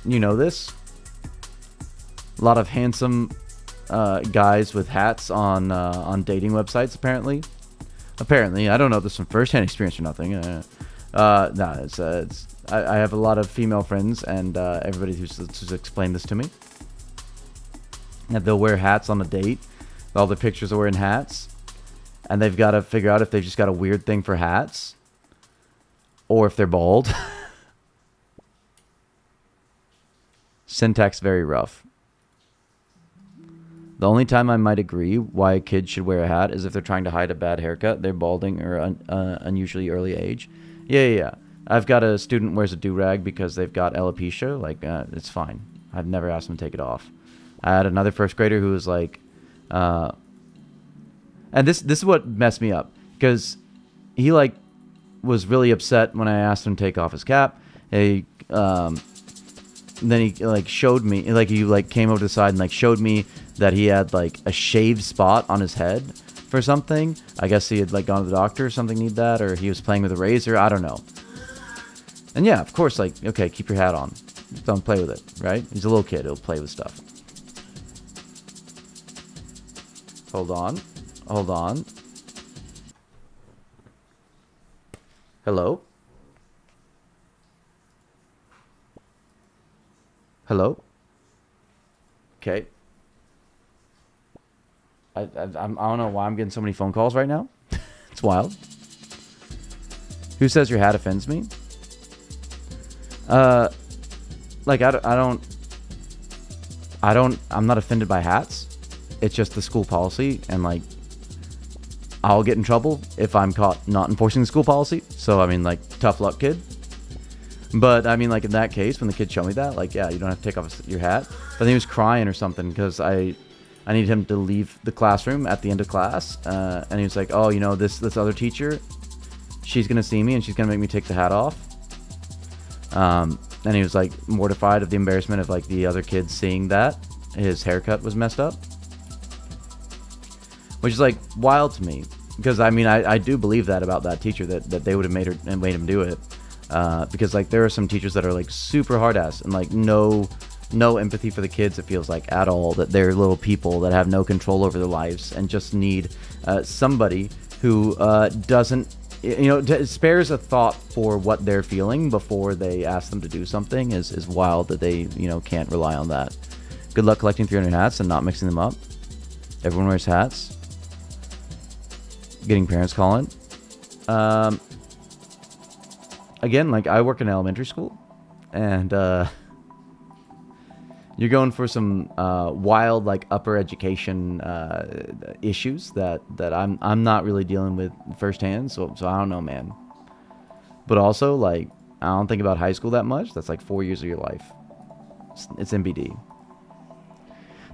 You know this? A lot of handsome guys with hats on dating websites, apparently. Apparently, I don't know this from first-hand experience or nothing. I have a lot of female friends, and everybody who's explained this to me. That they'll wear hats on a date. All the pictures are wearing hats, and they've got to figure out if they've just got a weird thing for hats, or if they're bald. Syntax very rough. The only time I might agree why a kid should wear a hat is if they're trying to hide a bad haircut, they're balding, or unusually early age. Yeah. I've got a student wears a do-rag because they've got alopecia. Like, it's fine. I've never asked them to take it off. I had another first grader who was like, and this is what messed me up, because he like was really upset when I asked him to take off his cap. Then he like showed me, like he like came over to the side and like showed me that he had like a shaved spot on his head for something. I guess he had like gone to the doctor or something, need that, or he was playing with a razor. I don't know. And yeah, of course, like, okay, keep your hat on. Just don't play with it, right? He's a little kid. He'll play with stuff. Hold on. Hello? Okay. I don't know why I'm getting so many phone calls right now. It's wild. Who says your hat offends me? Like I'm not offended by hats. It's just the school policy, and like I'll get in trouble if I'm caught not enforcing the school policy. So I mean, like, tough luck, kid. But I mean, like, in that case, when the kid showed me that, like, yeah, you don't have to take off your hat. But then he was crying or something because I needed him to leave the classroom at the end of class, and he was like, oh, you know, this other teacher, she's gonna see me and she's gonna make me take the hat off. And he was like mortified of the embarrassment of like the other kids seeing that his haircut was messed up, which is like wild to me, because I mean, I do believe that about that teacher, that they would have made him do it, because like there are some teachers that are like super hard ass and like no empathy for the kids, it feels like, at all, that they're little people that have no control over their lives and just need somebody who doesn't, you know, spares a thought for what they're feeling before they ask them to do something. Is wild that they, you know, can't rely on that. Good luck collecting 300 hats and not mixing them up. Everyone wears hats. Getting parents calling. Again, like, I work in elementary school, and you're going for some wild, like, upper education issues that I'm not really dealing with firsthand. So I don't know, man. But also, like, I don't think about high school that much. That's like 4 years of your life. It's MBD.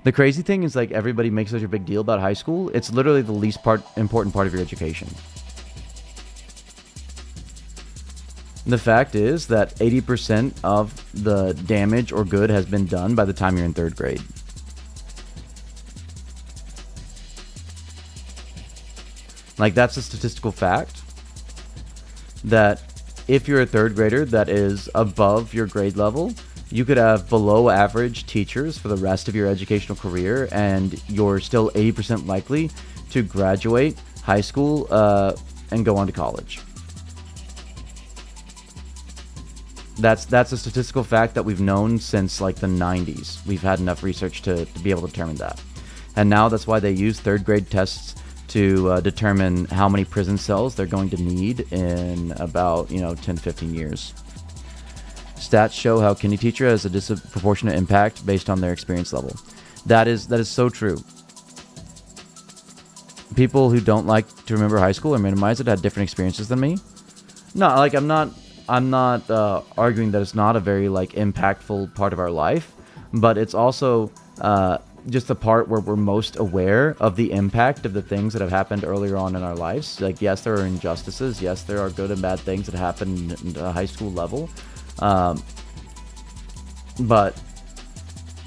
The crazy thing is, like, everybody makes such a big deal about high school. It's literally the least important part of your education. The fact is that 80% of the damage or good has been done by the time you're in 3rd grade. Like, that's a statistical fact, that if you're a 3rd grader that is above your grade level, you could have below average teachers for the rest of your educational career, and you're still 80% likely to graduate high school and go on to college. That's a statistical fact that we've known since like the 90s. We've had enough research to be able to determine that. And now that's why they use 3rd grade tests to determine how many prison cells they're going to need in about, 10 to 15 years. Stats show how kindy teacher has a disproportionate impact based on their experience level. That is so true. People who don't like to remember high school or minimize it had different experiences than me. No, like, I'm not arguing that it's not a very, like, impactful part of our life, but it's also just the part where we're most aware of the impact of the things that have happened earlier on in our lives. Like, yes, there are injustices. Yes, there are good and bad things that happen in the high school level. But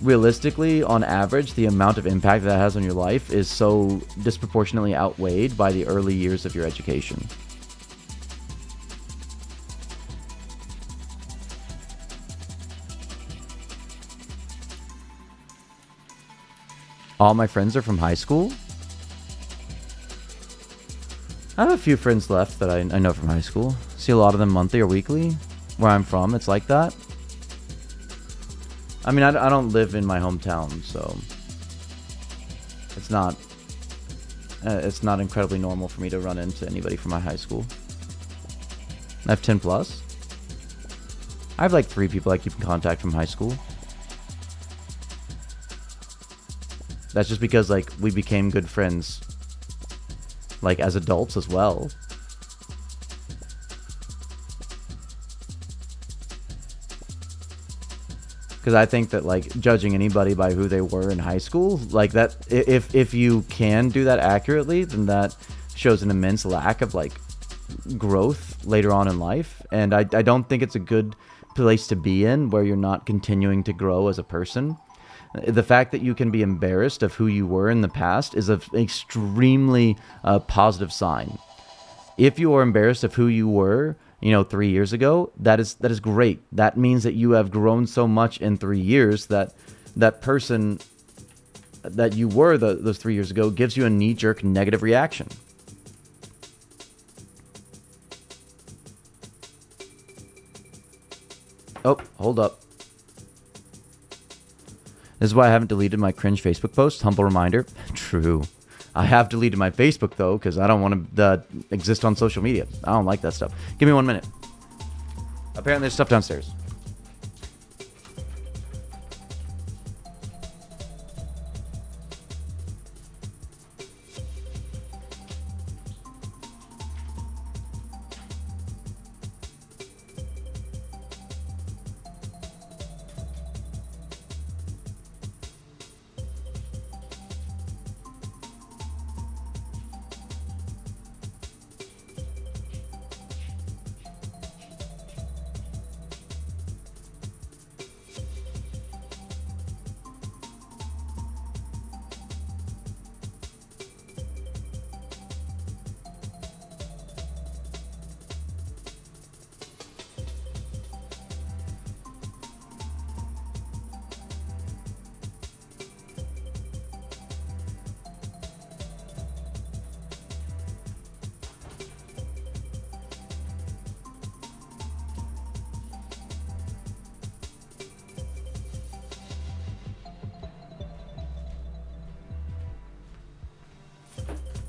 realistically, on average, the amount of impact that has on your life is so disproportionately outweighed by the early years of your education. All my friends are from high school. I have a few friends left that I know from high school. See a lot of them monthly or weekly. Where I'm from, it's like that. I mean, I don't live in my hometown, so it's not incredibly normal for me to run into anybody from my high school. I have 10 plus. I have like 3 people I keep in contact from high school. That's just because, like, we became good friends, like, as adults as well. Because I think that, like, judging anybody by who they were in high school, like, that, if you can do that accurately, then that shows an immense lack of, like, growth later on in life. And I don't think it's a good place to be in where you're not continuing to grow as a person. The fact that you can be embarrassed of who you were in the past is an extremely positive sign. If you are embarrassed of who you were, 3 years ago, that is great. That means that you have grown so much in 3 years that that person that you were those 3 years ago gives you a knee-jerk negative reaction. Oh, hold up. This is why I haven't deleted my cringe Facebook post. Humble reminder. True. I have deleted my Facebook, though, because I don't want to exist on social media. I don't like that stuff. Give me 1 minute. Apparently there's stuff downstairs.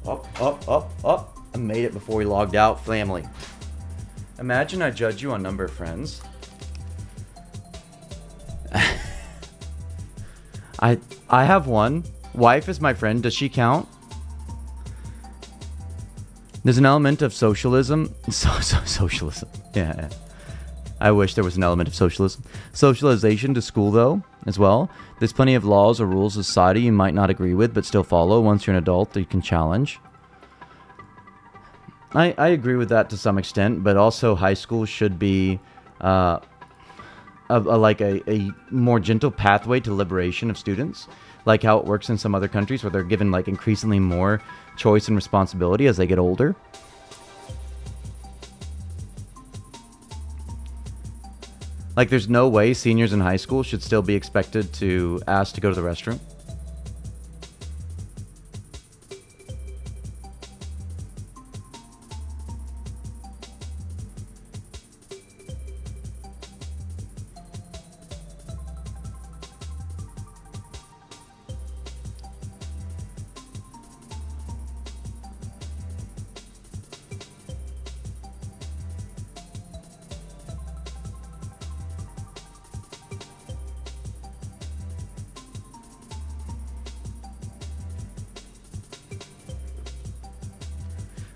Up. I made it before we logged out, family. Imagine I judge you on number of friends. I have one. Wife is my friend. Does she count? There's an element of socialism. Socialism. Yeah. I wish there was an element of socialism. Socialization to school, though, as well. There's plenty of laws or rules of society you might not agree with, but still follow. Once you're an adult, you can challenge. I agree with that to some extent, but also high school should be a more gentle pathway to liberation of students, like how it works in some other countries where they're given like increasingly more choice and responsibility as they get older. Like, there's no way seniors in high school should still be expected to ask to go to the restroom.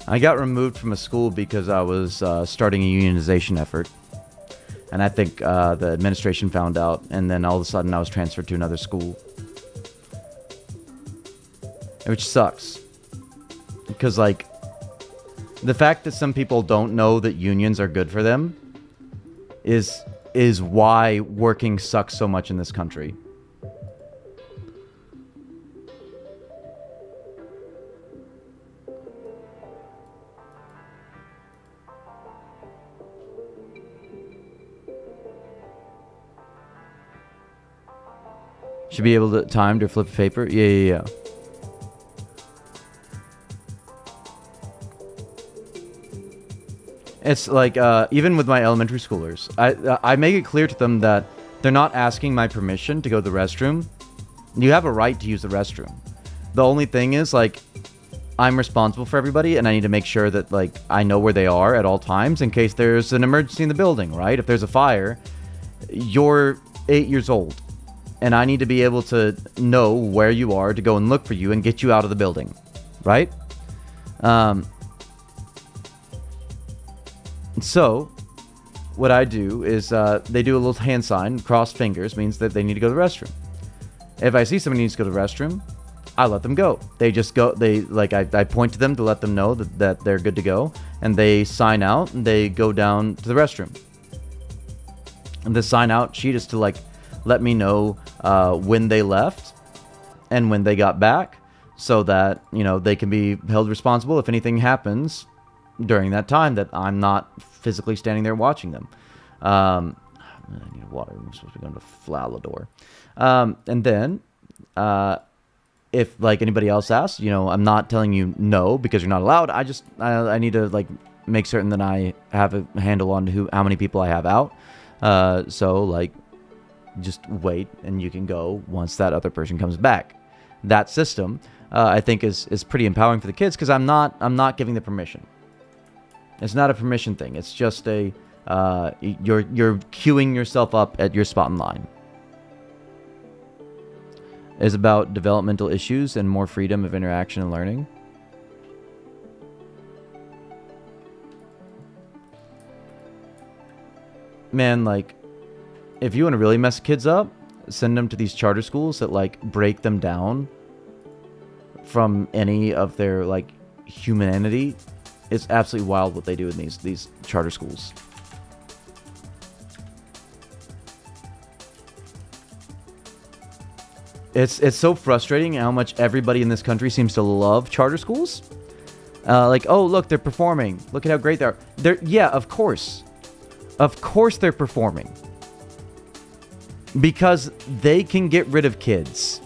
I got removed from a school because I was starting a unionization effort. And I think the administration found out, and then all of a sudden I was transferred to another school. Which sucks. Because, like, the fact that some people don't know that unions are good for them is why working sucks so much in this country. Should be able to timed or flip a paper. Yeah. It's like even with my elementary schoolers, I make it clear to them that they're not asking my permission to go to the restroom. You have a right to use the restroom. The only thing is, like, I'm responsible for everybody, and I need to make sure that, like, I know where they are at all times in case there's an emergency in the building, right? If there's a fire, you're 8 years old. And I need to be able to know where you are to go and look for you and get you out of the building, right? So, what I do is they do a little hand sign, crossed fingers, means that they need to go to the restroom. If I see somebody needs to go to the restroom, I let them go. They just go, I point to them to let them know that they're good to go, and they sign out, and they go down to the restroom. And the sign out sheet is to, like, let me know when they left and when they got back, so that, you know, they can be held responsible if anything happens during that time that I'm not physically standing there watching them. I need water. I'm supposed to be going to Flalador. And then if, like, anybody else asks, you know, I'm not telling you no because you're not allowed. I need to, like, make certain that I have a handle on how many people I have out. So, like, just wait and you can go once that other person comes back. That system, I think, is pretty empowering for the kids, because I'm not giving the permission. It's not a permission thing. It's just a you're queuing yourself up at your spot in line. It's about developmental issues and more freedom of interaction and learning. Man, like, if you want to really mess kids up, send them to these charter schools that, like, break them down from any of their, like, humanity. It's absolutely wild what they do in these charter schools. It's so frustrating how much everybody in this country seems to love charter schools. Like, oh, look, they're performing. Look at how great they are. Yeah, of course. Of course they're performing. Because they can get rid of kids.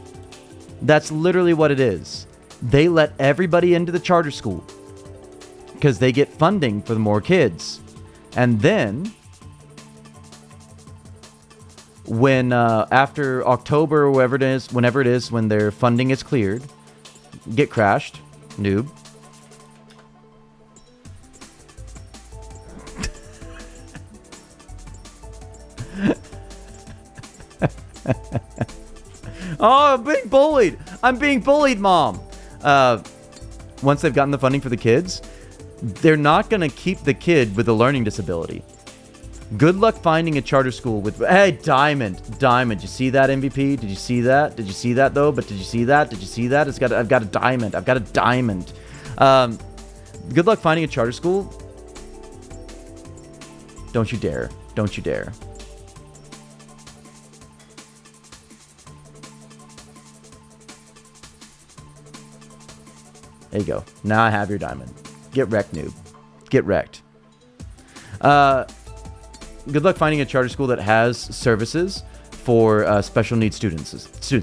That's literally what it is. They let everybody into the charter school because they get funding for the more kids. And then, when after October or whenever it is, when their funding is cleared, get crashed, noob. Oh, I'm being bullied. I'm being bullied, Mom. Once they've gotten the funding for the kids, they're not going to keep the kid with a learning disability. Good luck finding a charter school with... Hey, Diamond. You see that, MVP? Did you see that? Did you see that, though? But did you see that? Did you see that? I've got a diamond. I've got a diamond. Good luck finding a charter school. Don't you dare. Don't you dare. There you go. Now I have your diamond. Get wrecked, noob. Get wrecked. Good luck finding a charter school that has services for special needs students.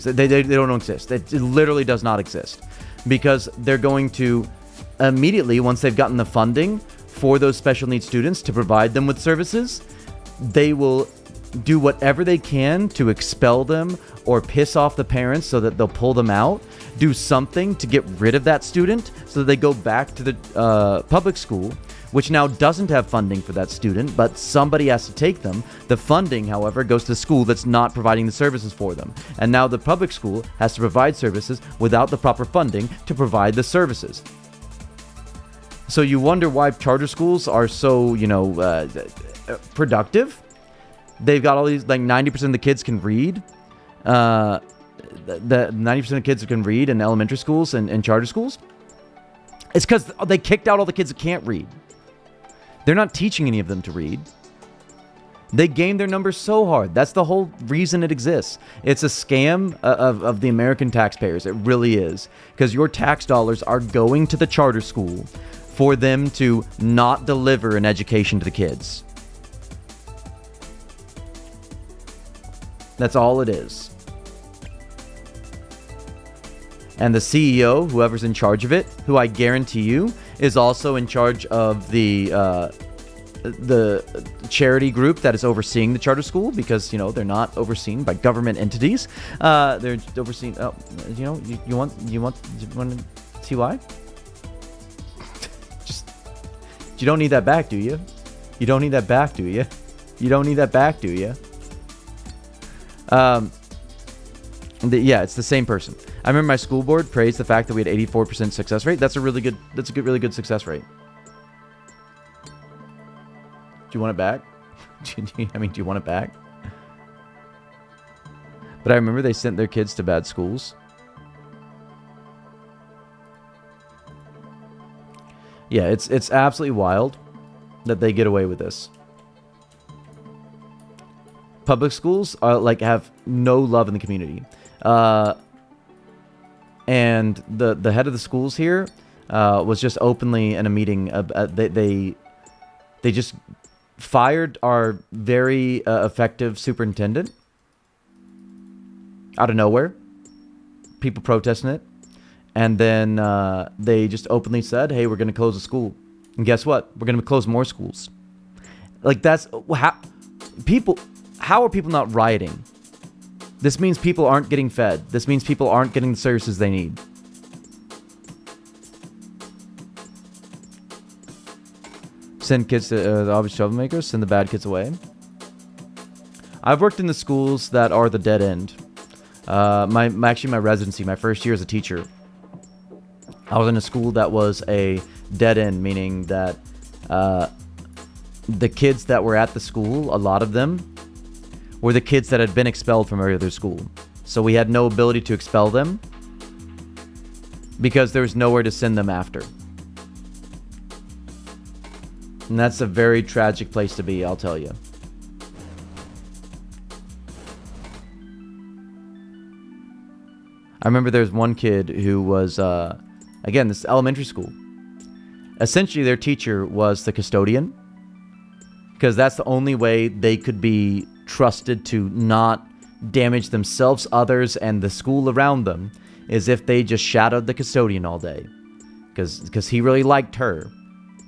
They don't exist. It literally does not exist. Because they're going to immediately, once they've gotten the funding for those special needs students to provide them with services, they will do whatever they can to expel them or piss off the parents so that they'll pull them out, do something to get rid of that student so that they go back to the public school, which now doesn't have funding for that student, but somebody has to take them. The funding, however, goes to the school that's not providing the services for them. And now the public school has to provide services without the proper funding to provide the services. So you wonder why charter schools are so, productive. They've got all these, like 90% of the kids can read. The 90% of kids can read in elementary schools and charter schools. It's because they kicked out all the kids that can't read. They're not teaching any of them to read. They game their numbers so hard. That's the whole reason it exists. It's a scam of the American taxpayers. It really is. Because your tax dollars are going to the charter school for them to not deliver an education to the kids. That's all it is. And the CEO, whoever's in charge of it, who I guarantee you is also in charge of the charity group that is overseeing the charter school, because they're not overseen by government entities. They're overseen. Oh, you want to see why? Just you don't need that back, do you? You don't need that back, do you? You don't need that back, do you? Yeah, it's the same person. I remember my school board praised the fact that we had 84% success rate. That's a really good success rate. Do you want it back? Do you want it back? But I remember they sent their kids to bad schools. Yeah, it's absolutely wild that they get away with this. Public schools are have no love in the community. And the head of the schools here was just openly in a meeting. They just fired our very effective superintendent out of nowhere. People protesting it. And then they just openly said, hey, we're going to close the school. And guess what? We're going to close more schools. That's how are people not rioting? This means people aren't getting fed. This means people aren't getting the services they need. Send kids to the obvious troublemakers. Send the bad kids away. I've worked in the schools that are the dead end. My residency, my first year as a teacher, I was in a school that was a dead end, meaning that the kids that were at the school, a lot of them, were the kids that had been expelled from every other school. So we had no ability to expel them because there was nowhere to send them after. And that's a very tragic place to be, I'll tell you. I remember there's one kid who was, again, this elementary school. Essentially, their teacher was the custodian, because that's the only way they could be trusted to not damage themselves, others, and the school around them, is if they just shadowed the custodian all day. Because he really liked her.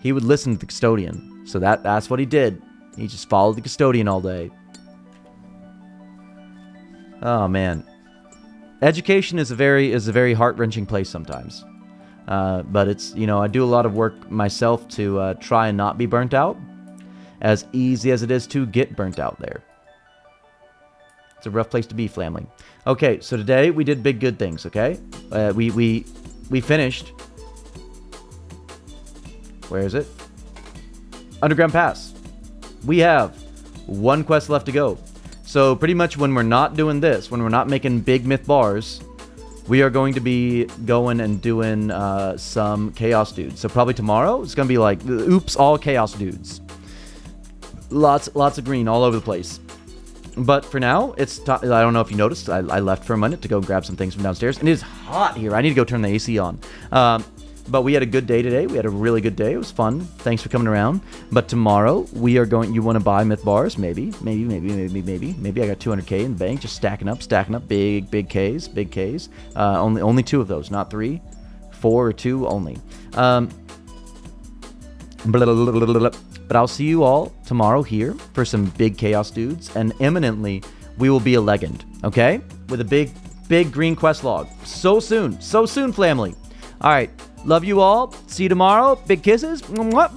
He would listen to the custodian. So that's what he did. He just followed the custodian all day. Oh, man. Education is a very heart-wrenching place sometimes. But it's, I do a lot of work myself to try and not be burnt out. As easy as it is to get burnt out there. It's a rough place to be, family. Okay, so today we did big good things, okay? We finished... Where is it? Underground Pass. We have one quest left to go. So pretty much when we're not doing this, when we're not making big myth bars, we are going to be going and doing some chaos dudes. So probably tomorrow it's going to be like, oops, all chaos dudes. Lots of green all over the place. But for now, I don't know if you noticed, I left for a minute to go grab some things from downstairs. And it is hot here. I need to go turn the AC on. But we had a good day today. We had a really good day. It was fun. Thanks for coming around. But tomorrow, we are going... You want to buy myth bars? Maybe. Maybe I got 200k in the bank. Just stacking up. Big Ks. Only 2 of those, not 3. 4 or 2 only. But I'll see you all tomorrow here for some big chaos dudes. And imminently, we will be a legend. Okay? With a big green quest log. So soon, family. All right. Love you all. See you tomorrow. Big kisses. Bye.